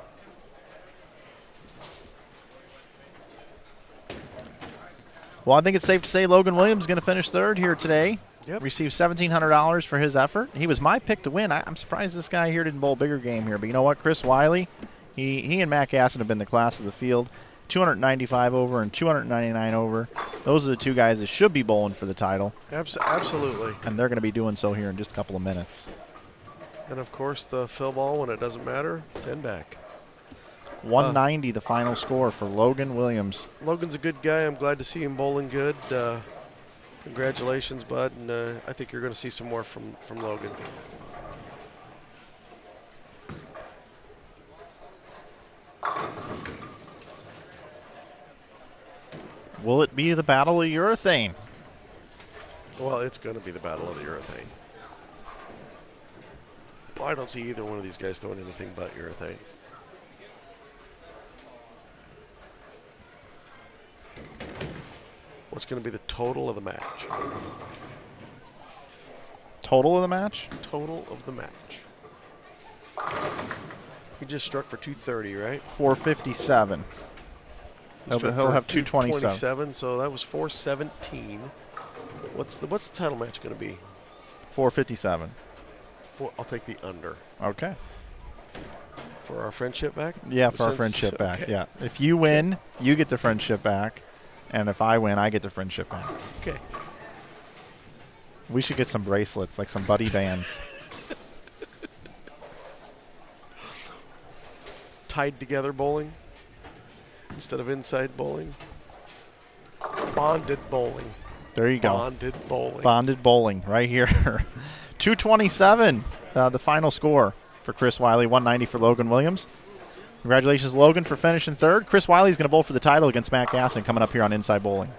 Well, I think it's safe to say Logan Williams is going to finish 3rd here today. Yep. Received $1,700 for his effort. He was my pick to win. I'm surprised this guy here didn't bowl a bigger game here. But you know what? Chris Wily, he and Matt Gasson have been the class of the field. 295 over and 299 over. Those are the two guys that should be bowling for the title. Absolutely. And they're going to be doing so here in just a couple of minutes. And, of course, the fill ball, when it doesn't matter, 10 back. 190 the final score for Logan Williams. Logan's a good guy. I'm glad to see him bowling good. Congratulations, bud, and I think you're going to see some more from Logan. Will it be the Battle of Urethane? Well, it's going to be the battle of the urethane. Well, I don't see either one of these guys throwing anything but urethane. What's going to be the total of the match? Total of the match? Total of the match. He just struck for 230, right? 457. He'll have 227. 227, so that was 417. What's the title match going to be? 457. I'll take the under. Okay. For our friendship back? Yeah, for our friendship back. Okay. Yeah. If you win, you get the friendship back. And if I win, I get the friendship back. Okay. We should get some bracelets, like some buddy bands. Tied together bowling instead of inside bowling. Bonded bowling. There you go. Bonded bowling. Bonded bowling right here. 227, the final score for Chris Wily, 190 for Logan Williams. Congratulations, Logan, for finishing third. Chris Wiley is going to bowl for the title against Matt Gasson coming up here on Inside Bowling.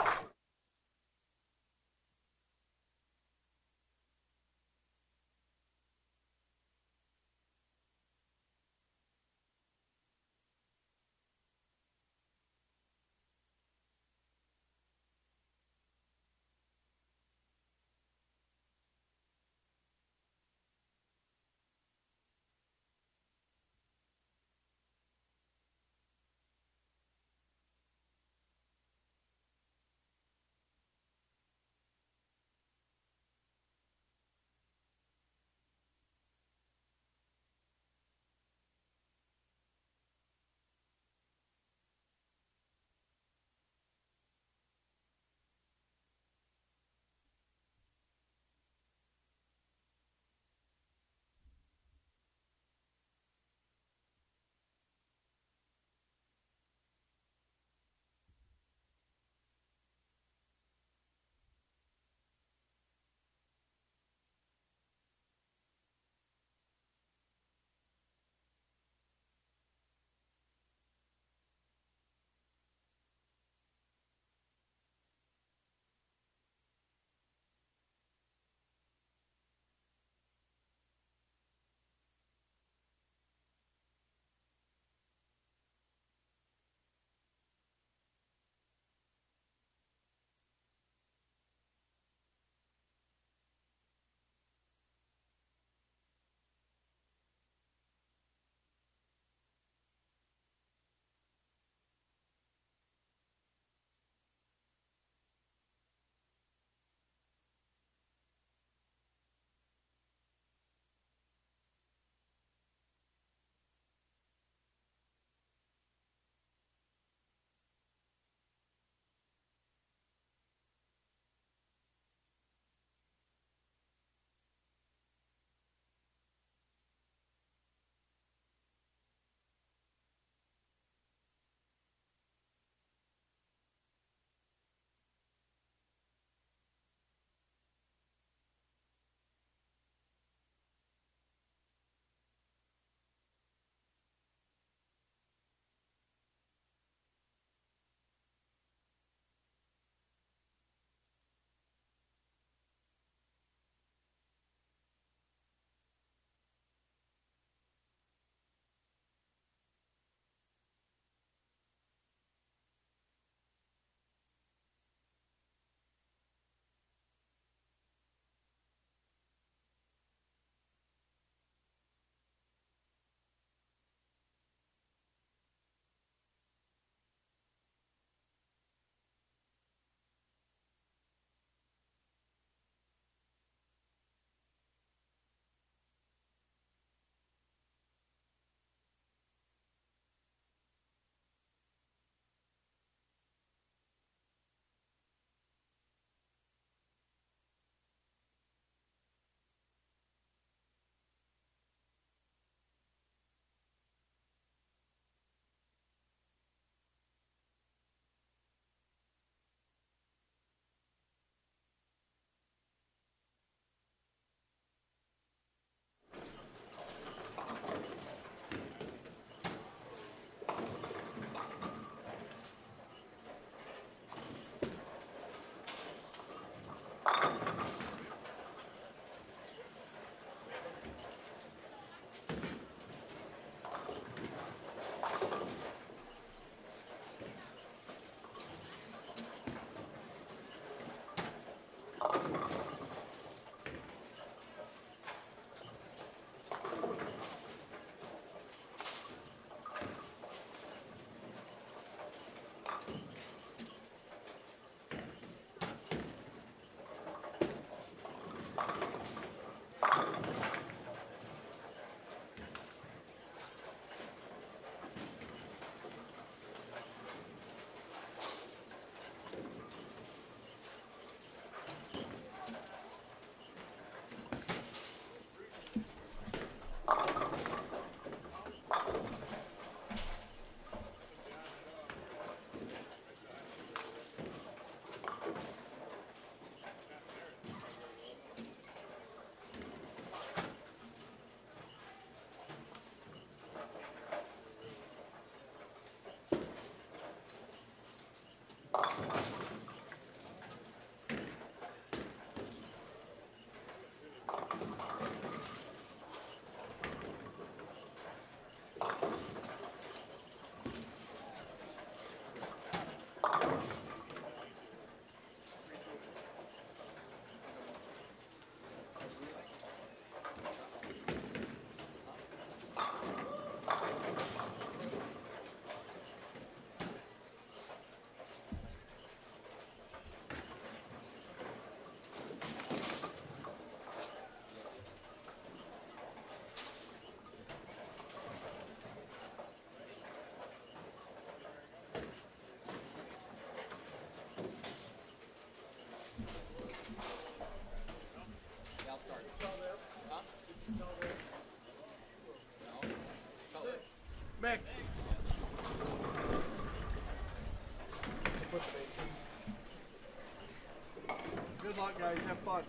luck, guys. Have fun.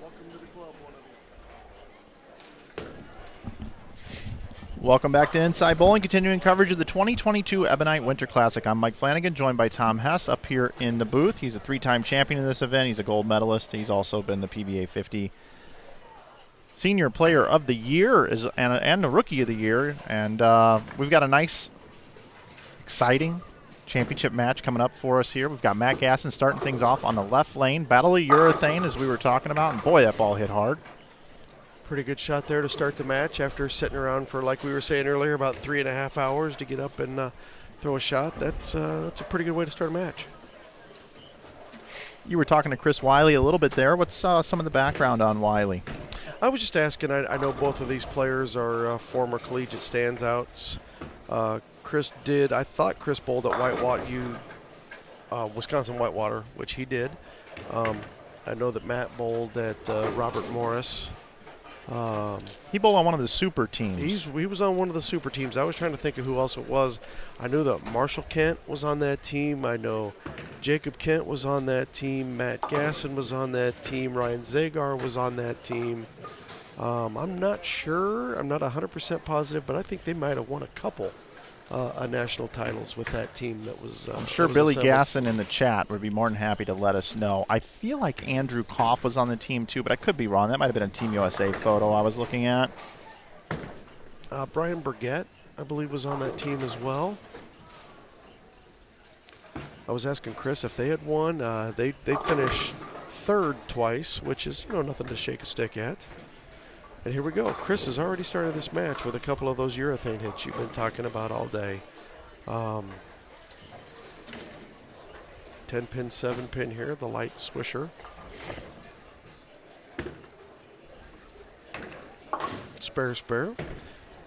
Welcome to the club, one of you. Welcome back to Inside Bowling, continuing coverage of the 2022 Ebonite Winter Classic. I'm Mike Flanagan, joined by Tom Hess up here in the booth. He's a 3-time champion in this event. He's a gold medalist. He's also been the PBA 50 Senior Player of the Year and the Rookie of the Year. And we've got a nice, exciting championship match coming up for us here. We've got Matt Gasson starting things off on the left lane. Battle of Urethane, as we were talking about. And boy, that ball hit hard. Pretty good shot there to start the match after sitting around for, like we were saying earlier, about 3.5 hours to get up and throw a shot. That's a pretty good way to start a match. You were talking to Chris Wily a little bit there. What's some of the background on Wily? I was just asking. I know both of these players are former collegiate standouts. I thought Chris bowled at Wisconsin Whitewater, which he did. I know that Matt bowled at Robert Morris. He bowled on one of the super teams. He was on one of the super teams. I was trying to think of who else it was. I knew that Marshall Kent was on that team. I know Jacob Kent was on that team. Matt Gasson was on that team. Ryan Zagar was on that team. I'm not sure. I'm not 100% positive, but I think they might have won a couple national titles with that team that was I'm sure Billy Gasson in the chat would be more than happy to let us know. I feel like Andrew Koff was on the team too, but I could be wrong. That might have been a Team USA photo I was looking at. Brian Burgett, I believe, was on that team as well. I was asking Chris if they had won. They finished third twice, which is nothing to shake a stick at. And here we go. Chris has already started this match with a couple of those urethane hits you've been talking about all day. 10-pin, 7-pin here, the light swisher. Spare,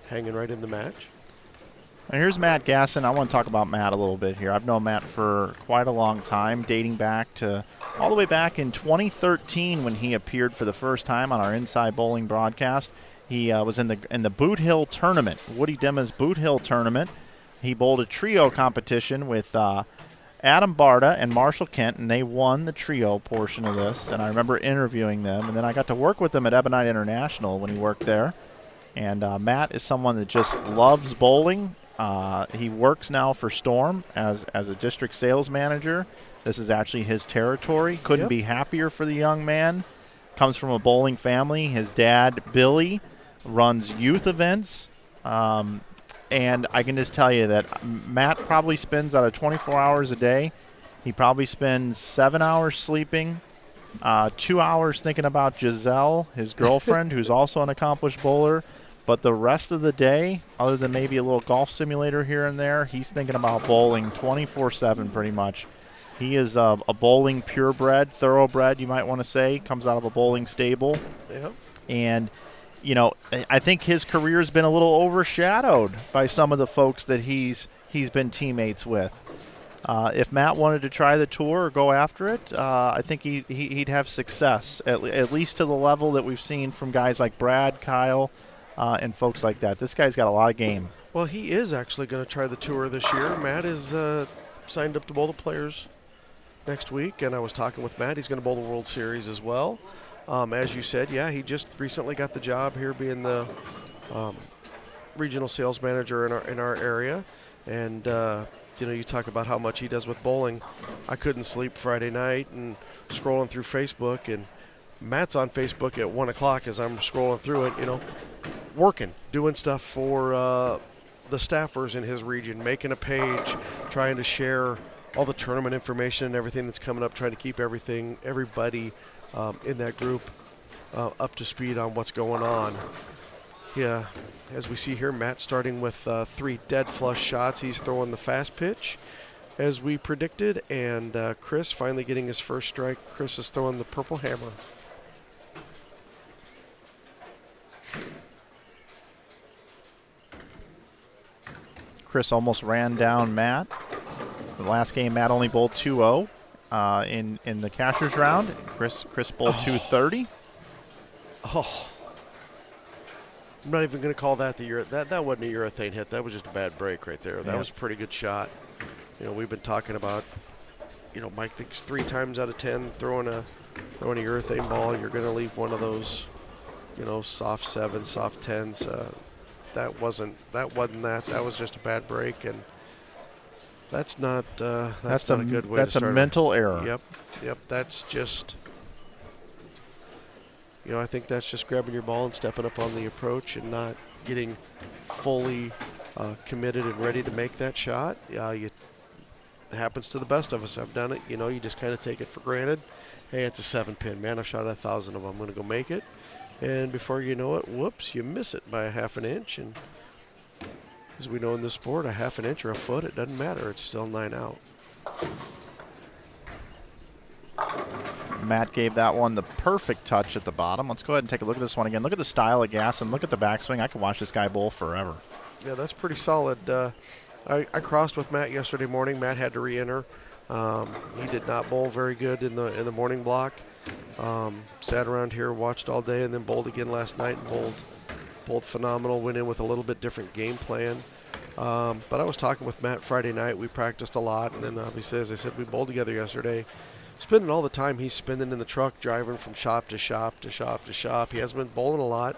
hanging right in the match. And here's Matt Gasson. I want to talk about Matt a little bit here. I've known Matt for quite a long time, dating back to all the way back in 2013 when he appeared for the first time on our Inside Bowling broadcast. He was in the Boot Hill tournament, Woody Dimma's Boot Hill tournament. He bowled a trio competition with Adam Barta and Marshall Kent, and they won the trio portion of this. And I remember interviewing them, and then I got to work with them at Ebonite International when he worked there. And Matt is someone that just loves bowling. He works now for Storm as a district sales manager. This is actually his territory. Couldn't be happier for the young man. Comes from a bowling family. His dad, Billy, runs youth events. And I can just tell you that Matt probably spends out of 24 hours a day, he probably spends 7 hours sleeping, 2 hours thinking about Giselle, his girlfriend, who's also an accomplished bowler. But the rest of the day, other than maybe a little golf simulator here and there, he's thinking about bowling 24/7 pretty much. He is a bowling purebred, thoroughbred, you might want to say. Comes out of a bowling stable. Yep. And, I think his career's been a little overshadowed by some of the folks that he's been teammates with. If Matt wanted to try the tour or go after it, I think he'd have success, at least to the level that we've seen from guys like Brad, Kyle, and folks like that. This guy's got a lot of game. Well, he is actually going to try the tour this year. Matt is signed up to bowl the Players next week, and I was talking with Matt. He's going to bowl the World Series as well. As you said, he just recently got the job here being the regional sales manager in our area. And, you talk about how much he does with bowling. I couldn't sleep Friday night and scrolling through Facebook, and Matt's on Facebook at 1 o'clock as I'm scrolling through it, working, doing stuff for the staffers in his region, making a page, trying to share all the tournament information and everything that's coming up, trying to keep everybody in that group up to speed on what's going on. Yeah, as we see here, Matt starting with 3 dead flush shots. He's throwing the fast pitch, as we predicted, and Chris finally getting his first strike. Chris is throwing the purple hammer. Chris almost ran down Matt. The last game, Matt only bowled 2-0 in the cashier's round. Chris bowled 230. Oh, I'm not even going to call that that wasn't a urethane hit. That was just a bad break right there. That was a pretty good shot. We've been talking about Mike thinks 3 times out of 10 throwing a urethane ball, you're going to leave one of those, soft 7s, soft 10s. That wasn't that. That was just a bad break, and that's not not a good way to start. That's a mental error. Yep. That's just, I think that's just grabbing your ball and stepping up on the approach and not getting fully committed and ready to make that shot. It happens to the best of us. I've done it. You just kind of take it for granted. Hey, it's a 7-pin. Man, I've shot 1,000 of them. I'm going to go make it. And before you know it, whoops, you miss it by a half an inch. And as we know in this sport, a half an inch or a foot, it doesn't matter. It's still 9 out. Matt gave that one the perfect touch at the bottom. Let's go ahead and take a look at this one again. Look at the style of gas and look at the backswing. I could watch this guy bowl forever. Yeah, that's pretty solid. I crossed with Matt yesterday morning. Matt had to re-enter. He did not bowl very good in the morning block. Sat around here, watched all day, and then bowled again last night and bowled phenomenal. Went in with a little bit different game plan. But I was talking with Matt Friday night. We practiced a lot, and then obviously, as I said, we bowled together yesterday. Spending all the time he's spending in the truck, driving from shop to shop to shop to shop. He hasn't been bowling a lot,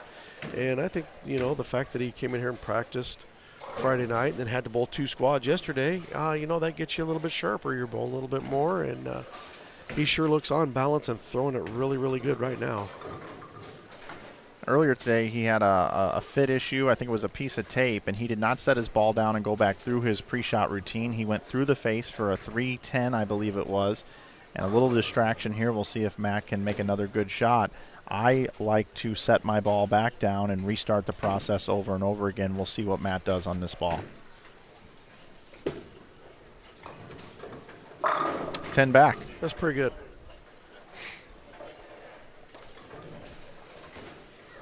and I think the fact that he came in here and practiced Friday night and then had to bowl 2 squads yesterday, that gets you a little bit sharper. You're bowling a little bit more, and he sure looks on balance and throwing it really, really good right now. Earlier today, he had a fit issue. I think it was a piece of tape, and he did not set his ball down and go back through his pre-shot routine. He went through the face for a 310, I believe it was, and a little distraction here. We'll see if Matt can make another good shot. I like to set my ball back down and restart the process over and over again. We'll see what Matt does on this ball. 10 back. That's pretty good.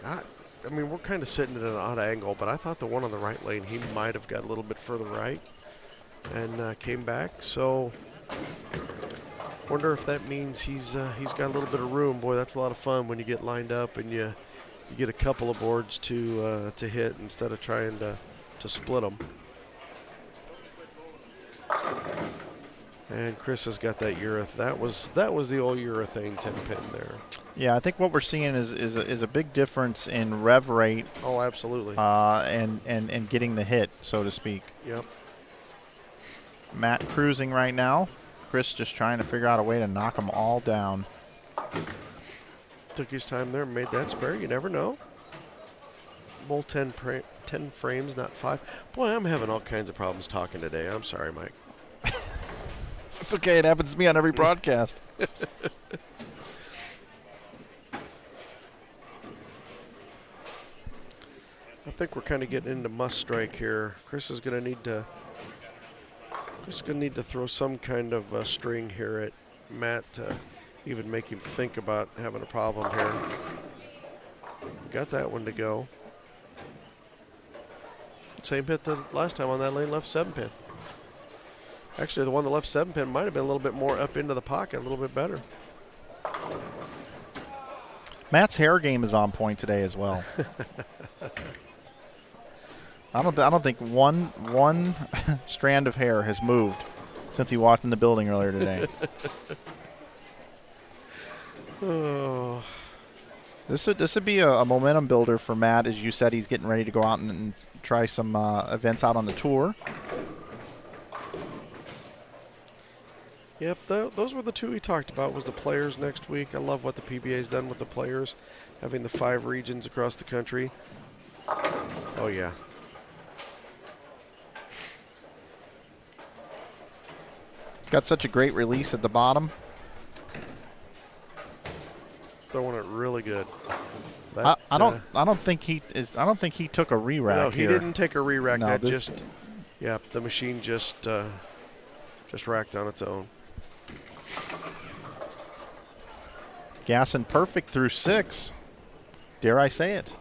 I mean, we're kind of sitting at an odd angle, but I thought the one on the right lane, he might have got a little bit further right and came back. So wonder if that means he's got a little bit of room. Boy, that's a lot of fun when you get lined up and you get a couple of boards to hit instead of trying to split them. And Chris has got that that was the old urethane 10-pin there. Yeah, I think what we're seeing is a big difference in rev rate. Oh, absolutely. And getting the hit, so to speak. Yep. Matt cruising right now. Chris just trying to figure out a way to knock them all down. Took his time there, made that spare. You never know. Bowl 10 frames, not 5. Boy, I'm having all kinds of problems talking today. I'm sorry, Mike. It's okay. It happens to me on every broadcast. I think we're kind of getting into must strike here. Chris is going to need to throw some kind of string here at Matt to even make him think about having a problem here. Got that one to go. Same hit the last time on that lane left 7-pin. Actually, the one that left 7-pin might have been a little bit more up into the pocket, a little bit better. Matt's hair game is on point today as well. I don't think one strand of hair has moved since he walked in the building earlier today. Oh. This would be a momentum builder for Matt. As you said, he's getting ready to go out and try some events out on the tour. Yep, those were the 2 he talked about, was the players next week. I love what the PBA's done with the players, having the 5 regions across the country. Oh, yeah. He's got such a great release at the bottom. Throwing it really good. I don't think he took a re-rack. No, he didn't take a re-rack. No, the machine just racked on its own. Gassing perfect through 6. Dare I say it?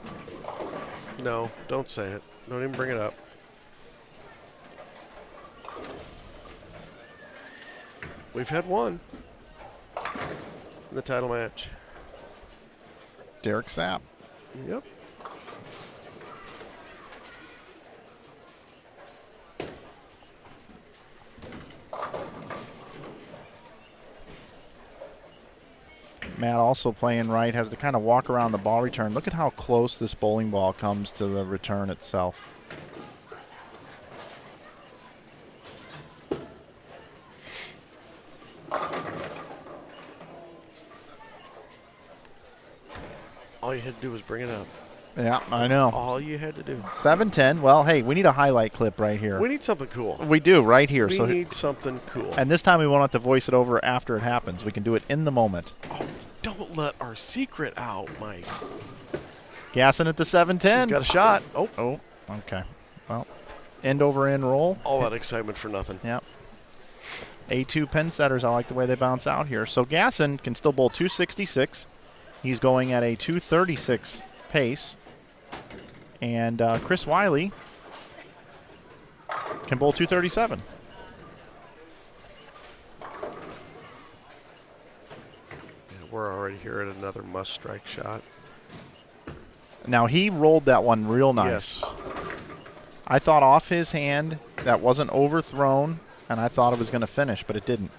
No, don't say it. Don't even bring it up. We've had one in the title match. Derek Sapp. Yep. Matt also playing right, has to kind of walk around the ball return. Look at how close this bowling ball comes to the return itself. All you had to do was bring it up. Yeah, I know. All you had to do. 7-10. Well, hey, we need a highlight clip right here. We need something cool. We do, right here. We need something cool. And this time we won't have to voice it over after it happens. We can do it in the moment. Oh, don't let our secret out, Mike. Gassing at the 7-10. He's got a shot. Oh, okay. Well, end over end roll. All that excitement for nothing. Yep. A2 pin setters, I like the way they bounce out here. So Gasson can still bowl 266. He's going at a 236 pace. And Chris Wily can bowl 237. Yeah, we're already here at another must-strike shot. Now, he rolled that one real nice. Yes. I thought off his hand, that wasn't overthrown, and I thought it was going to finish, but it didn't.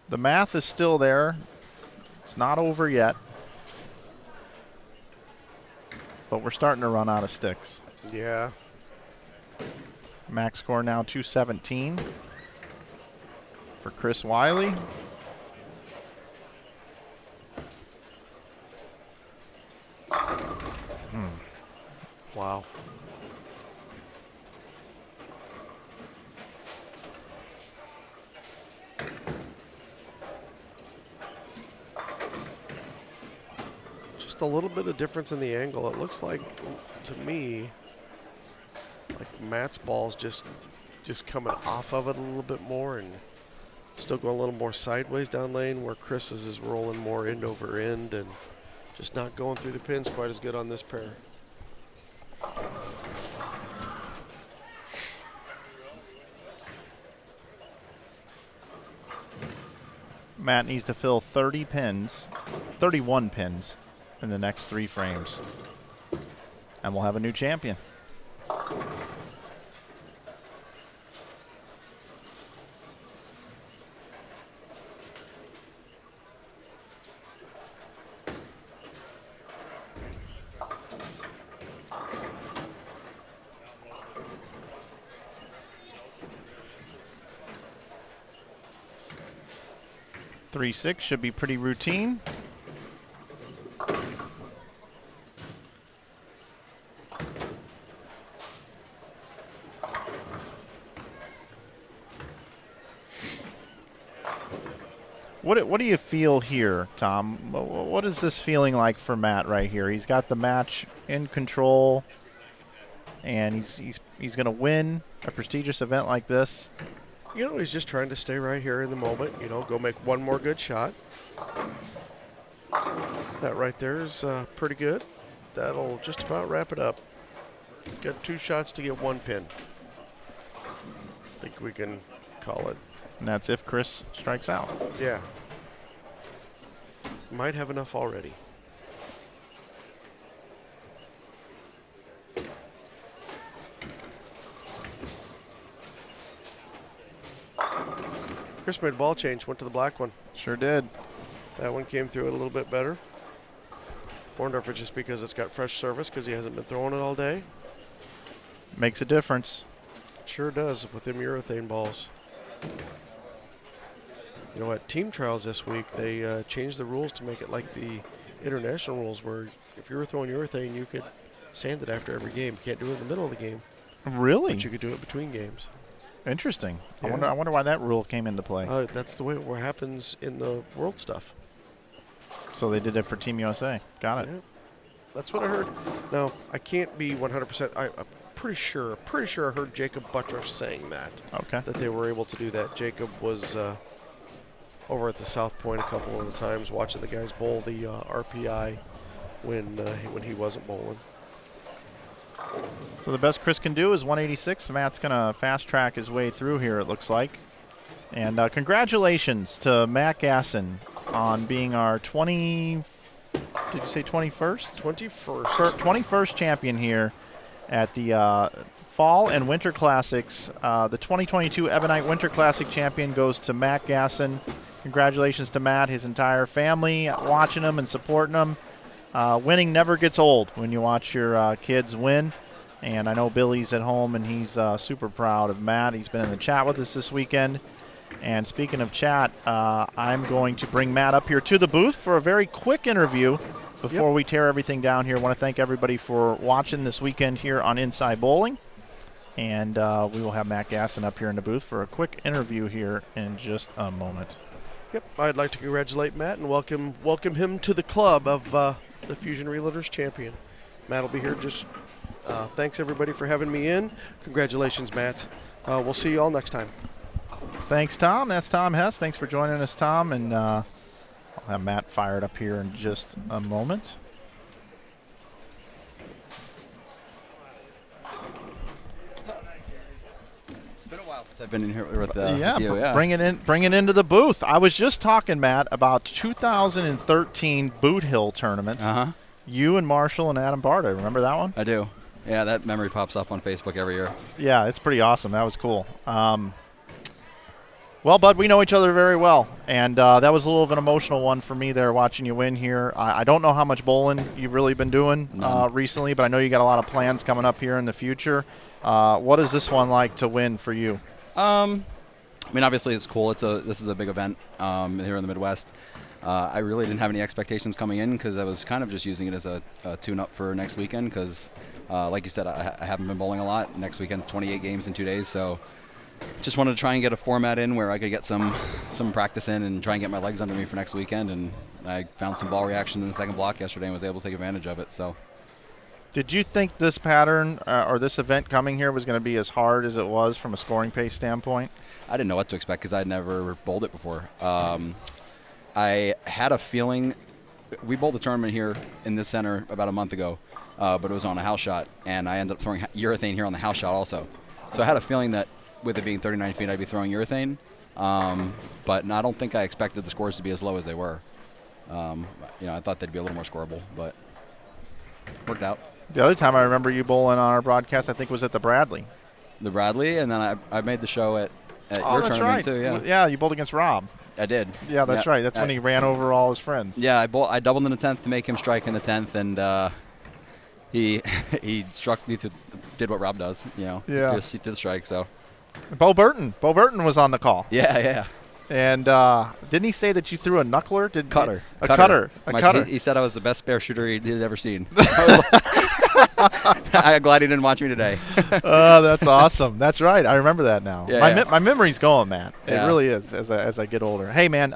The math is still there. It's not over yet. But we're starting to run out of sticks. Yeah. Max score now 217 for Chris Wily. Wow. Just a little bit of difference in the angle. It looks like, to me, like Matt's ball's just coming off of it a little bit more and still going a little more sideways down lane, where Chris's is rolling more end over end and just not going through the pins quite as good on this pair. Matt needs to fill 30 pins, 31 pins in the next 3 frames. And we'll have a new champion. .36 should be pretty routine. What do you feel here, Tom? What is this feeling like for Matt right here? He's got the match in control, and he's going to win a prestigious event like this. You know, he's just trying to stay right here in the moment. You know, go make one more good shot. That right there is pretty good. That'll just about wrap it up. Got 2 shots to get 1 pin. I think we can call it. And that's if Chris strikes out. Yeah. Might have enough already. Chris made a ball change, went to the black one. Sure did. That one came through it a little bit better. Wonder if it's just because it's got fresh surface because he hasn't been throwing it all day. Makes a difference. Sure does with them urethane balls. You know, at team trials this week, they changed the rules to make it like the international rules, where if you were throwing urethane, you could sand it after every game. You can't do it in the middle of the game. Really? But you could do it between games. Interesting. Yeah. I wonder why that rule came into play. That's the way it happens in the world stuff. So they did it for Team USA. Got it. Yeah. That's what I heard. Now, I can't be 100%. I'm pretty sure I heard Jacob Buttriff saying that. Okay. That they were able to do that. Jacob was over at the South Point a couple of the times watching the guys bowl the RPI when he wasn't bowling. So the best Chris can do is 186. Matt's going to fast track his way through here, it looks like. And congratulations to Matt Gasson on being our 21st? 21st champion here at the Fall and Winter Classics. The 2022 Ebonite Winter Classic champion goes to Matt Gasson. Congratulations to Matt, his entire family, watching him and supporting him. Winning never gets old when you watch your kids win. And I know Billy's at home, and he's super proud of Matt. He's been in the chat with us this weekend. And speaking of chat, I'm going to bring Matt up here to the booth for a very quick interview before we tear everything down here. I want to thank everybody for watching this weekend here on Inside Bowling. And we will have Matt Gasson up here in the booth for a quick interview here in just a moment. Yep, I'd like to congratulate Matt and welcome him to the club of the Fusion Reloaders champion. Matt will be here. Just thanks everybody for having me in. Congratulations, Matt. We'll see you all next time. Thanks, Tom. That's Tom Hess. Thanks for joining us, Tom. And I'll have Matt fired up here in just a moment. It's been a while since I've been in here with you. Bring it into the booth. I was just talking, Matt, about 2013 Boot Hill tournament. You and Marshall and Adam Barta. Remember that one? I do. Yeah, that memory pops up on Facebook every year. Yeah, it's pretty awesome. That was cool. Well, Bud, we know each other very well, and that was a little of an emotional one for me there watching you win here. I don't know how much bowling you've really been doing recently, but I know you got a lot of plans coming up here in the future. What is this one like to win for you? I mean, obviously it's cool. This is a big event here in the Midwest. I really didn't have any expectations coming in because I was kind of just using it as a tune-up for next weekend because, like you said, I haven't been bowling a lot. Next weekend's 28 games in 2 days, so just wanted to try and get a format in where I could get some practice in and try and get my legs under me for next weekend. And I found some ball reaction in the second block yesterday and was able to take advantage of it. So, did you think this pattern or this event coming here was going to be as hard as it was from a scoring pace standpoint? I didn't know what to expect because I'd never bowled it before. I had a feeling we bowled the tournament here in this center about a month ago, but it was on a house shot, and I ended up throwing urethane here on the house shot also. So I had a feeling that with it being 39 feet, I'd be throwing urethane, but I don't think I expected the scores to be as low as they were. I thought they'd be a little more scoreable, but worked out. The other time I remember you bowling on our broadcast, I think, was at the Bradley. The Bradley, and then I made the show at your tournament right. too. Yeah, yeah, you bowled against Rob. I did. Yeah, that's right. That's when he ran over all his friends. Yeah, I doubled in the 10th to make him strike in the 10th, and he struck me did what Rob does. Yeah. He did the strike. So. Bo Burton was on the call. Yeah. And didn't he say that you threw a knuckler? Cutter. A cutter. He said I was the best spare shooter he'd ever seen. I'm glad he didn't watch me today. That's awesome. That's right. I remember that now. Yeah, my memory's going, man. Yeah. It really is as I get older. Hey, man,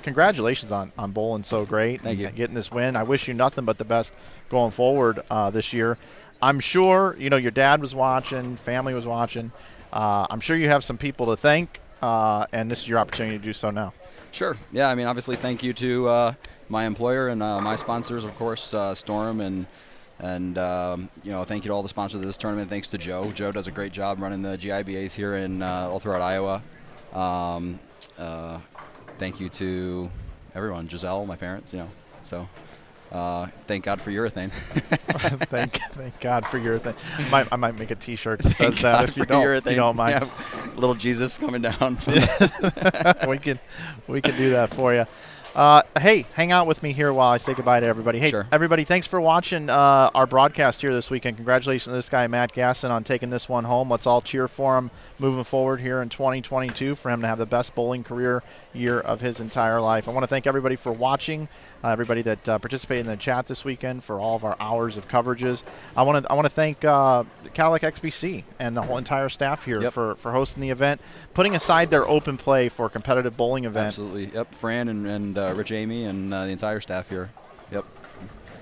congratulations on bowling so great. Thank you. Getting this win. I wish you nothing but the best going forward this year. I'm sure, your dad was watching, family was watching. I'm sure you have some people to thank, and this is your opportunity to do so now. Sure. Yeah, I mean, obviously, thank you to my employer and my sponsors, of course, Storm, and thank you to all the sponsors of this tournament. Thanks to Joe. Joe does a great job running the GIBAs here in all throughout Iowa. Thank you to everyone, Giselle, my parents, so. Thank God for urethane. thank God for urethane. I might make a T-shirt that says that if you don't mind. Yeah, little Jesus coming down. we can do that for you. Hey, hang out with me here while I say goodbye to everybody. Hey, sure. Everybody, thanks for watching our broadcast here this weekend. Congratulations to this guy, Matt Gasson, on taking this one home. Let's all cheer for him moving forward here in 2022 for him to have the best bowling career year of his entire life. I want to thank everybody for watching, everybody that participated in the chat this weekend for all of our hours of coverages. I want to thank Cadillac XBC and the whole entire staff here for hosting the event, putting aside their open play for a competitive bowling event. Absolutely. Yep. Fran and Rich Amy and the entire staff here. Yep.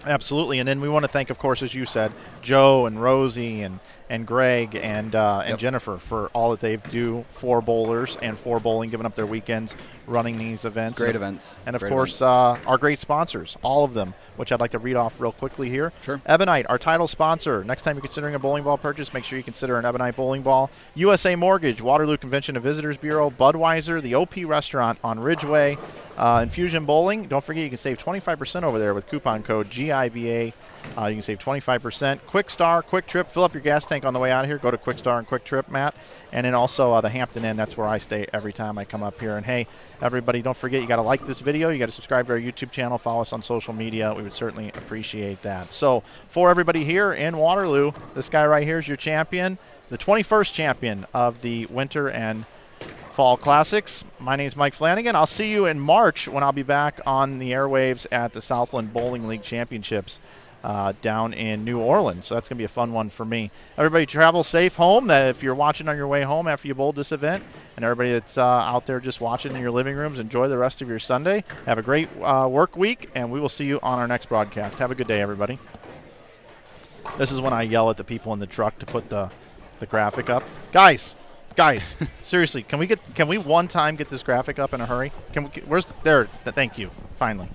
Absolutely, and then we want to thank, of course, as you said, Joe and Rosie and Greg and Jennifer for all that they do for bowlers and for bowling, giving up their weekends running these events. Great events. And, of Great course, events. our great sponsors, all of them, which I'd like to read off real quickly here. Sure. Ebonite, our title sponsor. Next time you're considering a bowling ball purchase, make sure you consider an Ebonite bowling ball. USA Mortgage, Waterloo Convention and Visitors Bureau, Budweiser, the OP Restaurant on Ridgeway, Infusion Bowling. Don't forget you can save 25% over there with coupon code GIBA. You can save 25%. Kwik Star, Kwik Trip. Fill up your gas tank on the way out of here. Go to Kwik Star and Kwik Trip, Matt. And then also the Hampton Inn. That's where I stay every time I come up here. And, hey, everybody, don't forget you got to like this video. You got to subscribe to our YouTube channel. Follow us on social media. We would certainly appreciate that. So for everybody here in Waterloo, this guy right here is your champion, the 21st champion of the Winter and Fall Classics. My name is Mike Flanagan. I'll see you in March when I'll be back on the airwaves at the Southland Bowling League Championships down in New Orleans. So that's going to be a fun one for me. Everybody travel safe home. If you're watching on your way home after you bowled this event, and everybody that's out there just watching in your living rooms, enjoy the rest of your Sunday. Have a great work week, and we will see you on our next broadcast. Have a good day, everybody. This is when I yell at the people in the truck to put the graphic up. Guys, seriously, can we one time get this graphic up in a hurry? Thank you. Finally.